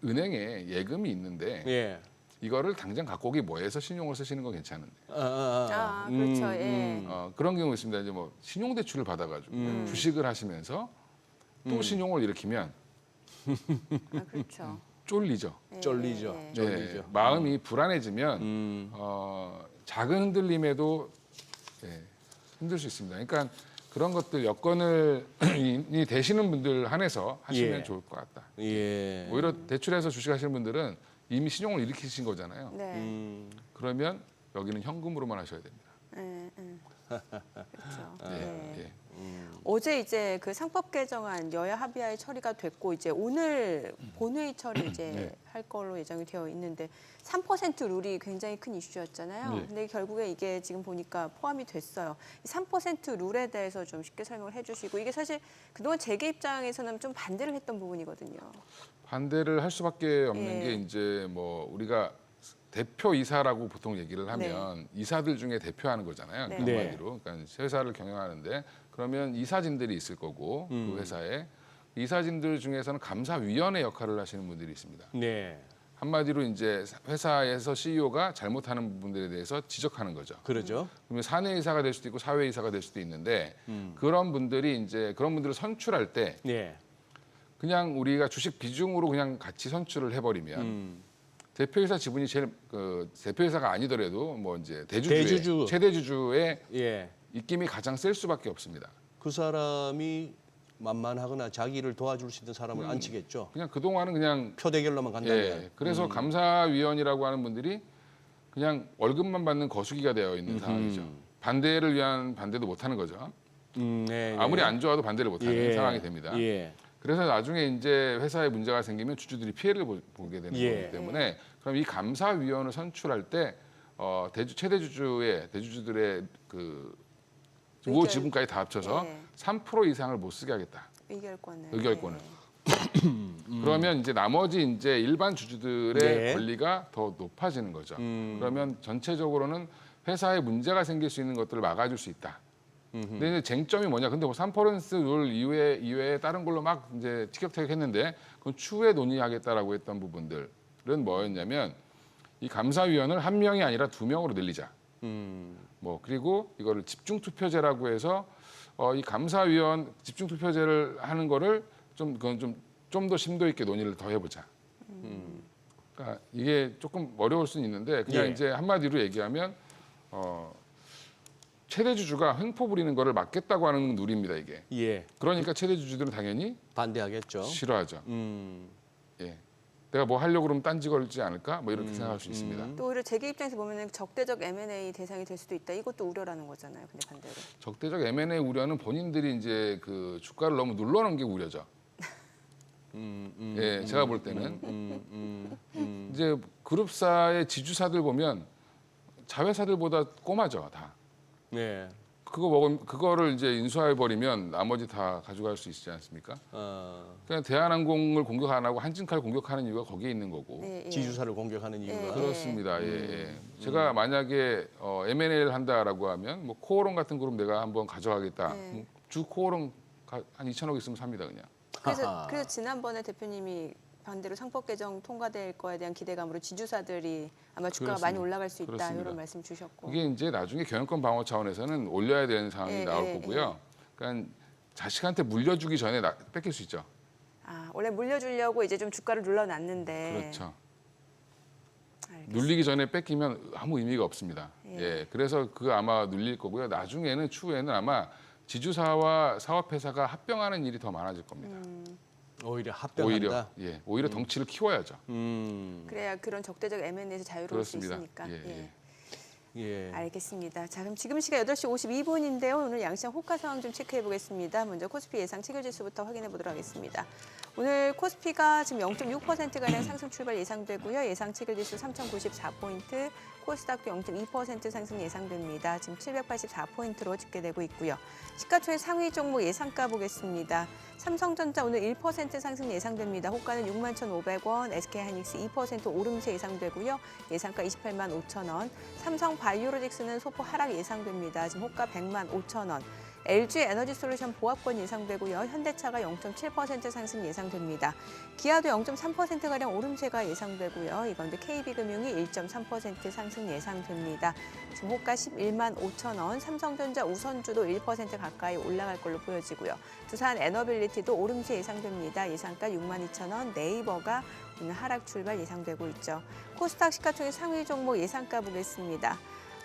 은행에 예금이 있는데 예. 이거를 당장 갖고 오기 뭐해서 신용을 쓰시는 건 괜찮은데 그렇죠. 예. 그런 경우 있습니다. 이제 뭐 신용 대출을 받아가지고 주식을 하시면서 또 신용을 일으키면 그렇죠. 쫄리죠. 예, 쫄리죠. 예, 예. 쫄리죠. 마음이 불안해지면 작은 흔들림에도 힘들 수 있습니다. 그러니까 그런 것들 여건이 되시는 분들 한해서 하시면 예. 좋을 것 같다. 예. 오히려 대출해서 주식하시는 분들은 이미 신용을 일으키신 거잖아요. 네. 그러면 여기는 현금으로만 하셔야 됩니다. 예, 예. 그렇죠. 예, 예. 예. 어제 이제 그 상법 개정안 여야 합의하에 처리가 됐고 이제 오늘 본회의 처리 이제 네. 할 걸로 예정이 되어 있는데 3% 룰이 굉장히 큰 이슈였잖아요. 네. 근데 결국에 이게 지금 보니까 포함이 됐어요. 이 3% 룰에 대해서 좀 쉽게 설명을 해주시고 이게 사실 그동안 재계 입장에서는 좀 반대를 했던 부분이거든요. 반대를 할 수밖에 없는 예. 게 이제 뭐 우리가 대표이사라고 보통 얘기를 하면 이사들 중에 대표하는 거잖아요. 네. 한마디로. 그러니까 회사를 경영하는데 그러면 이사진들이 있을 거고 그 회사에 이사진들 중에서는 감사위원회 역할을 하시는 분들이 있습니다. 네. 한마디로 이제 회사에서 CEO가 잘못하는 부분들에 대해서 지적하는 거죠. 그러죠. 그러면 사내이사가 될 수도 있고 사회이사가 될 수도 있는데 그런 분들이 이제 그런 분들을 선출할 때 예. 그냥 우리가 주식 비중으로 그냥 같이 선출을 해버리면 대표이사 지분이 제일 대표이사가 아니더라도 뭐 이제 대주주. 최대 주주의 예. 입김이 가장 셀 수밖에 없습니다. 그 사람이 만만하거나 자기를 도와줄 수 있는 사람을 안 치겠죠. 그냥 그 동안은 그냥 표 대결로만 간다면. 예. 그래서 감사위원이라고 하는 분들이 그냥 월급만 받는 거수기가 되어 있는 상황이죠. 반대를 위한 반대도 못 하는 거죠. 네, 아무리 안 좋아도 반대를 못 하는 상황이 됩니다. 예. 그래서 나중에 이제 회사에 문제가 생기면 주주들이 피해를 보게 되는 예. 거기 때문에 그럼 이 감사위원을 선출할 때 최대 주주의 대주주들의 그 모 의결. 지분까지 다 합쳐서 예. 3% 이상을 못 쓰게 하겠다. 의결권을. 의결권을. 네. 그러면 이제 나머지 이제 일반 주주들의 네. 권리가 더 높아지는 거죠. 그러면 전체적으로는 회사에 문제가 생길 수 있는 것들을 막아줄 수 있다. 근데 이제 쟁점이 뭐냐? 근데 뭐 3%룰 이외에 다른 걸로 막 이제 티격태격했는데 그건 추후에 논의하겠다라고 했던 부분들은 뭐였냐면 이 감사위원을 한 명이 아니라 2명으로 늘리자. 뭐 그리고 이거를 집중투표제라고 해서 이 감사위원 집중투표제를 하는 거를 좀 더 심도 있게 논의를 더 해보자. 그러니까 이게 조금 어려울 수는 있는데 그냥 예. 이제 한마디로 얘기하면 최대 주주가 횡포 부리는 거를 막겠다고 하는 룰입니다 이게. 예. 그러니까 최대 주주들은 당연히 반대하겠죠. 싫어하죠. 예. 내가 뭐 하려고 그러면 딴지 걸지 않을까? 뭐 이렇게 생각할 수 있습니다. 또 오히려 재계 입장에서 보면 적대적 M&A 대상이 될 수도 있다. 이것도 우려라는 거잖아요. 근데 반대로. 적대적 M&A 우려는 본인들이 이제 그 주가를 너무 눌러놓은 게 우려죠. 예, 제가 볼 때는 이제 그룹사의 지주사들 보면 자회사들보다 꼬마죠 다. 네. 그거를 이제 인수해 버리면 나머지 다 가져갈 수 있지 않습니까? 그냥 대한항공을 공격 안 하고 한진칼 공격하는 이유가 거기에 있는 거고. 네, 예. 지주사를 공격하는 이유가. 그렇습니다. 예. 제가 만약에 M&A를 한다라고 하면 뭐 코오롱 같은 그룹 내가 한번 가져가겠다. 네. 주 코오롱 한 2천억 있으면 삽니다 그냥. 그래서 지난번에 대표님이 반대로 상법 개정 통과될 거에 대한 기대감으로 지주사들이 아마 주가가 그렇습니다. 많이 올라갈 수 있다 그렇습니다. 이런 말씀 주셨고. 이게 이제 나중에 경영권 방어 차원에서는 올려야 되는 상황이 예, 나올 예, 거고요. 그러니까 자식한테 물려주기 전에 뺏길 수 있죠. 아, 원래 물려주려고 이제 좀 주가를 눌러놨는데. 그렇죠. 알겠습니다. 눌리기 전에 뺏기면 아무 의미가 없습니다. 예. 그래서 그거 아마 눌릴 거고요. 나중에는 추후에는 아마 지주사와 사업회사가 합병하는 일이 더 많아질 겁니다. 오히려 합병한다. 오히려 덩치를 키워야죠. 그래야 그런 적대적 M&A에서 자유로울 수 그렇습니다. 있으니까. 예. 예. 알겠습니다. 자, 그럼 지금 시각 8시 52분인데요. 오늘 양시장 호가 상황 좀 체크해 보겠습니다. 먼저 코스피 예상 체결지수부터 확인해 보도록 하겠습니다. 오늘 코스피가 지금 0.6%가량 상승 출발 예상되고요. 예상 체결지수 3,094포인트, 코스닥도 0.2% 상승 예상됩니다. 지금 784포인트로 집계되고 있고요. 시가총액 상위 종목 예상가 보겠습니다. 삼성전자 오늘 1% 상승 예상됩니다. 호가는 61,500원, SK하이닉스 2% 오름세 예상되고요. 예상가 28만 5천 원. 삼성바이오로직스는 소폭 하락 예상됩니다. 지금 호가 100만 5천 원. LG 에너지솔루션 보합권 예상되고요. 현대차가 0.7% 상승 예상됩니다. 기아도 0.3%가량 오름세가 예상되고요. 이건데 KB금융이 1.3% 상승 예상됩니다. 지금 호가 11만 5천 원, 삼성전자 우선주도 1% 가까이 올라갈 걸로 보여지고요. 두산 에너빌리티도 오름세 예상됩니다. 예상가 6만 2천 원, 네이버가 오늘 하락 출발 예상되고 있죠. 코스닥 시가총액 상위 종목 예상가 보겠습니다.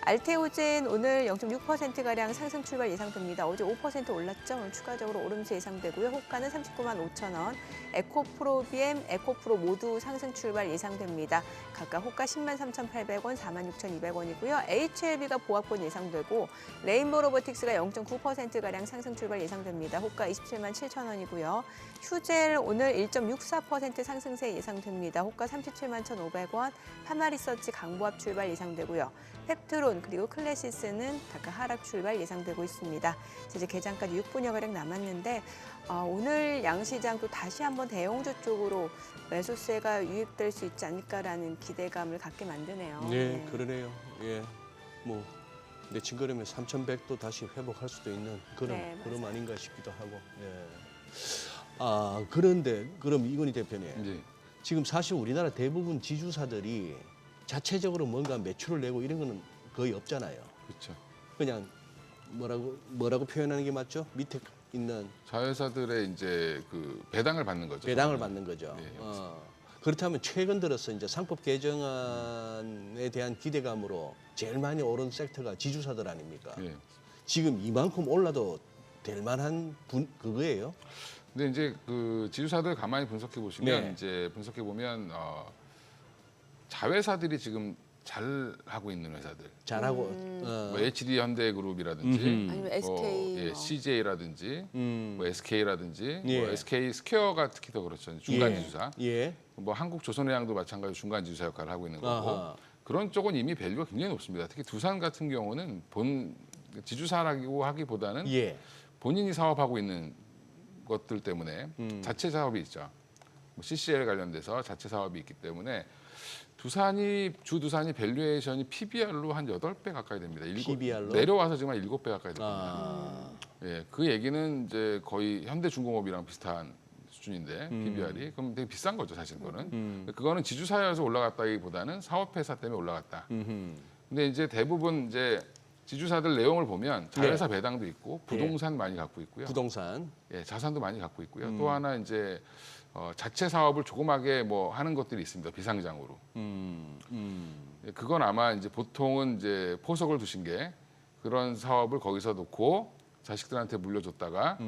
알테오젠 오늘 0.6%가량 상승 출발 예상됩니다. 어제 5% 올랐죠. 오늘 추가적으로 오름세 예상되고요. 호가는 39만 5천 원. 에코프로비엠, 에코프로 모두 상승 출발 예상됩니다. 각각 호가 10만 3,800원, 4만 6,200원이고요. HLB가 보합권 예상되고 레인보우 로보틱스가 0.9%가량 상승 출발 예상됩니다. 호가 27만 7천 원이고요. 휴젤 오늘 1.64% 상승세 예상됩니다. 호가 37만 1,500원. 파마리서치 강보합 출발 예상되고요. 펩트론 그리고 클래시스는 각각 하락 출발 예상되고 있습니다. 이제 개장까지 6분여가량 남았는데 오늘 양시장 또 다시 한번 대형주 쪽으로 매수세가 유입될 수 있지 않을까라는 기대감을 갖게 만드네요. 네, 그러네요. 예. 뭐 내친 거라면 3,100도 다시 회복할 수도 있는 그런 네, 그럼 아닌가 싶기도 하고. 예. 아, 그런데 그럼 이건희 대표님. 예. 지금 사실 우리나라 대부분 지주사들이 자체적으로 뭔가 매출을 내고 이런 거는 거의 없잖아요. 그렇죠. 그냥 뭐라고 표현하는 게 맞죠? 밑에 있는 자회사들의 이제 그 배당을 받는 거죠. 배당을 받는 거죠. 예, 그렇다면 최근 들어서 이제 상법 개정안에 대한 기대감으로 제일 많이 오른 섹터가 지주사들 아닙니까? 예. 지금 이만큼 올라도 될 만한 그거예요? 근데 이제 그 지주사들 가만히 분석해 보시면 네. 이제 분석해 보면 자회사들이 지금 잘 하고 있는 회사들, 잘하고 뭐 HD 현대그룹이라든지, 아니면 SK 예, 뭐. CJ라든지, 뭐 SK라든지, 예. 뭐 SK 스퀘어가 특히 더 그렇죠. 중간 예. 지주사. 예. 뭐 한국조선해양도 마찬가지로 중간 지주사 역할을 하고 있는 거고 아하. 그런 쪽은 이미 밸류가 굉장히 높습니다. 특히 두산 같은 경우는 본 지주사라고 하기보다는 예. 본인이 사업하고 있는 것들 때문에 자체 사업이 있죠. 뭐 CCL 관련돼서 자체 사업이 있기 때문에 두산이 밸류에이션이 PBR로 한 8배 가까이 됩니다. PBR 로? 내려와서 지금 한 7배 가까이 됩니다. 아. 예, 그 얘기는 이제 거의 현대중공업이랑 비슷한 수준인데 PBR이 그럼 되게 비싼 거죠, 사실 그거는. 그거는 지주사여서 올라갔다기보다는 사업회사 때문에 올라갔다. 근데 이제 대부분 이제 지주사들 내용을 보면 자회사 배당도 있고 부동산 많이 갖고 있고요. 부동산. 예, 자산도 많이 갖고 있고요. 또 하나 이제 자체 사업을 조그맣게 뭐 하는 것들이 있습니다. 비상장으로. 예, 그건 아마 이제 보통은 이제 포석을 두신 게 그런 사업을 거기서 놓고 자식들한테 물려줬다가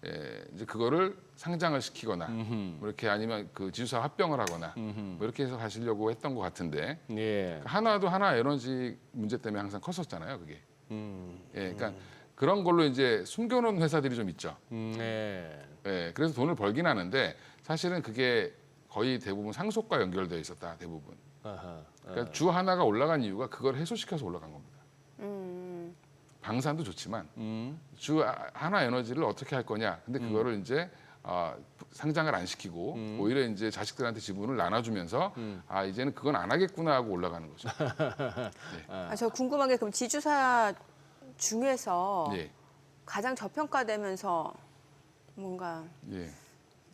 예, 이제 그거를 상장을 시키거나 뭐 이렇게 아니면 그 지주사 합병을 하거나 뭐 이렇게 해서 가시려고 했던 것 같은데 예. 하나도 하나 에너지 문제 때문에 항상 컸었잖아요, 그게. 예, 그러니까 그런 걸로 이제 숨겨놓은 회사들이 좀 있죠. 예. 예, 그래서 돈을 벌긴 하는데 사실은 그게 거의 대부분 상속과 연결되어 있었다, 대부분. 아하. 그러니까 주 하나가 올라간 이유가 그걸 해소시켜서 올라간 겁니다. 방산도 좋지만 주 하나 에너지를 어떻게 할 거냐. 근데 그거를 이제 상장을 안 시키고 오히려 이제 자식들한테 지분을 나눠주면서 아 이제는 그건 안 하겠구나 하고 올라가는 거죠. 저 궁금한 게 그럼 지주사 중에서 예, 가장 저평가되면서 뭔가 예.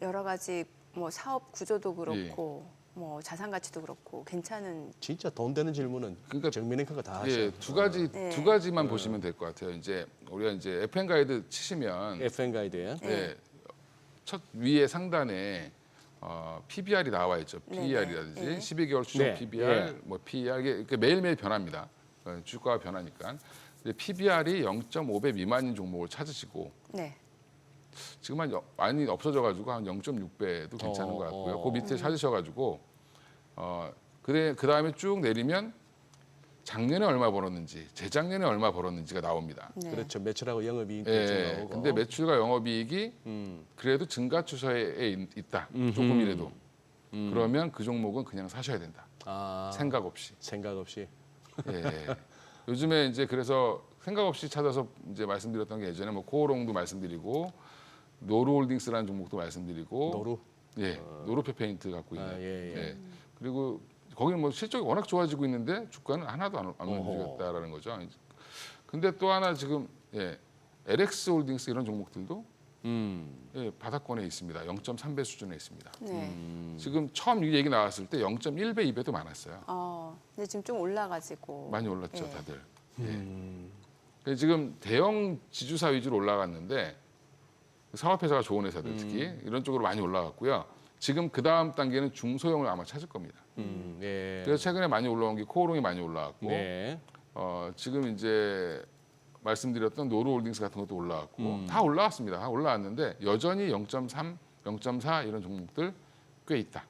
여러 가지 뭐 사업 구조도 그렇고 뭐 자산 가치도 그렇고 괜찮은 진짜 돈 되는 질문은 그러니까 정민행커가 다 하셔. 예, 네. 두 가지만 보시면 될 것 같아요. 이제 우리가 이제 FM 가이드 치시면 FN 가이드에. 예, 첫 위에 상단에 PBR이 나와 있죠. 네네. PER이라든지 네. 12개월 추정 네. PBR, 예. 뭐 PER 이게 매일매일 변합니다. 주가가 변하니까. 근데 PBR이 0.5배 미만인 종목을 찾으시고 네. 지금 많이 없어져가지고 한 0.6배도 괜찮은 것 같고요. 그 밑에 찾으셔가지고 그 다음에 쭉 내리면 작년에 얼마 벌었는지, 재작년에 얼마 벌었는지가 나옵니다. 네. 그렇죠. 매출하고 영업이익도 예, 나오고. 근데 매출과 영업이익이 그래도 증가 추세에 있다. 조금이라도. 그러면 그 종목은 그냥 사셔야 된다. 아, 생각 없이. 생각 없이. 예. 요즘에 이제 그래서 생각 없이 찾아서 이제 말씀드렸던 게 예전에 뭐 코오롱도 말씀드리고 노루홀딩스라는 종목도 말씀드리고 노루. 예, 노루페 페인트 갖고 있는. 아, 예, 예. 그리고 거기는 뭐 실적이 워낙 좋아지고 있는데 주가는 하나도 안 어허. 움직였다라는 거죠. 근데 또 하나 지금 LX 홀딩스 이런 종목들도 예, 바닥권에 있습니다. 0.3배 수준에 있습니다. 네. 지금 처음 이 얘기 나왔을 때 0.1배, 2배도 많았어요. 근데 지금 좀 올라가지고 많이 올랐죠, 예. 다들. 예. 지금 대형 지주사 위주로 올라갔는데 사업회사가 좋은 회사들 특히 이런 쪽으로 많이 올라갔고요. 지금 그 다음 단계는 중소형을 아마 찾을 겁니다. 네. 그래서 최근에 많이 올라온 게 코오롱이 많이 올라왔고 네. 지금 이제 말씀드렸던 노루홀딩스 같은 것도 올라왔고 다 올라왔습니다. 다 올라왔는데 여전히 0.3, 0.4 이런 종목들 꽤 있다.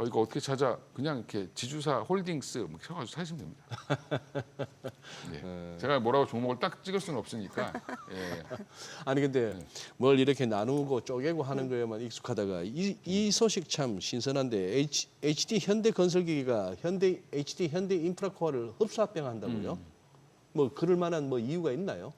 이거 어떻게 찾아? 그냥 이렇게 지주사 홀딩스 뭐 쳐가지고 사시면 됩니다. 예. 제가 뭐라고 종목을 딱 찍을 수는 없으니까. 예. 아니 근데 뭘 이렇게 나누고 쪼개고 하는 거에만 익숙하다가 이 소식 참 신선한데 HD 현대건설기기가 HD 현대인프라코어를 흡수합병한다고요? 뭐 그럴 만한 뭐 이유가 있나요?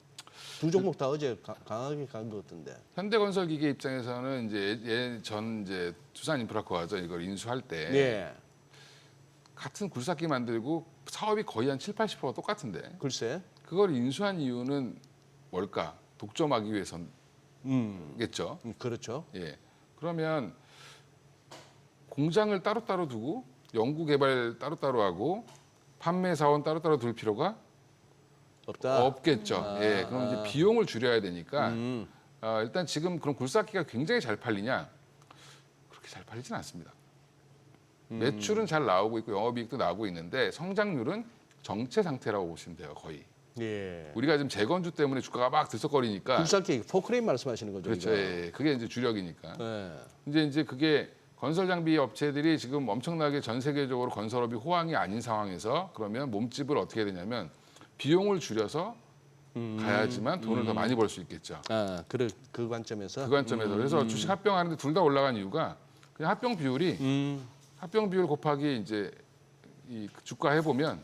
두 종목 다 어제 강하게 간 것 같은데. 현대건설기계 입장에서는 이제 이제 두산인프라코어죠. 이걸 인수할 때 네. 같은 굴삭기 만들고 사업이 거의 한 70~80%가 똑같은데 글쎄. 그걸 인수한 이유는 뭘까? 독점하기 위해서겠죠. 그렇죠. 예. 그러면 공장을 따로따로 두고 연구 개발 따로따로 하고 판매 사원 따로따로 둘 필요가 없다. 없겠죠. 예. 그럼 이제 비용을 줄여야 되니까 일단 지금 그런 굴삭기가 굉장히 잘 팔리냐? 그렇게 잘 팔리진 않습니다. 매출은 잘 나오고 있고 영업이익도 나오고 있는데 성장률은 정체 상태라고 보시면 돼요, 거의. 예. 우리가 지금 재건주 때문에 주가가 막 들썩거리니까 굴삭기 포크레인 말씀하시는 거죠? 그렇죠. 이거? 예, 그게 이제 주력이니까. 예. 이제 그게 건설 장비 업체들이 지금 엄청나게 전 세계적으로 건설업이 호황이 아닌 상황에서 그러면 몸집을 어떻게 해야 되냐면 비용을 줄여서 가야지만 돈을 더 많이 벌 수 있겠죠. 아, 그 관점에서. 그 관점에서 그래서 주식 합병하는데 둘 다 올라간 이유가 그냥 합병 비율이 합병 비율 곱하기 이제 이 주가 해보면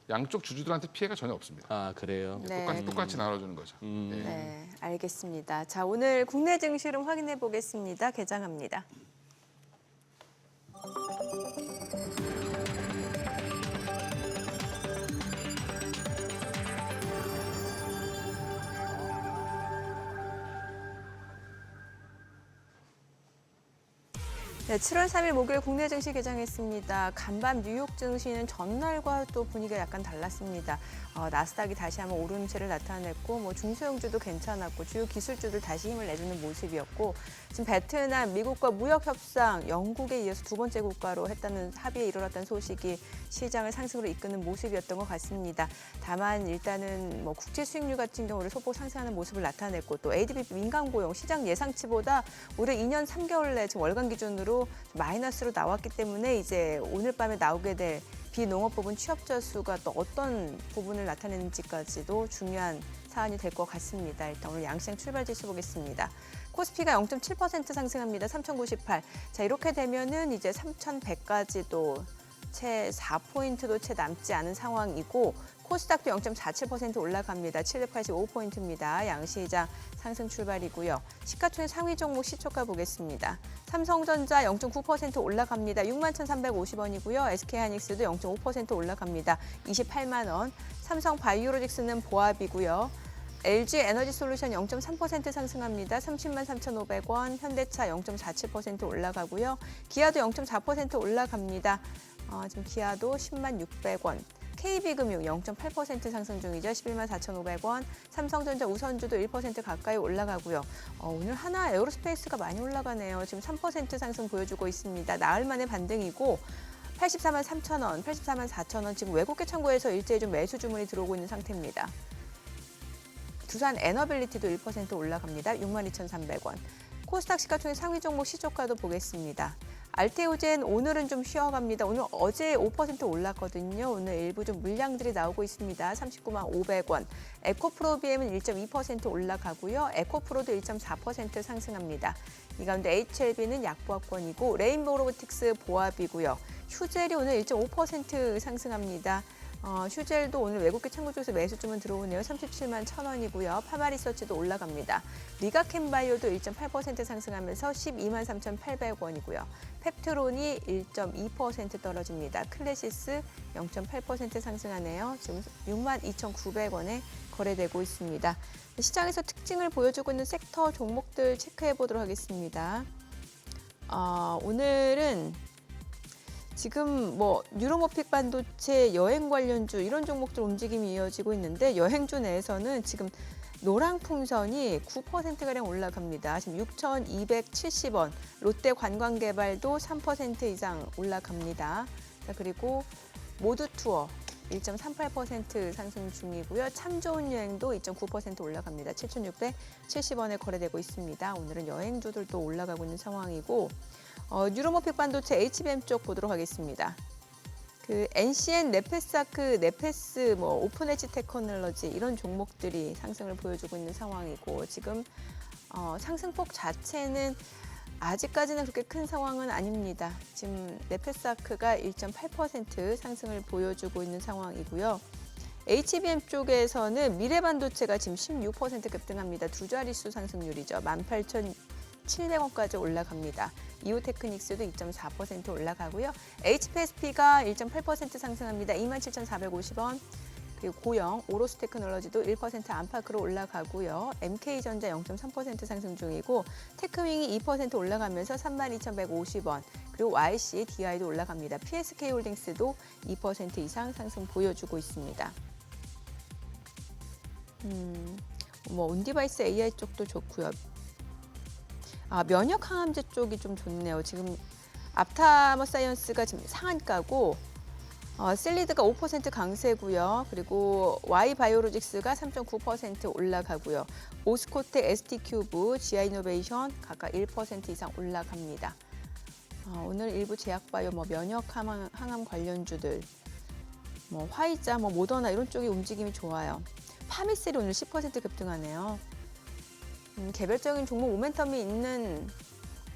양쪽 주주들한테 피해가 전혀 없습니다. 아, 그래요. 네. 똑같이 나눠주는 거죠. 예. 네, 알겠습니다. 자, 오늘 국내 증시 흐름 확인해 보겠습니다. 개장합니다. 네, 7월 3일 목요일 국내 증시 개장했습니다. 간밤 뉴욕 증시는 전날과 또 분위기가 약간 달랐습니다. 나스닥이 다시 한번 오름세를 나타냈고 뭐 중소형주도 괜찮았고 주요 기술주들 다시 힘을 내주는 모습이었고 지금 베트남, 미국과 무역 협상, 영국에 이어서 두 번째 국가로 했다는 합의에 이르렀다는 소식이 시장을 상승으로 이끄는 모습이었던 것 같습니다. 다만 일단은 뭐 국제 수익률 같은 경우를 소폭 상승하는 모습을 나타냈고 또 ADP 민간 고용 시장 예상치보다 올해 2년 3개월 내 지금 월간 기준으로 마이너스로 나왔기 때문에 이제 오늘 밤에 나오게 될 비농업 부분 취업자 수가 또 어떤 부분을 나타내는지까지도 중요한 사안이 될 것 같습니다. 일단 오늘 양시장 출발 지수 보겠습니다. 코스피가 0.7% 상승합니다. 3,098. 자, 이렇게 되면은 이제 3,100까지도 채 4포인트도 채 남지 않은 상황이고 코스닥도 0.47% 올라갑니다. 785포인트입니다. 양시장 상승 출발이고요. 시가총액 상위 종목 시초가 보겠습니다. 삼성전자 0.9% 올라갑니다. 61,350원이고요. SK하이닉스도 0.5% 올라갑니다. 28만 원. 삼성바이오로직스는 보합이고요. LG에너지솔루션 0.3% 상승합니다. 30만 3,500원. 현대차 0.47% 올라가고요. 기아도 0.4% 올라갑니다. 지금 기아도 10만 600원. KB금융 0.8% 상승 중이죠. 11만 4,500원. 삼성전자 우선주도 1% 가까이 올라가고요. 오늘 하나 에어로스페이스가 많이 올라가네요. 지금 3% 상승 보여주고 있습니다. 나흘 만에 반등이고 84만 3,000원, 84만 4,000원. 지금 외국계 창고에서 일제히 좀 매수 주문이 들어오고 있는 상태입니다. 두산 에너빌리티도 1% 올라갑니다. 62,300원. 코스닥 시가총액 상위 종목 시초가도 보겠습니다. 알테오젠 오늘은 좀 쉬어갑니다. 오늘 어제 5% 올랐거든요. 오늘 일부 좀 물량들이 나오고 있습니다. 39만 500원. 에코프로비엠은 1.2% 올라가고요. 에코프로도 1.4% 상승합니다. 이 가운데 HLB는 약보합권이고 레인보우 로보틱스 보합이고요. 휴젤이 오늘 1.5% 상승합니다. 휴젤도 오늘 외국계 창구 쪽에서 매수 주문 들어오네요. 37만 1,000원이고요. 파마리서치도 올라갑니다. 리가캠바이오도 1.8% 상승하면서 12만 3,800원이고요. 펩트론이 1.2% 떨어집니다. 클래시스 0.8% 상승하네요. 지금 6만 2,900원에 거래되고 있습니다. 시장에서 특징을 보여주고 있는 섹터 종목들 체크해 보도록 하겠습니다. 오늘은 지금 뭐 뉴로모픽 반도체, 여행 관련주 이런 종목들 움직임이 이어지고 있는데 여행주 내에서는 지금 노랑풍선이 9%가량 올라갑니다. 지금 6,270원. 롯데 관광개발도 3% 이상 올라갑니다. 자, 그리고 모두투어 1.38% 상승 중이고요. 참 좋은 여행도 2.9% 올라갑니다. 7,670원에 거래되고 있습니다. 오늘은 여행주들도 올라가고 있는 상황이고 뉴로모픽 반도체 HBM 쪽 보도록 하겠습니다. 그 NCN, 네페스아크, 네페스, 뭐 오픈엣지 테크놀로지 이런 종목들이 상승을 보여주고 있는 상황이고 지금 상승폭 자체는 아직까지는 그렇게 큰 상황은 아닙니다. 지금 네페스아크가 1.8% 상승을 보여주고 있는 상황이고요. HBM 쪽에서는 미래반도체가 지금 16% 급등합니다. 두 자릿수 상승률이죠. 18,700원까지 올라갑니다. 이오테크닉스도 2.4% 올라가고요. HPSP가 1.8% 상승합니다. 27,450원. 그리고 고영, 오로스 테크놀로지도 1% 안팎으로 올라가고요. MK전자 0.3% 상승 중이고 테크윙이 2% 올라가면서 32,150원. 그리고 YC, DI도 올라갑니다. PSK홀딩스도 2% 이상 상승 보여주고 있습니다. 뭐 온디바이스 AI 쪽도 좋고요. 면역 항암제 쪽이 좀 좋네요. 지금 앞타머 사이언스가 지금 상한가고 셀리드가 5% 강세고요. 그리고 Y바이오로직스가 3.9% 올라가고요. 오스코텍, ST큐브, 지아이노베이션 각각 1% 이상 올라갑니다. 오늘 일부 제약바이오, 면역 항암 관련주들, 화이자, 모더나 이런 쪽이 움직임이 좋아요. 파미셀이 오늘 10% 급등하네요. 개별적인 종목 모멘텀이 있는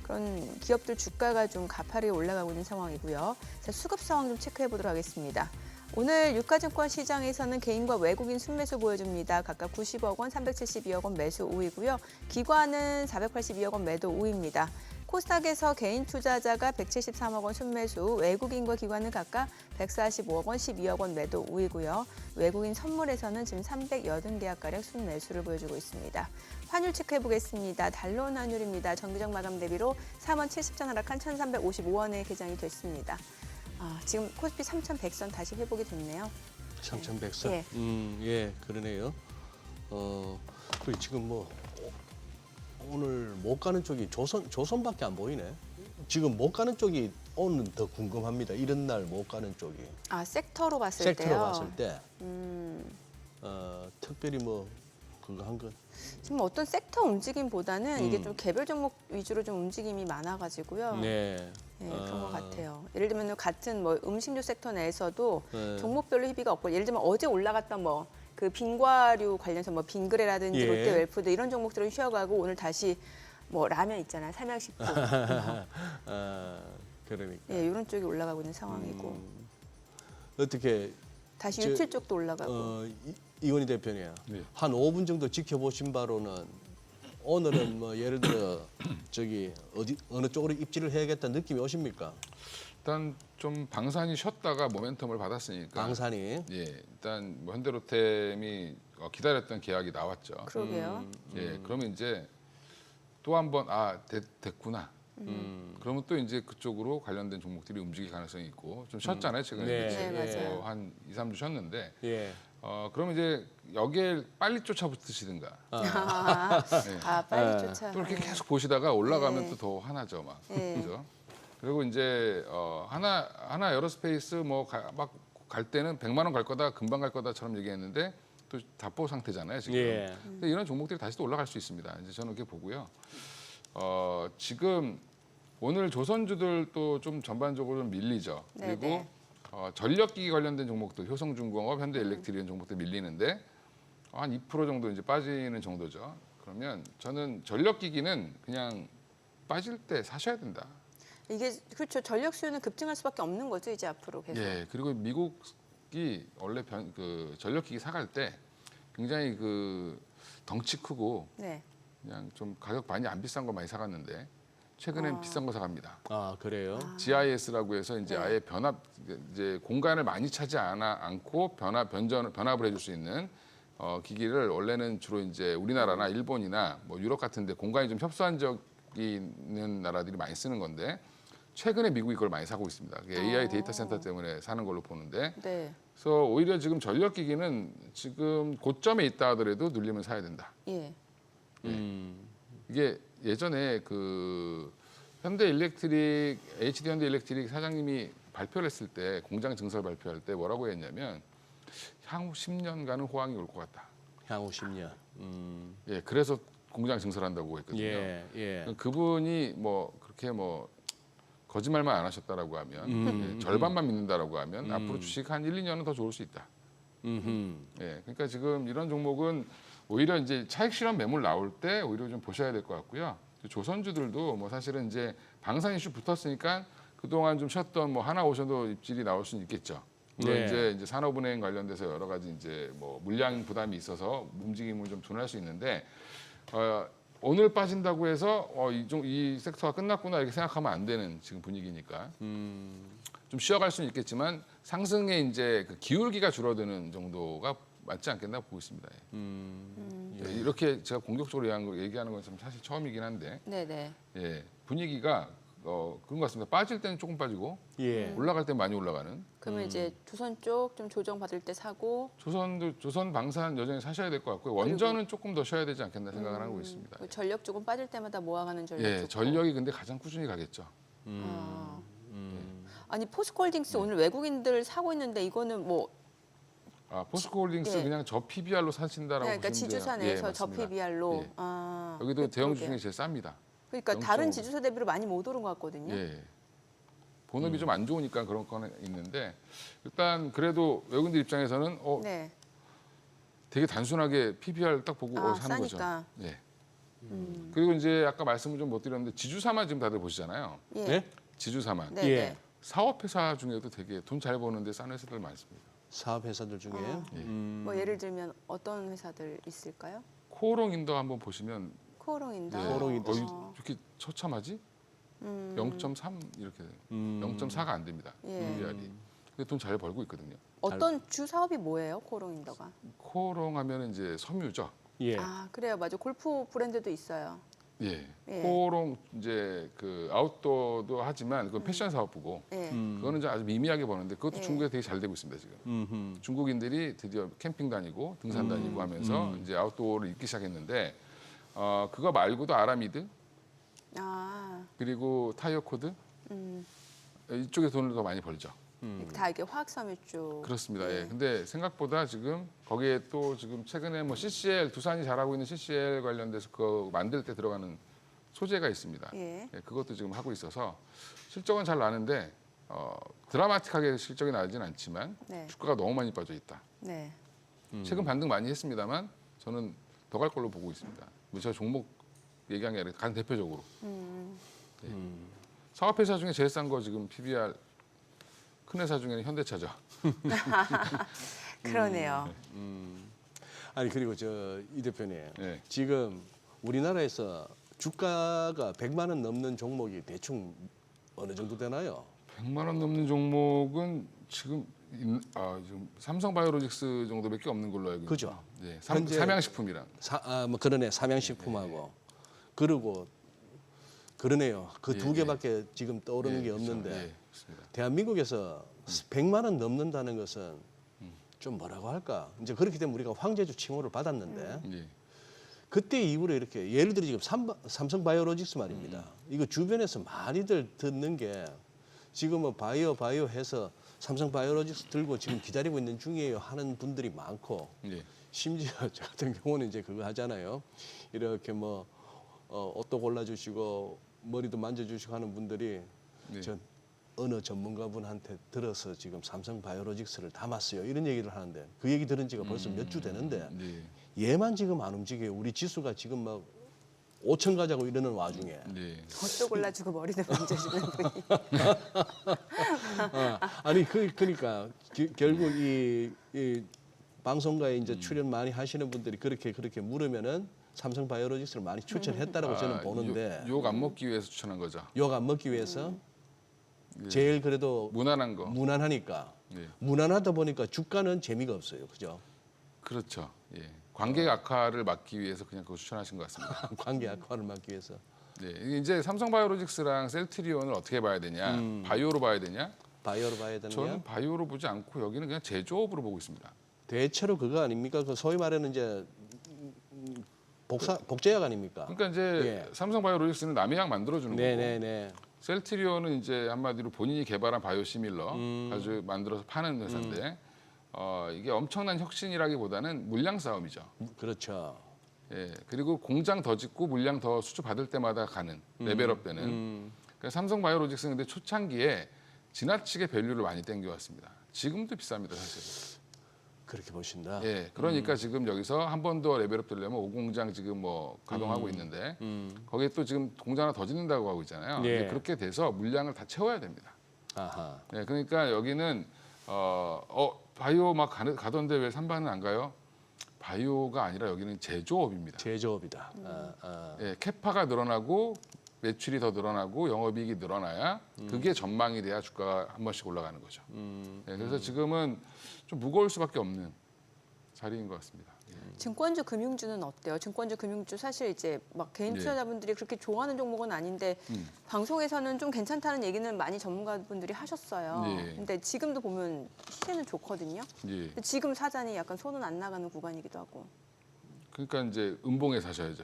그런 기업들 주가가 좀 가파르게 올라가고 있는 상황이고요. 자, 수급 상황 좀 체크해 보도록 하겠습니다. 오늘 유가증권 시장에서는 개인과 외국인 순매수 보여줍니다. 각각 90억 원, 372억 원 매수 우위고요. 기관은 482억 원 매도 우위입니다. 코스닥에서 개인 투자자가 173억 원 순매수, 외국인과 기관은 각각 145억 원, 12억 원 매도 우위고요. 외국인 선물에서는 지금 380계약가량 순매수를 보여주고 있습니다. 환율 체크해 보겠습니다. 달러 환율입니다. 정기적 마감 대비로 3원 70전 하락한 1,355원에 개장이 됐습니다. 지금 코스피 3,100선 다시 회복이 됐네요. 3,100선. 예. 예, 그러네요. 그리고 지금 오늘 못 가는 쪽이 조선밖에 안 보이네. 지금 못 가는 쪽이 오늘 더 궁금합니다. 이런 날 못 가는 쪽이. 섹터로 봤을 섹터로 때요. 봤을 때 특별히 그거 한 건. 지금 어떤 섹터 움직임보다는 이게 좀 개별 종목 위주로 좀 움직임이 많아가지고요. 네. 그런 것 같아요. 예를 들면 같은 음식료 섹터 내에서도 네. 종목별로 희비가 없고, 예를 들면 어제 올라갔던 그 빈과류 관련해서 빈그레라든지 예. 롯데 웰푸드 이런 종목들은 쉬어가고 오늘 다시 라면 있잖아요. 삼양식품. 그러니까. 예, 이런 쪽이 올라가고 있는 상황이고 어떻게 다시 저- 유틸 쪽도 올라가고. 이건희 대표님 네. 한 5분 정도 지켜보신 바로는 오늘은 예를 들어 어느 쪽으로 입지를 해야겠다 느낌이 오십니까? 일단 좀 방산이 쉬었다가 모멘텀을 받았으니까. 방산이. 예, 일단 현대로템이 기다렸던 계약이 나왔죠. 그러게요. 예, 그러면 이제 또 한 번 됐구나. 그러면 또 이제 그쪽으로 관련된 종목들이 움직일 가능성이 있고 좀 쉬었잖아요 최근에. 네. 네, 맞아요. 한 2, 3주 쉬었는데 예. 그러면 이제 여기에 빨리 쫓아붙으시든가. 빨리 쫓아. 또 이렇게 계속 보시다가 올라가면 네. 또 더 화나죠 막. 네. 그죠? 그리고 이제 하나 에어로스페이스 막 갈 때는 100만 원 갈 거다 금방 갈 거다처럼 얘기했는데 또 답보 상태잖아요 지금. 예. 근데 이런 종목들이 다시 또 올라갈 수 있습니다. 이제 저는 그렇게 보고요. 지금 오늘 조선주들도 좀 전반적으로 좀 밀리죠. 네, 그리고 네. 전력기기 관련된 종목들, 효성중공업, 현대일렉트릭 이런 종목들 밀리는데 한 2% 정도 이제 빠지는 정도죠. 그러면 저는 전력기기는 그냥 빠질 때 사셔야 된다. 이게 그렇죠. 전력 수요는 급증할 수밖에 없는 거죠. 이제 앞으로 계속. 예, 그리고 미국이 원래 전력기기 사갈 때 굉장히 덩치 크고 네. 그냥 좀 가격 많이 안 비싼 거 많이 사갔는데 최근엔 비싼 거 사갑니다. 그래요? GIS라고 해서 이제 네. 아예 이제 공간을 많이 차지 않고 변압을 해줄 수 있는 기기를 원래는 주로 이제 우리나라나 일본이나 유럽 같은데 공간이 좀 협소한 적이 있는 나라들이 많이 쓰는 건데 최근에 미국이 그걸 많이 사고 있습니다. AI 데이터 센터 때문에 사는 걸로 보는데 네. 그래서 오히려 지금 전력기기는 지금 고점에 있다 하더라도 눌리면 사야 된다. 예. 이게 예전에 현대일렉트릭 HD 현대일렉트릭 사장님이 발표를 했을 때 공장 증설 발표할 때 뭐라고 했냐면 향후 10년간은 호황이 올 것 같다. 향후 10년. 예, 그래서 공장 증설한다고 했거든요. 예, 예. 그분이 그렇게 거짓말만 안 하셨다라고 하면 절반만 믿는다라고 하면 앞으로 주식 한 1, 2년은 더 좋을 수 있다. 예, 그러니까 지금 이런 종목은 오히려 이제 차익 실현 매물 나올 때 오히려 좀 보셔야 될 것 같고요. 조선주들도 사실은 이제 방산 이슈 붙었으니까 그동안 좀 쉬었던 하나오션도 입질이 나올 수는 있겠죠. 물론 네. 이제 산업은행 관련돼서 여러 가지 이제 물량 부담이 있어서 움직임을 좀 둔할 수 있는데 오늘 빠진다고 해서 이 섹터가 끝났구나 이렇게 생각하면 안 되는 지금 분위기니까 좀 쉬어갈 수는 있겠지만 상승에 이제 기울기가 줄어드는 정도가 맞지 않겠나 보고 있습니다. 예, 이렇게 제가 공격적으로 얘기하는 건 사실 처음이긴 한데 네, 네. 예, 분위기가 그런 것 같습니다. 빠질 때는 조금 빠지고 예. 올라갈 때 많이 올라가는. 그러면 이제 조선 쪽 좀 조정 받을 때 사고 조선 방산 여전히 사셔야 될 것 같고요. 원전은 조금 더 쉬어야 되지 않겠나 생각을 하고 있습니다. 그 전력 조금 빠질 때마다 모아가는 전력. 예, 좋고. 전력이 근데 가장 꾸준히 가겠죠. 아. 아니 포스코홀딩스 오늘 외국인들 사고 있는데 이거는 뭐 포스코홀딩스 예. 그냥 저 PBR로 사신다라고 그러니까 보시면 돼요. 지주사 예, 내에서 저 맞습니다. PBR로. 예. 여기도 대형주 중에 제일 쌉니다. 그러니까 다른 0.5. 지주사 대비로 많이 못 오른 것 같거든요. 예. 본업이 좀 안 좋으니까 그런 거는 있는데 일단 그래도 외국인들 입장에서는 네. 되게 단순하게 PBR 딱 보고 사는 싸니까. 거죠. 예. 그리고 이제 아까 말씀을 좀 못 드렸는데 지주사만 지금 다들 보시잖아요. 예. 네? 지주사만. 네. 예. 네. 사업회사 중에도 되게 돈 잘 버는데 싼 회사들 많습니다. 사업 회사들 중에 뭐 예를 들면 어떤 회사들 있을까요? 코오롱 인더 한번 보시면 코오롱인다. 예. 코오롱 인더. 이렇게 처참하지? 0.3 이렇게 돼요. 0.4가 안 됩니다. 예. PBR이. 근데 돈 잘 벌고 있거든요. 어떤 주 사업이 뭐예요, 코오롱인더가? 코오롱 하면 이제 섬유죠. 예. 아 그래요, 맞아. 골프 브랜드도 있어요. 예. 예. 코오롱 이제 그 아웃도어도 하지만 그건 패션 사업부고 예. 그거는 이제 아주 미미하게 버는데 그것도 예. 중국에 되게 잘 되고 있습니다 지금. 음흠. 중국인들이 드디어 캠핑 다니고 등산 다니고 하면서 이제 아웃도어를 입기 시작했는데 그거 말고도 아라미드 아, 그리고 타이어 코드 이쪽에 돈을 더 많이 벌죠. 다 이게 화학섬유 쪽. 그렇습니다. 예. 근데 생각보다 지금 거기에 또 지금 최근에 뭐 CCL 두산이 잘하고 있는 CCL 관련돼서 그 만들 때 들어가는 소재가 있습니다. 예. 예, 그것도 지금 하고 있어서 실적은 잘 나는데 드라마틱하게 실적이 나지는 않지만 네. 주가가 너무 많이 빠져 있다. 네. 최근 반등 많이 했습니다만 저는 더 갈 걸로 보고 있습니다. 저 종목 얘기한 게 아니라 가장 대표적으로. 예. 사업회사 중에 제일 싼 거 지금 PBR 큰 회사 중에는 현대차죠. 그러네요. 아니 그리고 이 대표님 네. 지금 우리나라에서 주가가 100만 원 넘는 종목이 대충 어느 정도 되나요? 100만 원 넘는 종목은 지금 지금 삼성바이오로직스 정도밖에 없는 걸로 알고 있습니다. 그죠. 예, 현재- 삼양식품이랑. 뭐 그러네 삼양식품하고 그리고 그러네요. 그 두 예, 개밖에 지금 떠오르는 예, 게 그렇죠. 없는데 예, 그렇습니다. 대한민국에서 100만 원 넘는다는 것은 좀 뭐라고 할까? 이제 그렇게 되면 우리가 황제주 칭호를 받았는데 예. 그때 이후로 이렇게 예를 들어 지금 삼성바이오로직스 말입니다. 이거 주변에서 많이들 듣는 게 지금은 바이오 해서 삼성바이오로직스 들고 지금 기다리고 있는 중이에요 하는 분들이 많고 예. 심지어 저 같은 경우는 이제 그거 하잖아요. 이렇게 뭐 옷도 골라주시고 머리도 만져주시고 하는 분들이 네. 저 어느 전문가분한테 들어서 지금 삼성바이오로직스를 담았어요. 이런 얘기를 하는데 그 얘기 들은 지가 벌써 몇 주 되는데 네. 얘만 지금 안 움직여요. 우리 지수가 지금 막 5천 가자고 이러는 와중에 네. 옷도 골라주고 머리도 만져주는 분이. 아니 그러니까 결국 이 방송가에 이제 출연 많이 하시는 분들이 그렇게 물으면은 삼성바이오로직스를 많이 추천했다라고 저는 보는데 욕 안 먹기 위해서 추천한 거죠. 욕 안 먹기 위해서 예. 제일 그래도 무난한 거. 무난하니까 예. 무난하다 보니까 주가는 재미가 없어요. 그죠? 그렇죠. 예. 관계 악화를 막기 위해서 그냥 그거 추천하신 것 같습니다. 관계 악화를 막기 위해서. 네. 이제 삼성바이오로직스랑 셀트리온을 어떻게 봐야 되냐? 바이오로 봐야 되냐? 바이오로 봐야 되느냐? 저는 바이오로 보지 않고 여기는 그냥 제조업으로 보고 있습니다. 대체로 그거 아닙니까? 그 소위 말하는 이제 복제약 아닙니까? 그러니까 이제 예. 삼성바이오로직스는 남의 약 만들어주는 거고 네네네. 셀트리온은 이제 한마디로 본인이 개발한 바이오시밀러 가지고 만들어서 파는 회사인데 이게 엄청난 혁신이라기보다는 물량 싸움이죠. 그렇죠. 예, 그리고 공장 더 짓고 물량 더 수주 받을 때마다 가는 레벨업 되는. 그러니까 삼성바이오로직스는 근데 초창기에 지나치게 밸류를 많이 땡겨왔습니다. 지금도 비쌉니다 사실. 그렇게 보신다. 예, 그러니까 지금 여기서 한 번 더 레벨업 되려면 5공장 지금 뭐 가동하고 있는데 거기에 또 지금 공장 하나 더 짓는다고 하고 있잖아요. 예. 이제 그렇게 돼서 물량을 다 채워야 됩니다. 아하. 예, 그러니까 여기는 바이오 막 가던데 왜 삼반은 안 가요? 바이오가 아니라 여기는 제조업입니다. 제조업이다. 예, 캐파가 늘어나고 매출이 더 늘어나고 영업이익이 늘어나야 그게 전망이 돼야 주가가 한 번씩 올라가는 거죠. 예, 그래서 지금은 좀 무거울 수밖에 없는 자리인 것 같습니다. 증권주, 금융주는 어때요? 증권주, 금융주 사실 이제 막 개인 예. 투자자분들이 그렇게 좋아하는 종목은 아닌데 방송에서는 좀 괜찮다는 얘기는 많이 전문가분들이 하셨어요. 예. 근데 지금도 보면 시세는 좋거든요. 예. 근데 지금 사자니 약간 손은 안 나가는 구간이기도 하고. 그러니까 이제 음봉에 사셔야죠.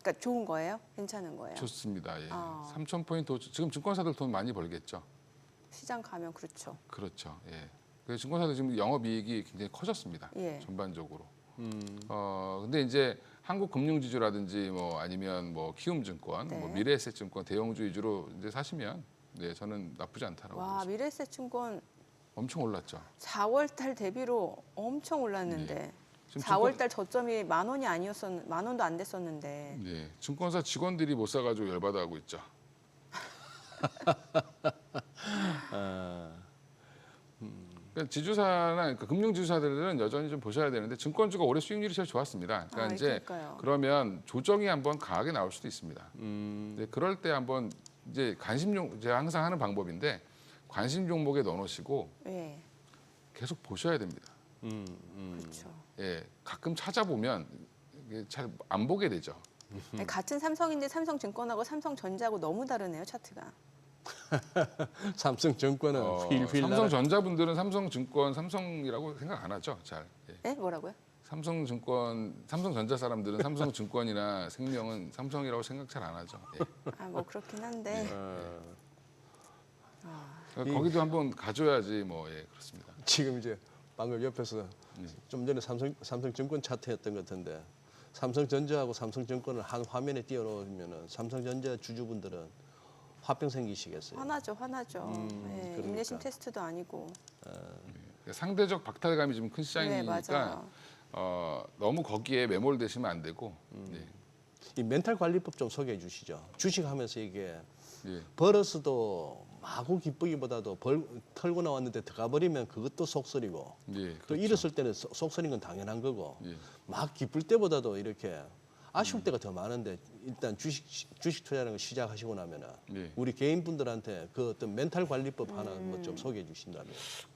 그러니까 좋은 거예요? 괜찮은 거예요? 좋습니다. 예. 아. 3,000포인트 지금 증권사들 돈 많이 벌겠죠. 시장 가면 그렇죠. 그렇죠. 예. 그래서 증권사들 지금 영업이익이 굉장히 커졌습니다. 예. 전반적으로. 근데 이제 한국금융지주라든지 뭐 아니면 뭐 키움증권, 네. 뭐 미래에셋증권 대형주 위주로 이제 사시면 네 저는 나쁘지 않다라고 와, 보겠습니다. 미래에셋증권 엄청 올랐죠. 4월 달 대비로 엄청 올랐는데 지금 4월 달 저점이 10,000원이 아니었었 10,000원도 안 됐었는데. 네, 증권사 직원들이 못 사가지고 열받아하고 있죠. 그러니까 지주사나 그러니까 금융지주사들은 여전히 좀 보셔야 되는데 증권주가 올해 수익률이 제일 좋았습니다. 그러니까 아, 이제 그러니까요. 그러면 조정이 한번 강하게 나올 수도 있습니다. 근데 그럴 때 한번 이제 관심종 제가 항상 하는 방법인데 관심 종목에 넣어놓으시고 예. 계속 보셔야 됩니다. 그렇죠. 예, 가끔 찾아보면 잘 안 보게 되죠. 아니, 같은 삼성인데 삼성증권하고 삼성전자하고 너무 다르네요, 차트가. 삼성증권은 휠휠 삼성전자분들은 삼성증권, 삼성이라고 생각 안 하죠. 잘. 예. 예? 뭐라고요? 삼성전자 사람들은 삼성증권이나 생명은 삼성이라고 생각 잘 안 하죠. 예. 아, 뭐 그렇긴 한데. 그러니까 거기도 한번 가줘야지 뭐 예, 그렇습니다. 지금 이제 방금 옆에서 좀 전에 삼성증권 차트였던 것 같은데 삼성전자하고 삼성증권을 한 화면에 띄워놓으면은 삼성전자 주주분들은 화병 생기시겠어요. 화나죠, 화나죠. 예, 그러니까. 인내심 테스트도 아니고. 그러니까 상대적 박탈감이 좀 큰 네, 시장이니까 맞아요. 너무 거기에 매몰되시면 안 되고 예. 이 멘탈 관리법 좀 소개해 주시죠. 주식하면서 이게 예. 벌어서도 마구 기쁘기보다도 털고 나왔는데 들어가 버리면 그것도 속설이고 예, 또 그렇죠. 잃었을 때는 속설인 건 당연한 거고 예. 막 기쁠 때보다도 이렇게 아쉬울 때가 더 많은데 일단 주식 투자하는 거 시작하시고 나면은 예. 우리 개인분들한테 그 어떤 멘탈 관리법 하나 뭐 좀 소개해 주신다면.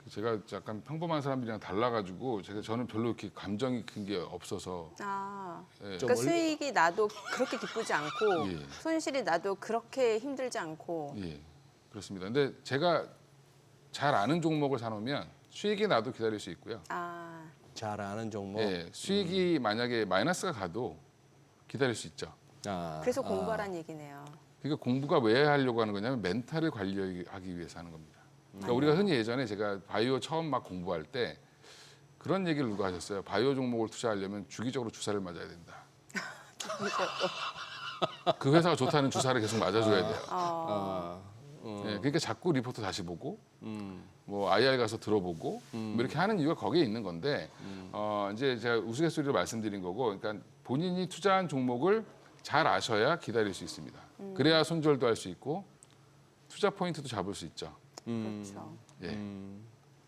제가 약간 평범한 사람들이랑 달라가지고 저는 별로 이렇게 감정이 큰 게 없어서 아, 예. 좀 그러니까 수익이 나도 그렇게 기쁘지 않고 예. 손실이 나도 그렇게 힘들지 않고. 예, 그렇습니다. 근데 제가 잘 아는 종목을 사놓으면 수익이 나도 기다릴 수 있고요. 아, 잘 아는 종목. 예, 수익이 만약에 마이너스가 가도 기다릴 수 있죠. 그래서 공부하란 얘기네요. 그러니까 공부가 왜 하려고 하는 거냐면 멘탈을 관리하기 위해서 하는 겁니다. 그러니까 우리가 흔히 예전에 제가 바이오 처음 막 공부할 때 그런 얘기를 누가 하셨어요. 바이오 종목을 투자하려면 주기적으로 주사를 맞아야 된다. 그 회사가 좋다는 주사를 계속 맞아줘야 돼요. 예, 그러니까 자꾸 리포트 다시 보고 뭐 IR 가서 들어보고 뭐 이렇게 하는 이유가 거기에 있는 건데 이제 제가 우스갯소리로 말씀드린 거고 그러니까 본인이 투자한 종목을 잘 아셔야 기다릴 수 있습니다. 그래야 손절도 할 수 있고 투자 포인트도 잡을 수 있죠. 그렇죠. 예.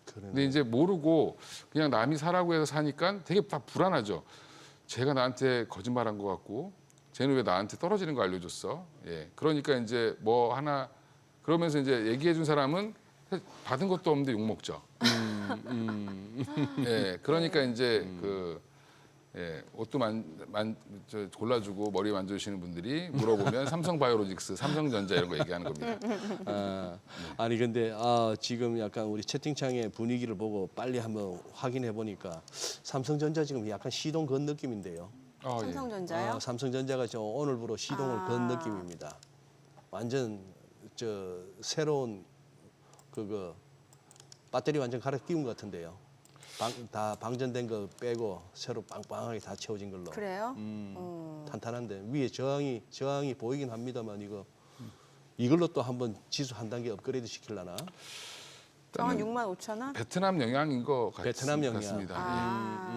그러네. 근데 이제 모르고 그냥 남이 사라고 해서 사니까 되게 다 불안하죠. 제가 나한테 거짓말한 것 같고 쟤는 왜 나한테 떨어지는 거 알려줬어? 예. 그러니까 이제 뭐 하나 그러면서 이제 얘기해 준 사람은 받은 것도 없는데 욕 먹죠. 예. 그러니까 이제 옷도 골라주고 머리 만져주시는 분들이 물어보면 삼성바이오로직스, 삼성전자 이런 거 얘기하는 겁니다. 아니 근데 지금 약간 우리 채팅창의 분위기를 보고 빨리 한번 확인해 보니까 삼성전자 지금 약간 시동 건 느낌인데요. 예. 삼성전자요? 삼성전자가 저 오늘부로 시동을 건 느낌입니다. 완전 저 새로운 그거 배터리 완전 갈아 끼운 것 같은데요. 다 방전된 거 빼고 새로 빵빵하게 다 채워진 걸로. 그래요? 탄탄한데 위에 저항이 보이긴 합니다만 이걸로 또 한번 지수 한 단계 업그레이드 시키려나? 한 65,000원? 베트남 영향인 것 베트남 영향. 같습니다. 아,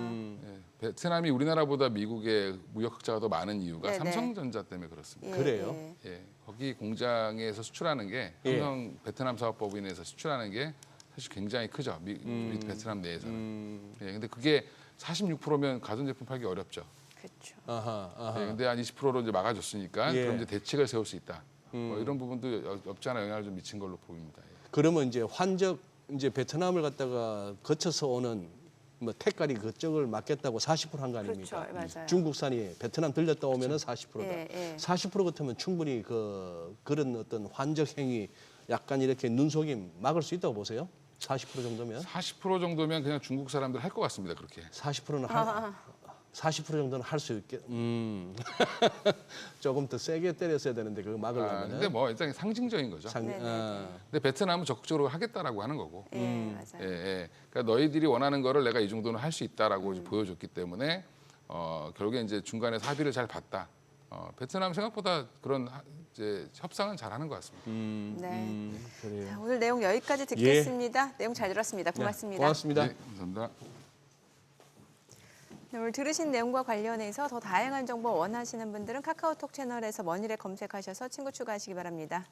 예. 베트남이 우리나라보다 미국의 무역 흑자가 더 많은 이유가 네네. 삼성전자 때문에 그렇습니다. 그래요? 예. 예, 거기 공장에서 수출하는 게 예. 삼성 베트남 사업법인에서 수출하는 게 사실 굉장히 크죠. 우리 베트남 내에서는. 예, 근데 그게 46%면 가전제품 팔기 어렵죠. 그렇죠. 아하. 예, 근데 한 20%로 이제 막아줬으니까 예. 그럼 이제 대책을 세울 수 있다. 뭐 이런 부분도 없지 않아 영향을 좀 미친 걸로 보입니다. 예. 그러면 이제 이제 베트남을 갖다가 거쳐서 오는 뭐 택가리 그쪽을 맡겠다고 40%한 거 아닙니까? 그렇죠. 맞아요. 중국산이 베트남 들렸다 오면은 40%다. 예, 예. 40% 같으면 충분히 그런 어떤 환적 행위 약간 이렇게 눈속임 막을 수 있다고 보세요? 40% 정도면? 40% 정도면 그냥 중국 사람들 할 것 같습니다. 그렇게. 40%는 40% 정도는 할 수 있게. 조금 더 세게 때렸어야 되는데 그거 막으려면. 근데 뭐 일단 상징적인 거죠. 네네네. 근데 베트남은 적극적으로 하겠다라고 하는 거고. 예, 맞아요. 예. 그러니까 너희들이 원하는 거를 내가 이 정도는 할 수 있다라고 이제 보여줬기 때문에 결국에 이제 중간에 합의를 잘 봤다. 베트남 생각보다 그런 이제 협상은 잘하는 것 같습니다. 네. 그래요. 자, 오늘 내용 여기까지 듣겠습니다. 내용 잘 들었습니다. 고맙습니다. 고맙습니다. 네, 감사합니다. 네, 오늘 들으신 내용과 관련해서 더 다양한 정보 원하시는 분들은 카카오톡 채널에서 머니를 검색하셔서 친구 추가하시기 바랍니다.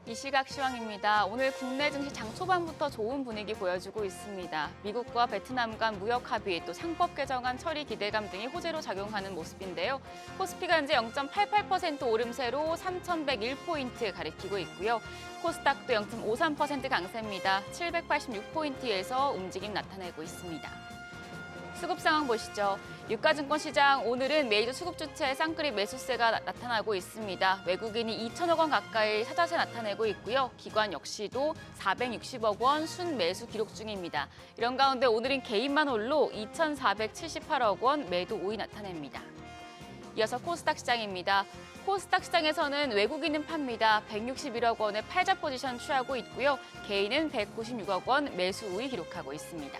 이 시각 시황입니다. 오늘 국내 증시 장 초반부터 좋은 분위기 보여주고 있습니다. 미국과 베트남 간 무역 합의, 또 상법 개정안 처리 기대감 등이 호재로 작용하는 모습인데요. 코스피가 현재 0.88% 오름세로 3,101포인트 가리키고 있고요. 코스닥도 0.53% 강세입니다. 786포인트에서 움직임 나타내고 있습니다. 수급 상황 보시죠. 유가증권 시장 오늘은 메이저 수급 주체 쌍끌이 매수세가 나타나고 있습니다. 외국인이 2천억 원 가까이 사자세 나타내고 있고요. 기관 역시도 460억 원 순매수 기록 중입니다. 이런 가운데 오늘은 개인만 홀로 2,478억 원 매도 우위 나타냅니다. 이어서 코스닥 시장입니다. 코스닥 시장에서는 외국인은 팝니다. 161억 원의 팔자 포지션 취하고 있고요. 개인은 196억 원 매수 우위 기록하고 있습니다.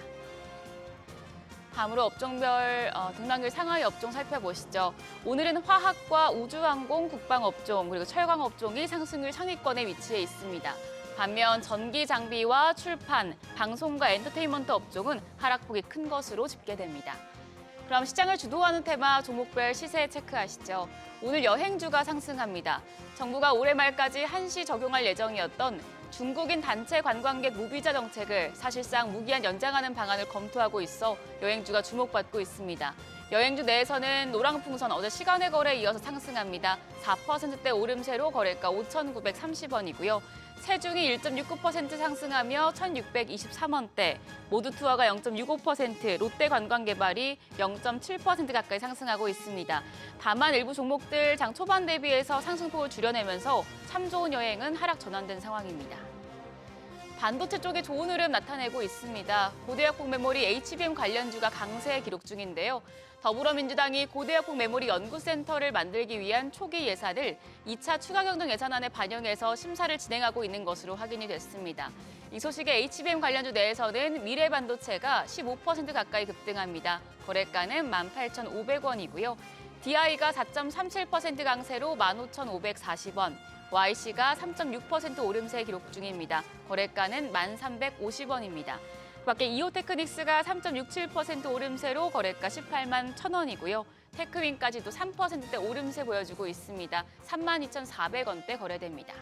다음으로 업종별 등락률 상하위 업종 살펴보시죠. 오늘은 화학과 우주항공, 국방업종, 그리고 철강업종이 상승률 상위권에 위치해 있습니다. 반면 전기 장비와 출판, 방송과 엔터테인먼트 업종은 하락폭이 큰 것으로 집계됩니다. 그럼 시장을 주도하는 테마 종목별 시세 체크하시죠. 오늘 여행주가 상승합니다. 정부가 올해 말까지 한시 적용할 예정이었던 중국인 단체 관광객 무비자 정책을 사실상 무기한 연장하는 방안을 검토하고 있어 여행주가 주목받고 있습니다. 여행주 내에서는 노랑풍선 어제 시간의 거래에 이어서 상승합니다. 4%대 오름세로 거래가 5,930원이고요. 세중이 1.69% 상승하며 1,623원대, 모두투어가 0.65%, 롯데관광개발이 0.7% 가까이 상승하고 있습니다. 다만 일부 종목들 장 초반 대비해서 상승폭을 줄여내면서 참 좋은 여행은 하락 전환된 상황입니다. 반도체 쪽에 좋은 흐름 나타내고 있습니다. 고대역폭 메모리 HBM 관련주가 강세 기록 중인데요. 더불어민주당이 고대역폭 메모리 연구센터를 만들기 위한 초기 예산을 2차 추가 경정 예산안에 반영해서 심사를 진행하고 있는 것으로 확인이 됐습니다. 이 소식에 HBM 관련주 내에서는 미래반도체가 15% 가까이 급등합니다. 거래가는 18,500원이고요. DI가 4.37% 강세로 15,540원. YC가 3.6% 오름세 기록 중입니다. 거래가는 1,350원입니다. 밖에 이오테크닉스가 3.67% 오름세로 거래가 18만 1,000원이고요. 테크윈까지도 3%대 오름세 보여주고 있습니다. 32,400원대 거래됩니다.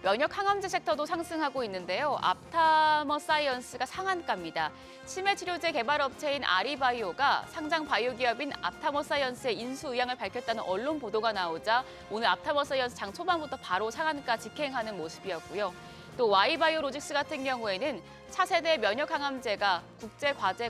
면역 항암제 섹터도 상승하고 있는데요. 앞타머 사이언스가 상한가입니다. 치매 치료제 개발 업체인 아리바이오가 상장 바이오 기업인 앞타머 사이언스의 인수 의향을 밝혔다는 언론 보도가 나오자 오늘 앞타머 사이언스 장 초반부터 바로 상한가 직행하는 모습이었고요. 또 Y바이오로직스 같은 경우에는 차세대 면역 항암제가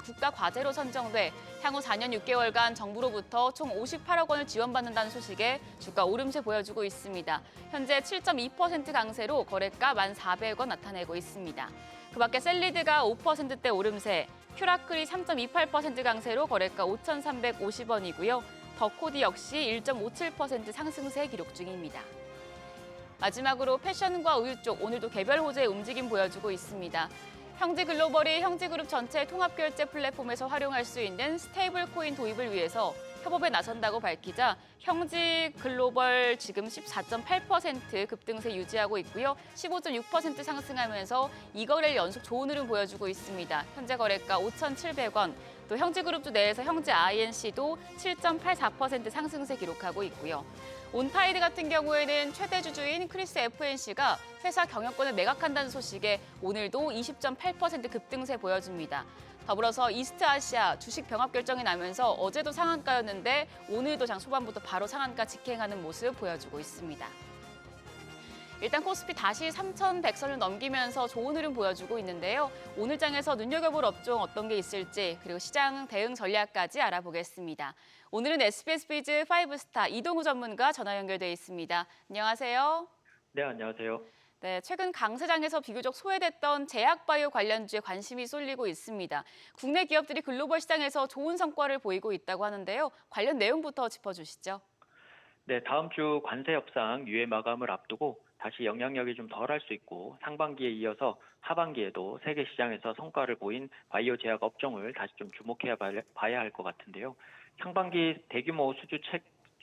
국가 과제로 선정돼 향후 4년 6개월간 정부로부터 총 58억 원을 지원받는다는 소식에 주가 오름세 보여주고 있습니다. 현재 7.2% 강세로 거래가 1,400원 나타내고 있습니다. 그밖에 셀리드가 5%대 오름세, 큐라클이 3.28% 강세로 거래가 5,350원이고요. 더코디 역시 1.57% 상승세 기록 중입니다. 마지막으로 패션과 우유 쪽 오늘도 개별 호재의 움직임 보여주고 있습니다. 형지글로벌이 형지그룹 전체 통합결제 플랫폼에서 활용할 수 있는 스테이블 코인 도입을 위해서 협업에 나선다고 밝히자 형지글로벌 지금 14.8% 급등세 유지하고 있고요. 15.6% 상승하면서 2거래일 연속 좋은 흐름 보여주고 있습니다. 현재 거래가 5,700원. 또 형지그룹주 내에서 형지 INC도 7.84% 상승세 기록하고 있고요. 온타이드 같은 경우에는 최대 주주인 크리스 FNC가 회사 경영권을 매각한다는 소식에 오늘도 20.8% 급등세 보여줍니다. 더불어서 이스트아시아 주식 병합 결정이 나면서 어제도 상한가였는데 오늘도 장 초반부터 바로 상한가 직행하는 모습 보여주고 있습니다. 일단 코스피 다시 3,100선을 넘기면서 좋은 흐름 보여주고 있는데요. 오늘 장에서 눈여겨볼 업종 어떤 게 있을지 그리고 시장 대응 전략까지 알아보겠습니다. 오늘은 SBS 비즈 5스타 이동우 전문가 전화 연결돼 있습니다. 안녕하세요. 네, 안녕하세요. 네, 최근 강세장에서 비교적 소외됐던 제약바이오 관련주에 관심이 쏠리고 있습니다. 국내 기업들이 글로벌 시장에서 좋은 성과를 보이고 있다고 하는데요. 관련 내용부터 짚어주시죠. 네, 다음 주 관세 협상 유예 마감을 앞두고 다시 영향력이 좀 덜할 수 있고 상반기에 이어서 하반기에도 세계 시장에서 성과를 보인 바이오 제약 업종을 다시 좀 주목해 봐야 할 것 같은데요. 상반기 대규모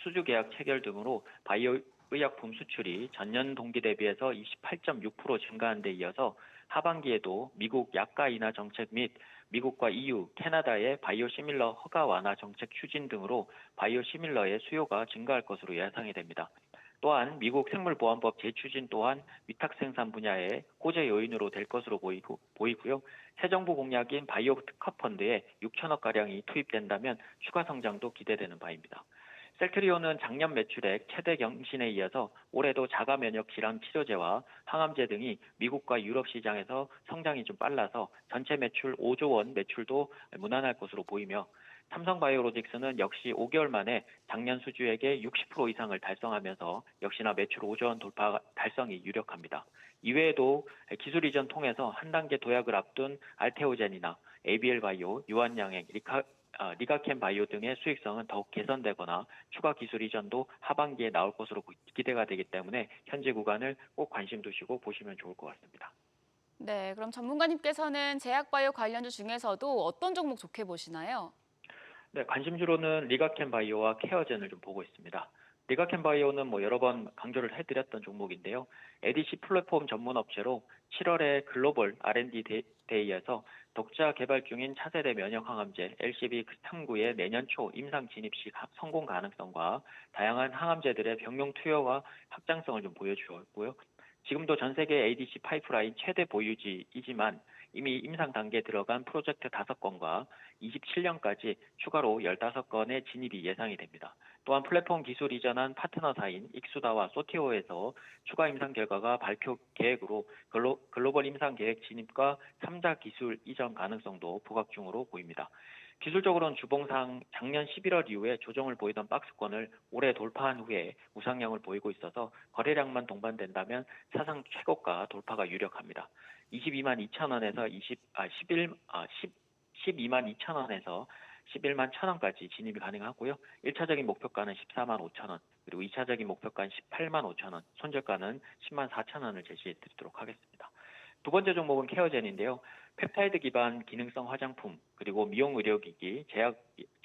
수주 계약 체결 등으로 바이오 의약품 수출이 전년 동기 대비해서 28.6% 증가한 데 이어서 하반기에도 미국 약가 인하 정책 및 미국과 EU, 캐나다의 바이오 시밀러 허가 완화 정책 추진 등으로 바이오 시밀러의 수요가 증가할 것으로 예상이 됩니다. 또한 미국 생물보안법 재추진 또한 위탁 생산 분야의 호재 요인으로 될 것으로 보이고요. 새 정부 공약인 바이오 특허펀드에 6천억 가량이 투입된다면 추가 성장도 기대되는 바입니다. 셀트리온은 작년 매출액 최대 경신에 이어서 올해도 자가 면역 질환 치료제와 항암제 등이 미국과 유럽 시장에서 성장이 좀 빨라서 전체 매출 5조 원 매출도 무난할 것으로 보이며 삼성바이오로직스는 역시 5개월 만에 작년 수주액의 60% 이상을 달성하면서 역시나 매출 5조 원 돌파 달성이 유력합니다. 이외에도 기술 이전 통해서 한 단계 도약을 앞둔 알테오젠이나 ABL바이오, 유한양행, 리가켄 바이오 등의 수익성은 더욱 개선되거나 추가 기술 이전도 하반기에 나올 것으로 기대가 되기 때문에 현재 구간을 꼭 관심 두시고 보시면 좋을 것 같습니다. 네, 그럼 전문가님께서는 제약바이오 관련주 중에서도 어떤 종목 좋게 보시나요? 네, 관심주로는 리가켄 바이오와 케어젠을 좀 보고 있습니다. 리가켄 바이오는 여러 번 강조를 해드렸던 종목인데요. ADC 플랫폼 전문 업체로 7월에 글로벌 R&D 데이에서 독자 개발 중인 차세대 면역 항암제 LCB39의 내년 초 임상 진입 시 성공 가능성과 다양한 항암제들의 병용 투여와 확장성을 좀 보여주었고요. 지금도 전 세계 ADC 파이프라인 최대 보유지이지만 이미 임상 단계에 들어간 프로젝트 5건과 27년까지 추가로 15건의 진입이 예상이 됩니다. 또한 플랫폼 기술 이전한 파트너사인 익수다와 소티오에서 추가 임상 결과가 발표 계획으로 글로벌 임상 계획 진입과 3자 기술 이전 가능성도 부각 중으로 보입니다. 기술적으로는 주봉상 작년 11월 이후에 조정을 보이던 박스권을 올해 돌파한 후에 우상향을 보이고 있어서 거래량만 동반된다면 사상 최고가 돌파가 유력합니다. 22만 2천 원에서 12만 2천 원에서 11만 1천 원까지 진입이 가능하고요. 1차적인 목표가는 14만 5천 원, 그리고 2차적인 목표가는 18만 5천 원, 손절가는 10만 4천 원을 제시해 드리도록 하겠습니다. 두 번째 종목은 케어젠인데요. 펩타이드 기반 기능성 화장품, 그리고 미용 의료기기,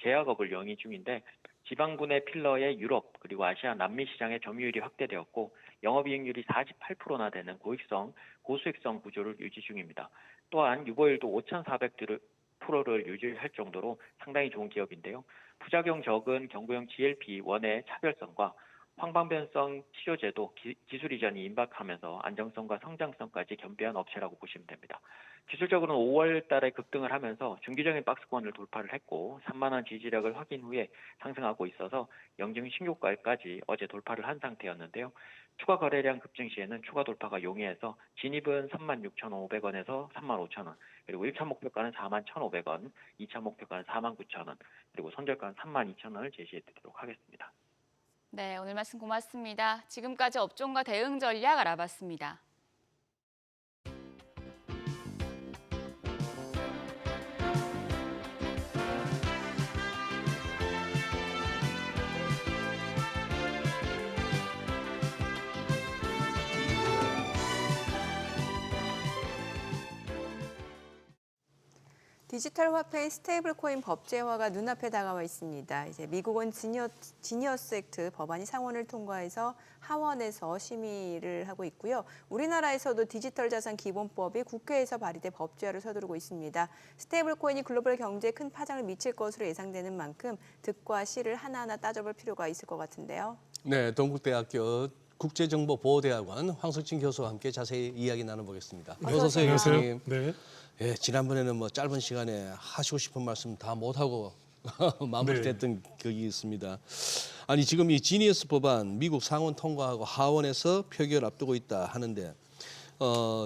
제약업을 영위 중인데 지방분해 필러의 유럽, 그리고 아시아, 남미 시장의 점유율이 확대되었고 영업이익률이 48%나 되는 고수익성 구조를 유지 중입니다. 또한 유보율도 5,400%를 유지할 정도로 상당히 좋은 기업인데요. 부작용 적은 경구용 GLP-1의 차별성과 황방변성 치료제도 기술 이전이 임박하면서 안정성과 성장성까지 겸비한 업체라고 보시면 됩니다. 기술적으로는 5월 달에 급등을 하면서 중기적인 박스권을 돌파를 했고 3만 원 지지력을 확인 후에 상승하고 있어서 영증 신고가까지 어제 돌파를 한 상태였는데요. 추가 거래량 급증 시에는 추가 돌파가 용이해서 진입은 36,500원에서 35,000원, 그리고 1차 목표가는 41,500원, 2차 목표가는 49,000원, 그리고 손절가는 32,000원을 제시해 드리도록 하겠습니다. 네, 오늘 말씀 고맙습니다. 지금까지 업종과 대응 전략 알아봤습니다. 디지털 화폐인 스테이블 코인 법제화가 눈앞에 다가와 있습니다. 이제 미국은 지니어스 액트 법안이 상원을 통과해서 하원에서 심의를 하고 있고요. 우리나라에서도 디지털 자산 기본법이 국회에서 발의돼 법제화를 서두르고 있습니다. 스테이블 코인이 글로벌 경제에 큰 파장을 미칠 것으로 예상되는 만큼 득과 실을 하나하나 따져볼 필요가 있을 것 같은데요. 네, 동국대학교 국제정보보호대학원 황석진 교수와 함께 자세히 이야기 나눠보겠습니다. 어서 오세요, 교수님. 네. 예, 지난번에는 뭐 짧은 시간에 하시고 싶은 말씀 다 못하고 마무리됐던 기억이 있습니다. 아니 지금 이 지니어스 법안 미국 상원 통과하고 하원에서 표결 앞두고 있다 하는데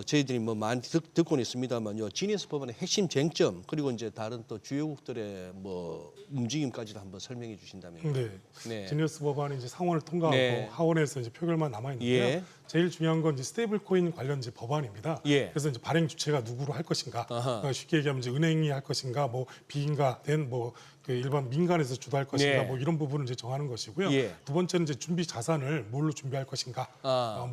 저희들이 뭐 많이 듣고는 있습니다만요. 지니어스 법안의 핵심 쟁점 그리고 이제 다른 또 주요국들의 뭐 움직임까지도 한번 설명해 주신다면요. 네. 네. 지니어스 법안이 이제 상원을 통과하고 네. 하원에서 이제 표결만 남아 있는데요. 예. 제일 중요한 건 이제 스테이블 코인 관련 이제 법안입니다. 예. 그래서 이제 발행 주체가 누구로 할 것인가? 아하. 쉽게 얘기하면 이제 은행이 할 것인가, 뭐 비인가된 뭐 그 일반 민간에서 주도할 것인가, 네. 뭐 이런 부분을 이제 정하는 것이고요. 예. 두 번째는 이제 준비 자산을 뭘로 준비할 것인가,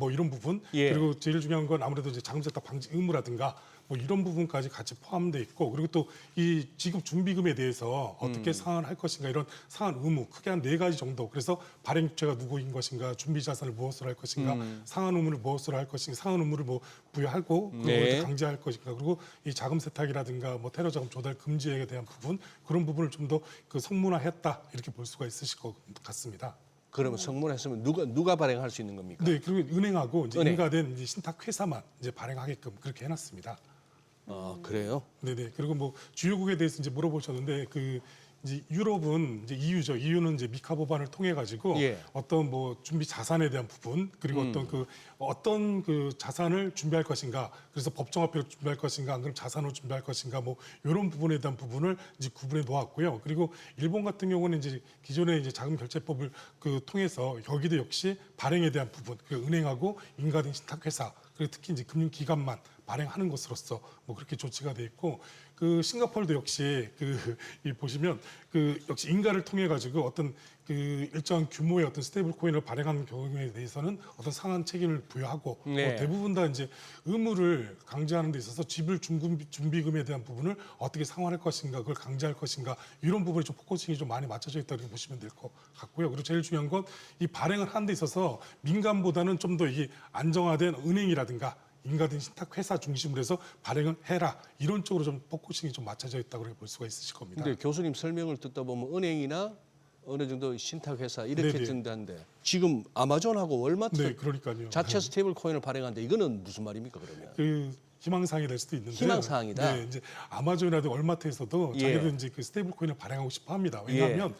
뭐 이런 부분. 예. 그리고 제일 중요한 건 아무래도 이제 자금 세탁 방지 의무라든가. 뭐 이런 부분까지 같이 포함돼 있고 그리고 또 이 지급 준비금에 대해서 어떻게 상환할 것인가 이런 상환 의무 크게 한 4가지 정도 그래서 발행 주체가 누구인 것인가 준비 자산을 무엇으로 할 것인가 상환 의무를 무엇으로 할 것인가 상환 의무를 뭐 부여하고 그걸 네. 강제할 것인가 그리고 이 자금 세탁이라든가 뭐 테러 자금 조달 금지에 대한 부분 그런 부분을 좀 더 그 성문화했다 이렇게 볼 수가 있으실 것 같습니다. 그러면 성문했으면 누가 발행할 수 있는 겁니까? 네 그리고 은행하고 이제 은행. 인가된 이제 신탁 회사만 이제 발행하게끔 그렇게 해놨습니다. 그래요? 네네. 그리고 뭐 주요국에 대해서 이제 물어보셨는데 그 이제 유럽은 이제 EU죠. EU는 이제 미카 법안을 통해 가지고 예. 어떤 뭐 준비 자산에 대한 부분 그리고 어떤 그 자산을 준비할 것인가. 그래서 법정화폐로 준비할 것인가, 안 그러면 자산으로 준비할 것인가, 뭐 이런 부분에 대한 부분을 이제 구분해 놓았고요. 그리고 일본 같은 경우는 이제 기존의 이제 자금결제법을 그 통해서 여기도 역시 발행에 대한 부분, 그 은행하고 인가된 신탁회사 그리고 특히 이제 금융기관만 발행하는 것으로서 뭐 그렇게 조치가 돼 있고 그 싱가포르도 역시 이 보시면 그 역시 인가를 통해 가지고 어떤 그 일정한 규모의 어떤 스테이블 코인을 발행하는 경우에 대해서는 어떤 상한 책임을 부여하고 네. 뭐 대부분 다 이제 의무를 강제하는 데 있어서 지불 준비금에 대한 부분을 어떻게 상환할 것인가 그걸 강제할 것인가 이런 부분에 좀 포커싱이 좀 많이 맞춰져 있다고 보시면 될 것 같고요. 그리고 제일 중요한 건 이 발행을 하는 데 있어서 민간보다는 좀 더 이게 안정화된 은행이라든가 인가된 신탁 회사 중심으로 해서 발행을 해라 이런 쪽으로 좀 포커싱이 좀 맞춰져 있다고 볼 수가 있으실 겁니다. 근데 교수님 설명을 듣다 보면 은행이나 어느 정도 신탁 회사 이렇게 네네. 된다는데 지금 아마존하고 월마트 네, 그러니까요. 자체 스테이블 코인을 발행하는데 이거는 무슨 말입니까 그러면? 그 희망사항이 될 수도 있는데 희망사항이다? 네, 이제 아마존이라든가 월마트에서도 예. 자기들 이제 그 스테이블 코인을 발행하고 싶어 합니다. 왜냐하면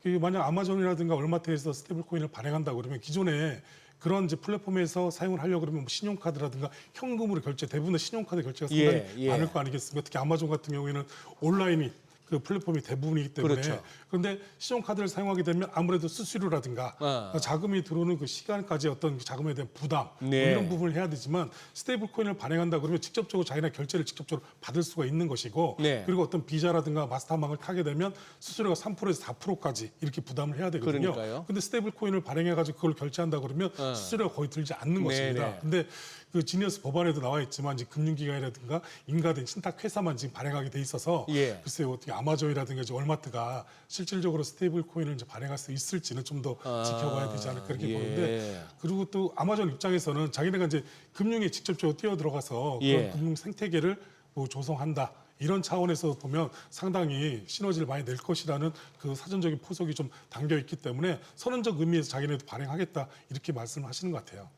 그 만약 아마존이라든가 월마트에서 스테이블 코인을 발행한다 그러면 기존에 그런 이제 플랫폼에서 사용을 하려고 그러면 뭐 신용카드라든가 현금으로 결제 대부분의 신용카드 결제가 상당히 예. 많을 거 아니겠습니까? 특히 아마존 같은 경우에는 온라인이 그 플랫폼이 대부분이기 때문에 그렇죠. 그런데 신용카드를 사용하게 되면 아무래도 수수료라든가 자금이 들어오는 그 시간까지 어떤 자금에 대한 부담 뭐 네. 이런 부분을 해야 되지만 스테이블 코인을 발행한다 그러면 직접적으로 자기네 결제를 직접적으로 받을 수가 있는 것이고 네. 그리고 어떤 비자라든가 마스터망을 타게 되면 수수료가 3%에서 4%까지 이렇게 부담을 해야 되거든요. 그러니까요. 근데 스테이블 코인을 발행해 가지고 그걸 결제한다 그러면 수수료가 거의 들지 않는 것입니다. 네네. 근데 그 지니어스 법안에도 나와 있지만 이제 금융기관이라든가 인가된 신탁 회사만 지금 발행하게 돼 있어서 예. 글쎄요 어떻게 아마존이라든가 이제 월마트가 실질적으로 스테이블 코인을 이제 발행할 수 있을지는 좀 더 지켜봐야 되지 않을까 그렇게 보는데 그리고 또 아마존 입장에서는 자기네가 이제 금융에 직접적으로 뛰어들어가서 예. 그런 금융 생태계를 뭐 조성한다. 이런 차원에서 보면 상당히 시너지를 많이 낼 것이라는 그 사전적인 포석이 좀 담겨 있기 때문에 선언적 의미에서 자기네도 발행하겠다 이렇게 말씀하시는 것 같아요.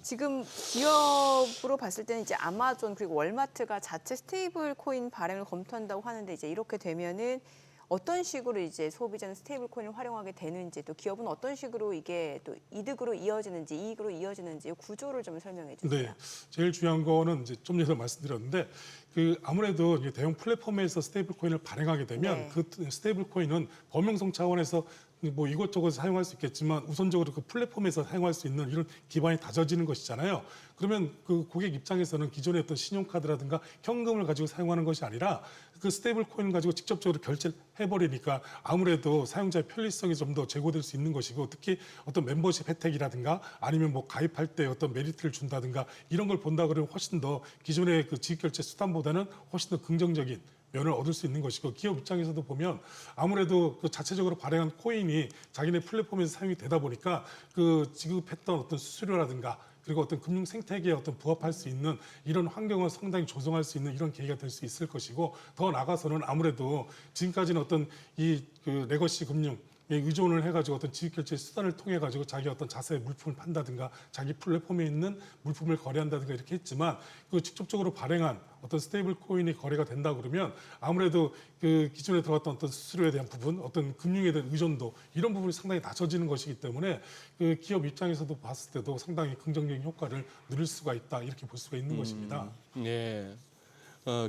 지금 기업으로 봤을 때는 이제 아마존 그리고 월마트가 자체 스테이블 코인 발행을 검토한다고 하는데 이제 이렇게 되면은 어떤 식으로 이제 소비자는 스테이블 코인을 활용하게 되는지 또 기업은 어떤 식으로 이게 또 이득으로 이어지는지 이익으로 이어지는지 구조를 좀 설명해 주세요. 네, 제일 중요한 거는 이제 좀 전에 말씀드렸는데 그 아무래도 이제 대형 플랫폼에서 스테이블 코인을 발행하게 되면 네. 그 스테이블 코인은 범용성 차원에서 뭐 이것저것 사용할 수 있겠지만 우선적으로 그 플랫폼에서 사용할 수 있는 이런 기반이 다져지는 것이잖아요. 그러면 그 고객 입장에서는 기존의 어떤 신용카드라든가 현금을 가지고 사용하는 것이 아니라 그 스테이블 코인을 가지고 직접적으로 결제를 해버리니까 아무래도 사용자의 편리성이 좀 더 제고될 수 있는 것이고, 특히 어떤 멤버십 혜택이라든가 아니면 뭐 가입할 때 어떤 메리트를 준다든가 이런 걸 본다 그러면 훨씬 더 기존의 그 지급결제 수단보다는 훨씬 더 긍정적인 면을 얻을 수 있는 것이고, 기업 입장에서도 보면 아무래도 그 자체적으로 발행한 코인이 자기네 플랫폼에서 사용이 되다 보니까 그 지급했던 어떤 수수료라든가 그리고 어떤 금융 생태계에 어떤 부합할 수 있는 이런 환경을 상당히 조성할 수 있는 이런 계기가 될 수 있을 것이고, 더 나아가서는 아무래도 지금까지는 어떤 이 그 레거시 금융 의존을 해가지고 어떤 지급결제 수단을 통해 가지고 자기 어떤 자사의 물품을 판다든가 자기 플랫폼에 있는 물품을 거래한다든가 이렇게 했지만, 그 직접적으로 발행한 어떤 스테이블 코인이 거래가 된다 그러면 아무래도 그 기존에 들어갔던 어떤 수수료에 대한 부분, 어떤 금융에 대한 의존도 이런 부분이 상당히 낮춰지는 것이기 때문에 그 기업 입장에서도 봤을 때도 상당히 긍정적인 효과를 누릴 수가 있다, 이렇게 볼 수가 있는 것입니다. 네.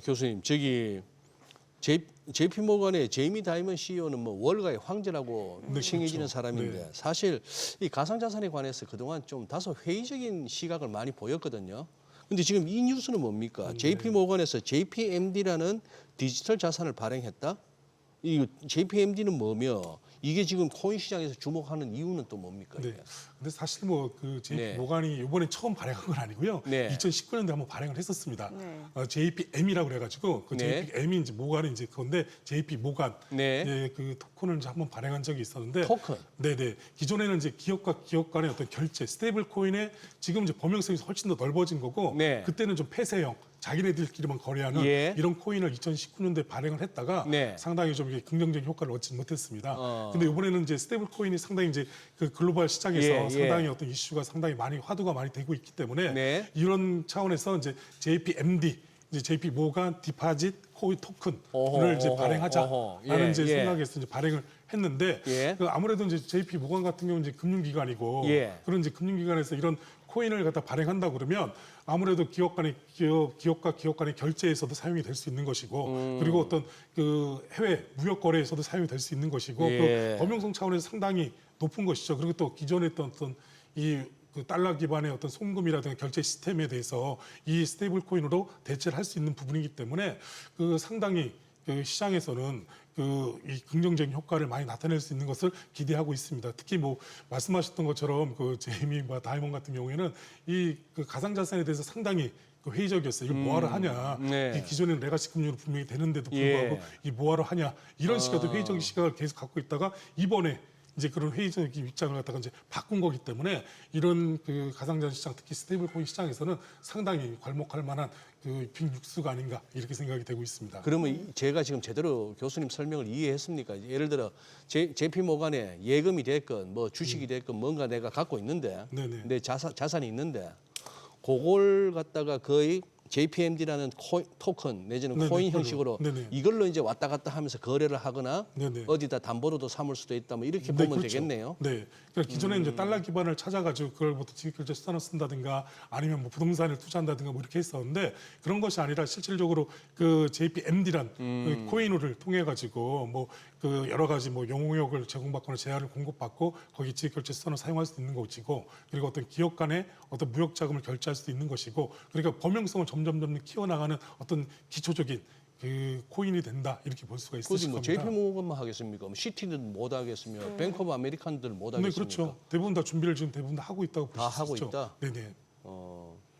교수님, 저기 JP 모건의 제이미 다이먼 CEO는 뭐 월가의 황제라고 네, 칭해지는 그렇죠. 사람인데 네. 사실 이 가상자산에 관해서 그동안 좀 다소 회의적인 시각을 많이 보였거든요. 근데 지금 이 뉴스는 뭡니까? JP 모건에서 JPMD라는 디지털 자산을 발행했다? 이 JPMD는 뭐며 이게 지금 코인 시장에서 주목하는 이유는 또 뭡니까? 네. 이게? 근데 사실 뭐 그 JP 네. 모건이 이번에 처음 발행한 건 아니고요. 네. 2019년도에 한번 발행을 했었습니다. 네. JPM이라고 그래가지고 그 네. JPM이 이제 모간이 이제 그건데 JP 모간 네. 예, 그 토큰을 이제 한번 발행한 적이 있었는데, 토큰. 네네. 기존에는 이제 기업과 기업 간의 어떤 결제, 스테이블 코인에 지금 이제 범용성이 훨씬 더 넓어진 거고, 네. 그때는 좀 폐쇄형, 자기네들끼리만 거래하는 예. 이런 코인을 2019년도에 발행을 했다가 네. 상당히 좀 이게 긍정적인 효과를 얻지 못했습니다. 어. 근데 이번에는 이제 스테이블 코인이 상당히 이제 그 글로벌 시장에서 예, 예. 상당히 어떤 이슈가 상당히 많이 화두가 많이 되고 있기 때문에 네. 이런 차원에서 이제 JPMD, 이제 JP 모간 디파짓 코인 토큰을 어허, 이제 어허, 발행하자라는 어허. 예, 이제 예. 생각에서 이제 발행을 했는데, 예. 그 아무래도 이제 JP 모간 같은 경우는 이제 금융기관이고, 예. 그런 이제 금융기관에서 이런 코인을 갖다 발행한다 그러면 아무래도 기업과 기업 간의 결제에서도 사용이 될 수 있는 것이고, 그리고 어떤 그 해외 무역 거래에서도 사용이 될 수 있는 것이고, 예. 그 범용성 차원에서 상당히 높은 것이죠. 그리고 또 기존에 있던 어떤 이 그 달러 기반의 어떤 송금이라든가 결제 시스템에 대해서 이 스테이블 코인으로 대체를 할 수 있는 부분이기 때문에 그 상당히 그 시장에서는 그 이 긍정적인 효과를 많이 나타낼 수 있는 것을 기대하고 있습니다. 특히 뭐 말씀하셨던 것처럼 그 제이미와 다이먼 같은 경우에는 이 그 가상자산에 대해서 상당히 그 회의적이었어요. 이걸 뭐하러 하냐. 네. 이 기존에는 레가시 금융으로 분명히 되는데도 예. 불구하고 이 뭐하러 하냐. 이런 식의 회의적인 시각을 계속 갖고 있다가 이번에 이제 그런 회의적인 입장을 갖다가 이제 바꾼 거기 때문에 이런 그 가상자산 시장, 특히 스테이블 코인 시장에서는 상당히 괄목할 만한 그 빅뉴스가 아닌가 이렇게 생각이 되고 있습니다. 그러면 제가 지금 제대로 교수님 설명을 이해했습니까? 예를 들어 JP 모간에 예금이 됐건 뭐 주식이 됐건 뭔가 내가 갖고 있는데 네네. 내 자산이 있는데 그걸 갖다가 거의 JPMD라는 토큰 내지는 네네, 코인 그걸로. 형식으로 네네. 이걸로 이제 왔다 갔다 하면서 거래를 하거나 네네. 어디다 담보로도 삼을 수도 있다 뭐 이렇게 네, 보면 그렇죠. 되겠네요. 네. 그러니까 기존에 이제 달러 기반을 찾아가지고 그걸 뭐 지급결제 수단을 쓴다든가 아니면 뭐 부동산을 투자한다든가 뭐 이렇게 했었는데, 그런 것이 아니라 실질적으로 그 JPMD란 그 코인을 통해 가지고 뭐 그 여러 가지 뭐 용역을 제공받거나 제한을 공급받고 거기 지급결제 수단을 사용할 수 있는 것이고, 그리고 어떤 기업 간의 어떤 무역 자금을 결제할 수도 있는 것이고, 그러니까 범용성을 점점 키워나가는 어떤 기초적인 그 코인이 된다 이렇게 볼 수가 그것이 있으실 뭐 겁니다. JP 모건만 하겠습니까? 뭐 시티는 못 하겠으며 뱅크 오브 아메리칸들 못 네, 하겠습니까? 그렇죠. 대부분 다 준비를 지금 대부분 다 하고 있다고 다 보실 수 하고 있죠. 있다? 네네.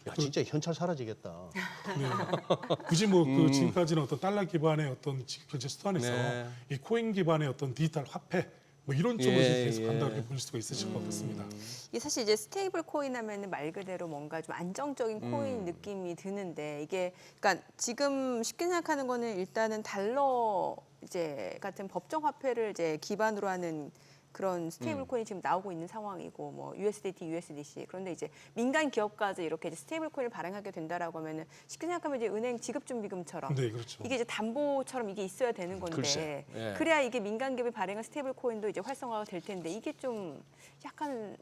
야 진짜 현찰 사라지겠다. 네. 굳이 뭐 그 지금까지는 어떤 달러 기반의 어떤 지급결제 수단에서 네. 이 코인 기반의 어떤 디지털 화폐 뭐 이런 쪽으로 예, 계속 예. 간다 이렇게 볼 수가 있으실 것 같습니다. 이게 사실 이제 스테이블 코인 하면은 말 그대로 뭔가 좀 안정적인 코인 느낌이 드는데, 이게 그러니까 지금 쉽게 생각하는 거는 일단은 달러 이제 같은 법정 화폐를 이제 기반으로 하는 그런 스테이블 코인이 지금 나오고 있는 상황이고, 뭐 USDT, USDC. 그런데 이제 민간 기업까지 이렇게 이제 스테이블 코인을 발행하게 된다라고 하면은 쉽게 생각하면 이제 은행 지급준비금처럼 네, 그렇죠. 이게 이제 담보처럼 이게 있어야 되는 건데, 글쎄, 예. 그래야 이게 민간 기업이 발행한 스테이블 코인도 이제 활성화가 될 텐데, 이게 좀 약간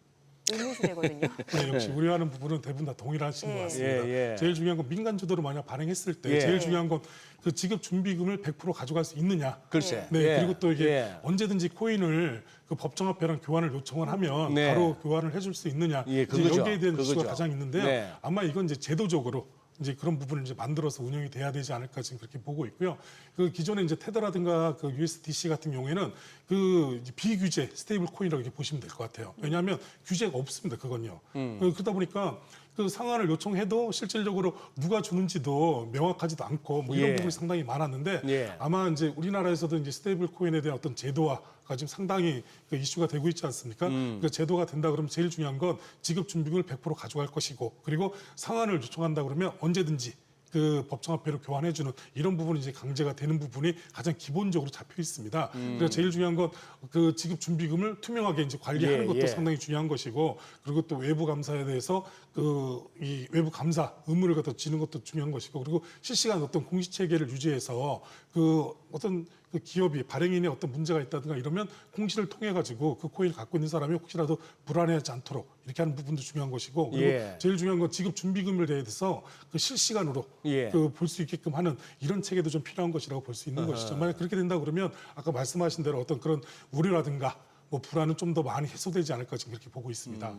의문시되거든요. 네, 역시 우려하는 부분은 대부분 다 동일하신 것 같습니다. 예. 제일 중요한 건 민간 주도로 만약 발행했을 때 예. 제일 중요한 건 그 지급 준비금을 100% 가져갈 수 있느냐. 글쎄. 네, 예. 그리고 또 이게 예. 언제든지 코인을 그 법정화폐랑 교환을 요청을 하면 네. 바로 교환을 해줄 수 있느냐. 예, 이제 그거죠. 여기에 대한 이슈가 그거죠. 가장 있는데요. 네. 아마 이건 이제 제도적으로 이제 그런 부분을 이제 만들어서 운영이 돼야 되지 않을까 지금 그렇게 보고 있고요. 그 기존에 이제 테더라든가 그 USDC 같은 경우에는 그 이제 비규제 스테이블 코인이라고 이렇게 보시면 될 것 같아요. 왜냐하면 규제가 없습니다. 그건요. 그러다 보니까 그 상환을 요청해도 실질적으로 누가 주는지도 명확하지도 않고 뭐 이런 예. 부분이 상당히 많았는데 예. 아마 이제 우리나라에서도 이제 스테이블 코인에 대한 어떤 제도화가 지금 상당히 그 이슈가 되고 있지 않습니까? 그 제도가 된다 그러면 제일 중요한 건 지급 준비금을 100% 가져갈 것이고 그리고 상환을 요청한다 그러면 언제든지 그 법정화폐로 교환해주는 이런 부분이 이제 강제가 되는 부분이 가장 기본적으로 잡혀 있습니다. 그래서 제일 중요한 건 그 지급 준비금을 투명하게 이제 관리하는 예, 것도 예. 상당히 중요한 것이고 그리고 또 외부 감사에 대해서 그 이 외부 감사 의무를 갖다 지는 것도 중요한 것이고 그리고 실시간 어떤 공시 체계를 유지해서 그 어떤 그 기업이 발행인의 어떤 문제가 있다든가 이러면 공시를 통해 가지고 그 코인을 갖고 있는 사람이 혹시라도 불안해하지 않도록 이렇게 하는 부분도 중요한 것이고 그리고 예. 제일 중요한 건 지급 준비금에 대해서 그 실시간으로 예. 그 볼 수 있게끔 하는 이런 체계도 좀 필요한 것이라고 볼 수 있는 것이죠. 만약 그렇게 된다 그러면 아까 말씀하신 대로 어떤 그런 우려라든가 뭐 불안은 좀 더 많이 해소되지 않을까 지금 그렇게 보고 있습니다.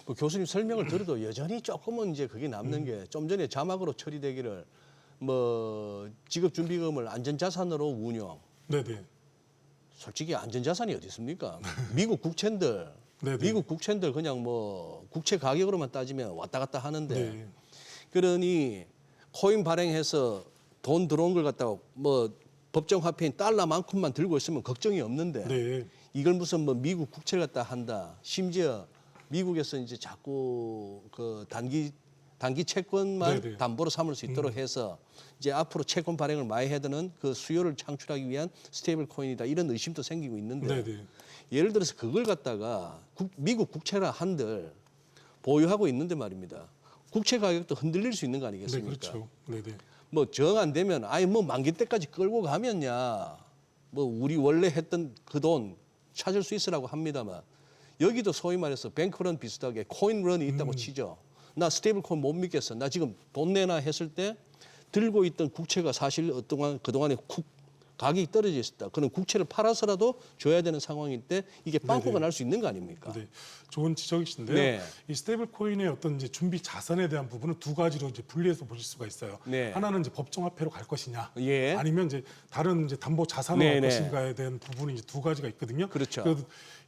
뭐 교수님 설명을 들어도 여전히 조금은 이제 그게 남는 게 좀 전에 자막으로 처리되기를 뭐 지급 준비금을 안전자산으로 운용. 네네. 솔직히 안전자산이 어디 있습니까? 미국 국채들, 네네. 미국 국채들 그냥 뭐 국채 가격으로만 따지면 왔다 갔다 하는데 네. 그러니 코인 발행해서 돈 들어온 걸 갖다가 뭐 법정 화폐인 달러만큼만 들고 있으면 걱정이 없는데 네. 이걸 무슨 뭐 미국 국채를 갖다 한다. 심지어 미국에서 이제 자꾸 그 단기 채권만 네네. 담보로 삼을 수 있도록 해서 이제 앞으로 채권 발행을 많이 해야 되는 그 수요를 창출하기 위한 스테이블 코인이다 이런 의심도 생기고 있는데 네네. 예를 들어서 그걸 갖다가 미국 국채라 한들 보유하고 있는데 말입니다. 국채 가격도 흔들릴 수 있는 거 네, 아니겠습니까? 그렇죠. 네네. 뭐 정 안 되면 아예 뭐 만기 때까지 끌고 가면야 뭐 우리 원래 했던 그 돈 찾을 수 있으라고 합니다만 여기도 소위 말해서 뱅크런 비슷하게 코인런이 있다고 치죠. 나 스테이블 코인 못 믿겠어. 나 지금 돈 내나 했을 때 들고 있던 국채가 사실 그동안에 가격이 떨어져 있었다. 그런 국채를 팔아서라도 줘야 되는 상황일 때 이게 빵꾸가 날 수 있는 거 아닙니까? 네, 좋은 지적이신데요. 네. 이 스테이블 코인의 어떤 이제 준비 자산에 대한 부분은 두 가지로 이제 분리해서 보실 수가 있어요. 네. 하나는 이제 법정화폐로 갈 것이냐, 예. 아니면 이제 다른 이제 담보 자산으로 네, 갈 네. 것인가에 대한 부분이 이제 두 가지가 있거든요. 그렇죠.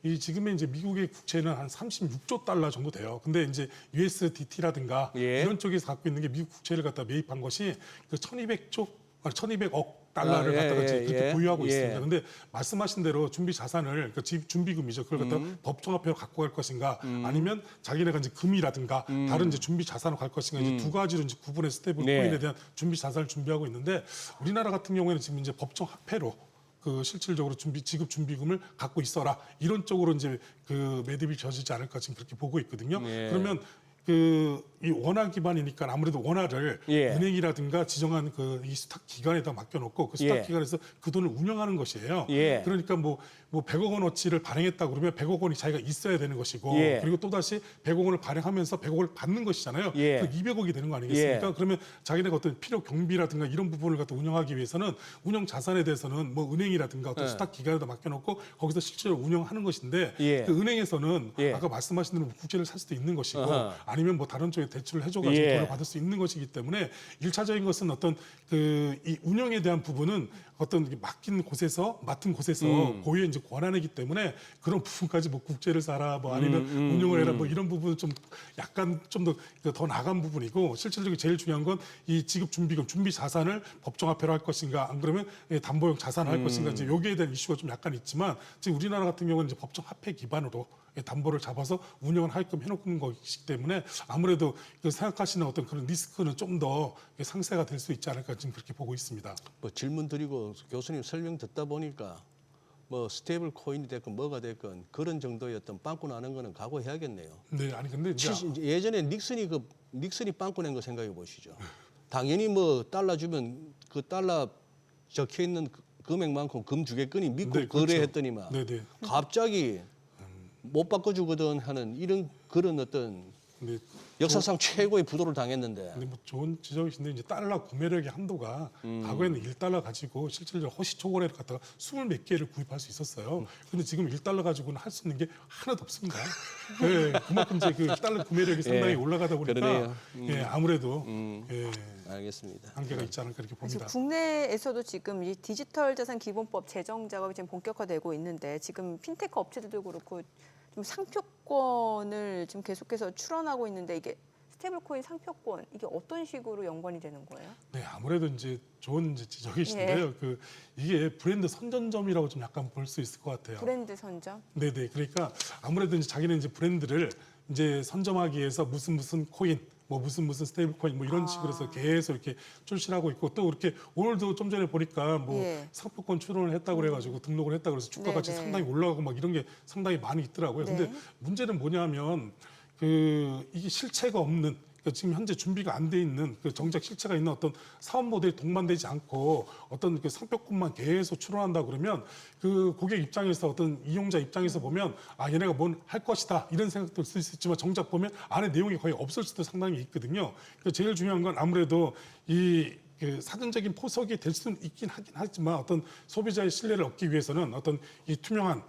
이 지금의 이제 미국의 국채는 한 36조 달러 정도 돼요. 근데 이제 USDT라든가 예. 이런 쪽에서 갖고 있는 게 미국 국채를 갖다 매입한 것이 그 1,200억 달러를 갖다가 이제 그렇게 보유하고 있습니다. 근데 말씀하신 대로 준비 자산을 그 준비금이죠. 그걸 갖다 법정화폐로 갖고 갈 것인가, 아니면 자기네가 이제 금이라든가 다른 이제 준비 자산으로 갈 것인가 이제 두 가지로 이제 구분의 스테이블 네. 코인에 대한 준비 자산을 준비하고 있는데 우리나라 같은 경우에는 지금 이제 법정화폐로 그 실질적으로 지급 준비금을 갖고 있어라 이런 쪽으로 이제 그 매듭이 져지지 않을까 지금 그렇게 보고 있거든요. 예. 그러면 이 원화 기반이니까 아무래도 원화를 예. 은행이라든가 지정한 그 이 수탁 기관에다 맡겨놓고 그 수탁 예. 기관에서 그 돈을 운영하는 것이에요. 예. 그러니까 뭐 100억 원어치를 발행했다 그러면 100억 원이 자기가 있어야 되는 것이고 예. 그리고 또 다시 100억 원을 발행하면서 100억을 받는 것이잖아요. 예. 그 200억이 되는 거 아니겠습니까? 예. 그러면 자기네가 어떤 필요 경비라든가 이런 부분을 갖다 운영하기 위해서는 운영 자산에 대해서는 뭐 은행이라든가 어떤 예. 수탁 기관에다 맡겨놓고 거기서 실제로 운영하는 것인데 예. 그 은행에서는 예. 아까 말씀하신 대로 국채를 살 수도 있는 것이고 어허. 아니면 뭐 다른 쪽에 대출을 해줘가지고 예. 돈을 받을 수 있는 것이기 때문에 일차적인 것은 어떤 그 이 운영에 대한 부분은 어떤 맡은 곳에서 고유의 이제 권한이기 때문에 그런 부분까지 뭐 국채를 사라 뭐 아니면 운영을 해라 뭐 이런 부분은 좀 약간 좀 더 나간 부분이고 실질적으로 제일 중요한 건 이 지급 준비금 준비 자산을 법정화폐로 할 것인가 안 그러면 담보용 자산을 할 것인가 이제 여기에 대한 이슈가 좀 약간 있지만 지금 우리나라 같은 경우는 이제 법정화폐 기반으로 담보를 잡아서 운영을 하게끔 해놓는 것이기 때문에 아무래도 그 생각하시는 어떤 그런 리스크는 좀 더 상쇄가 될 수 있지 않을까 지금 그렇게 보고 있습니다. 뭐 질문 드리고 교수님 설명 듣다 보니까 뭐 스테이블 코인이 됐건 뭐가 됐건 그런 정도의 어떤 빵꾸 나는 거는 각오해야겠네요. 네, 아니 근데 이제 예전에 닉슨이 빵꾸 낸 거 생각해 보시죠. 당연히 뭐 달러 주면 그 달러 적혀 있는 금액만큼 금 2개 끈이 믿고 네, 그렇죠. 거래했더니만 네네. 갑자기 못 바꿔주거든 하는 이런 그런 어떤 근데 역사상 최고의 부도를 당했는데. 근데 뭐 좋은 지적이신데 이제 달러 구매력의 한도가 과거에는 1달러 가지고 실질적으로 허시초고래를 갖다가 20몇 개를 구입할 수 있었어요. 근데 지금 1달러 가지고는 할 수 있는 게 하나도 없습니다. 네, 그만큼 이제 그 달러 구매력이 상당히 예, 올라가다 보니까 그러네요. 예, 아무래도 예, 알겠습니다. 한계가 있지 않을까 이렇게 그래서 봅니다. 국내에서도 지금 이 디지털 자산 기본법 제정 작업이 지금 본격화되고 있는데 지금 핀테크 업체들도 그렇고 좀 상표권을 지금 계속해서 출원하고 있는데 이게 스테이블코인 상표권 이게 어떤 식으로 연관이 되는 거예요? 네, 아무래도 이제 좋은 이제 지적이신데요. 그 이게 브랜드 선전점이라고 좀 약간 볼 수 있을 것 같아요. 브랜드 선점? 네네. 그러니까 아무래도 이제 자기는 이제 브랜드를 이제 선점하기 위해서 무슨 코인, 뭐 무슨 스테이블 코인 뭐 이런 식으로 해서 계속 이렇게 출시하고 있고 또 이렇게 오늘도 좀 전에 보니까 뭐 예. 상표권 출원을 했다고 그래가지고 등록을 했다고 그래서 주가 가치 네네. 상당히 올라가고 막 이런 게 상당히 많이 있더라고요. 네. 근데 문제는 뭐냐면 그 이게 실체가 없는 지금 현재 준비가 안 돼 있는 그 정작 실체가 있는 어떤 사업 모델이 동반되지 않고 어떤 그 상표권만 계속 출원한다 그러면 그 고객 입장에서 어떤 이용자 입장에서 보면 아 얘네가 뭔 할 것이다 이런 생각도 들 수 있지만 정작 보면 안에 내용이 거의 없을 수도 상당히 있거든요. 그러니까 제일 중요한 건 아무래도 그 사전적인 포석이 될 수는 있긴 하긴 하지만 어떤 소비자의 신뢰를 얻기 위해서는 어떤 이 투명한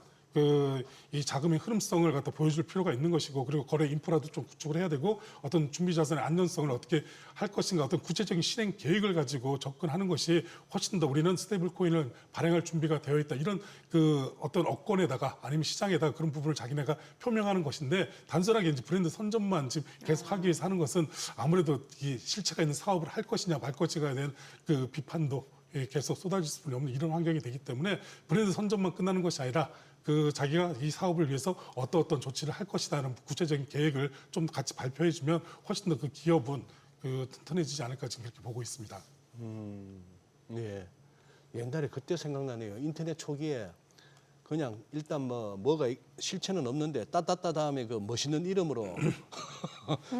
이 자금의 흐름성을 갖다 보여줄 필요가 있는 것이고 그리고 거래 인프라도 좀 구축을 해야 되고 어떤 준비 자산의 안전성을 어떻게 할 것인가 어떤 구체적인 실행 계획을 가지고 접근하는 것이 훨씬 더 우리는 스테이블 코인을 발행할 준비가 되어 있다 이런 그 어떤 업권에다가 아니면 시장에다가 그런 부분을 자기네가 표명하는 것인데 단순하게 이제 브랜드 선점만 지금 계속 하기 위해서 하는 것은 아무래도 이 실체가 있는 사업을 할 것이냐 말 것이냐에 대한 그 비판도 계속 쏟아질 수밖에 없는 이런 환경이 되기 때문에 브랜드 선점만 끝나는 것이 아니라 그 자기가 이 사업을 위해서 어떤 조치를 할 것이다라는 구체적인 계획을 좀 같이 발표해주면 훨씬 더 그 기업은 그 튼튼해지지 않을까 지금 그렇게 보고 있습니다. 예. 옛날에 그때 생각나네요. 인터넷 초기에 그냥 일단 뭐가 실체는 없는데 따따따 다음에 그 멋있는 이름으로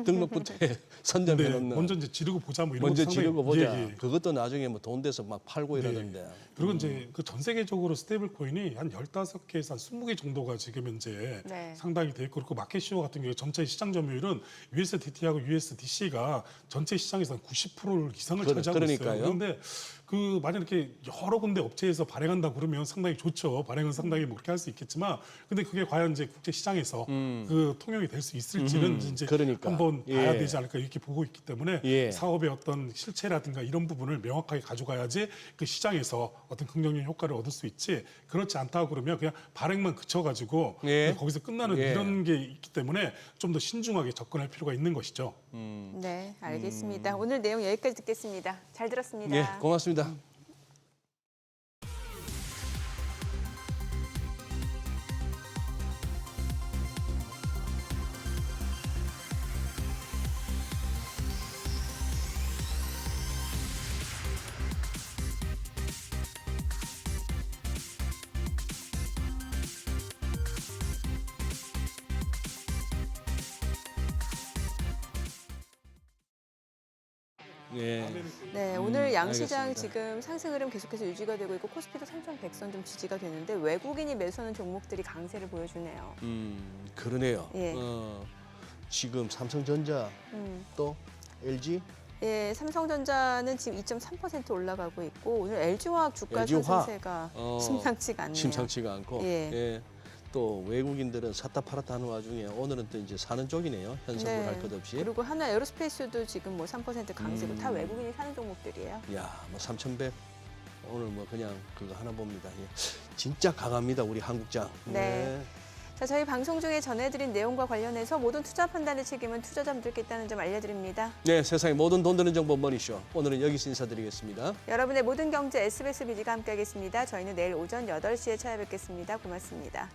등록부터 선점해 네, 놓는. 먼저 이제 지르고 보자 뭐 이런 먼저 것도 상당히- 지르고 보자. 예, 예. 그것도 나중에 뭐 돈 돼서 막 팔고 네. 이러는데. 그리고 이제 그 전 세계적으로 스테이블 코인이 한 15개에서 한 20개 정도가 지금 현재 네. 상당히 돼 있고 그리고 마켓시어 같은 경우에 전체 시장 점유율은 USDT하고 USDC가 전체 시장에서 한 90% 이상을 차지하고 그러니까요. 있어요. 그런데 그 만약 이렇게 여러 군데 업체에서 발행한다 그러면 상당히 좋죠. 발행은 상당히 뭐 그렇게 할 수 있겠지만 근데 그게 과연 이제 국제 시장에서 그 통용이 될 수 있을지는 이제 그러니까. 한번 봐야 예. 되지 않을까 이렇게 보고 있기 때문에 예. 사업의 어떤 실체라든가 이런 부분을 명확하게 가져가야지 그 시장에서 어떤 긍정적인 효과를 얻을 수 있지 그렇지 않다고 그러면 그냥 발행만 그쳐가지고 예. 거기서 끝나는 예. 이런 게 있기 때문에 좀 더 신중하게 접근할 필요가 있는 것이죠. 네, 알겠습니다. 오늘 내용 여기까지 듣겠습니다. 잘 들었습니다. 예, 고맙습니다. 예. 네, 오늘 양시장 알겠습니다. 지금 상승 흐름 계속해서 유지가 되고 있고 코스피도 3,100선 좀 지지가 되는데 외국인이 매수하는 종목들이 강세를 보여주네요. 그러네요. 예. 지금 삼성전자 또 LG 예, 삼성전자는 지금 2.3% 올라가고 있고 오늘 LG화학 주가 LG 화학. 상승세가 어, 심상치가 않네요. 심상치가 않고 예. 예. 또 외국인들은 샀다 팔았다 하는 와중에 오늘은 또 이제 사는 쪽이네요. 현상물 할 것 없이. 그리고 하나 에어로스페이스도 지금 뭐 3% 강세고 다 외국인이 사는 종목들이에요. 야, 뭐 3,100 오늘 뭐 그냥 그거 하나 봅니다. 예. 진짜 강합니다, 우리 한국장. 네. 자, 저희 방송 중에 전해드린 내용과 관련해서 모든 투자 판단의 책임은 투자자분들께 있다는 점 알려드립니다. 네, 세상의 모든 돈 드는 정보 머니쇼. 오늘은 여기서 인사드리겠습니다. 여러분의 모든 경제 SBS 비지가 함께하겠습니다. 저희는 내일 오전 8시에 찾아뵙겠습니다. 고맙습니다.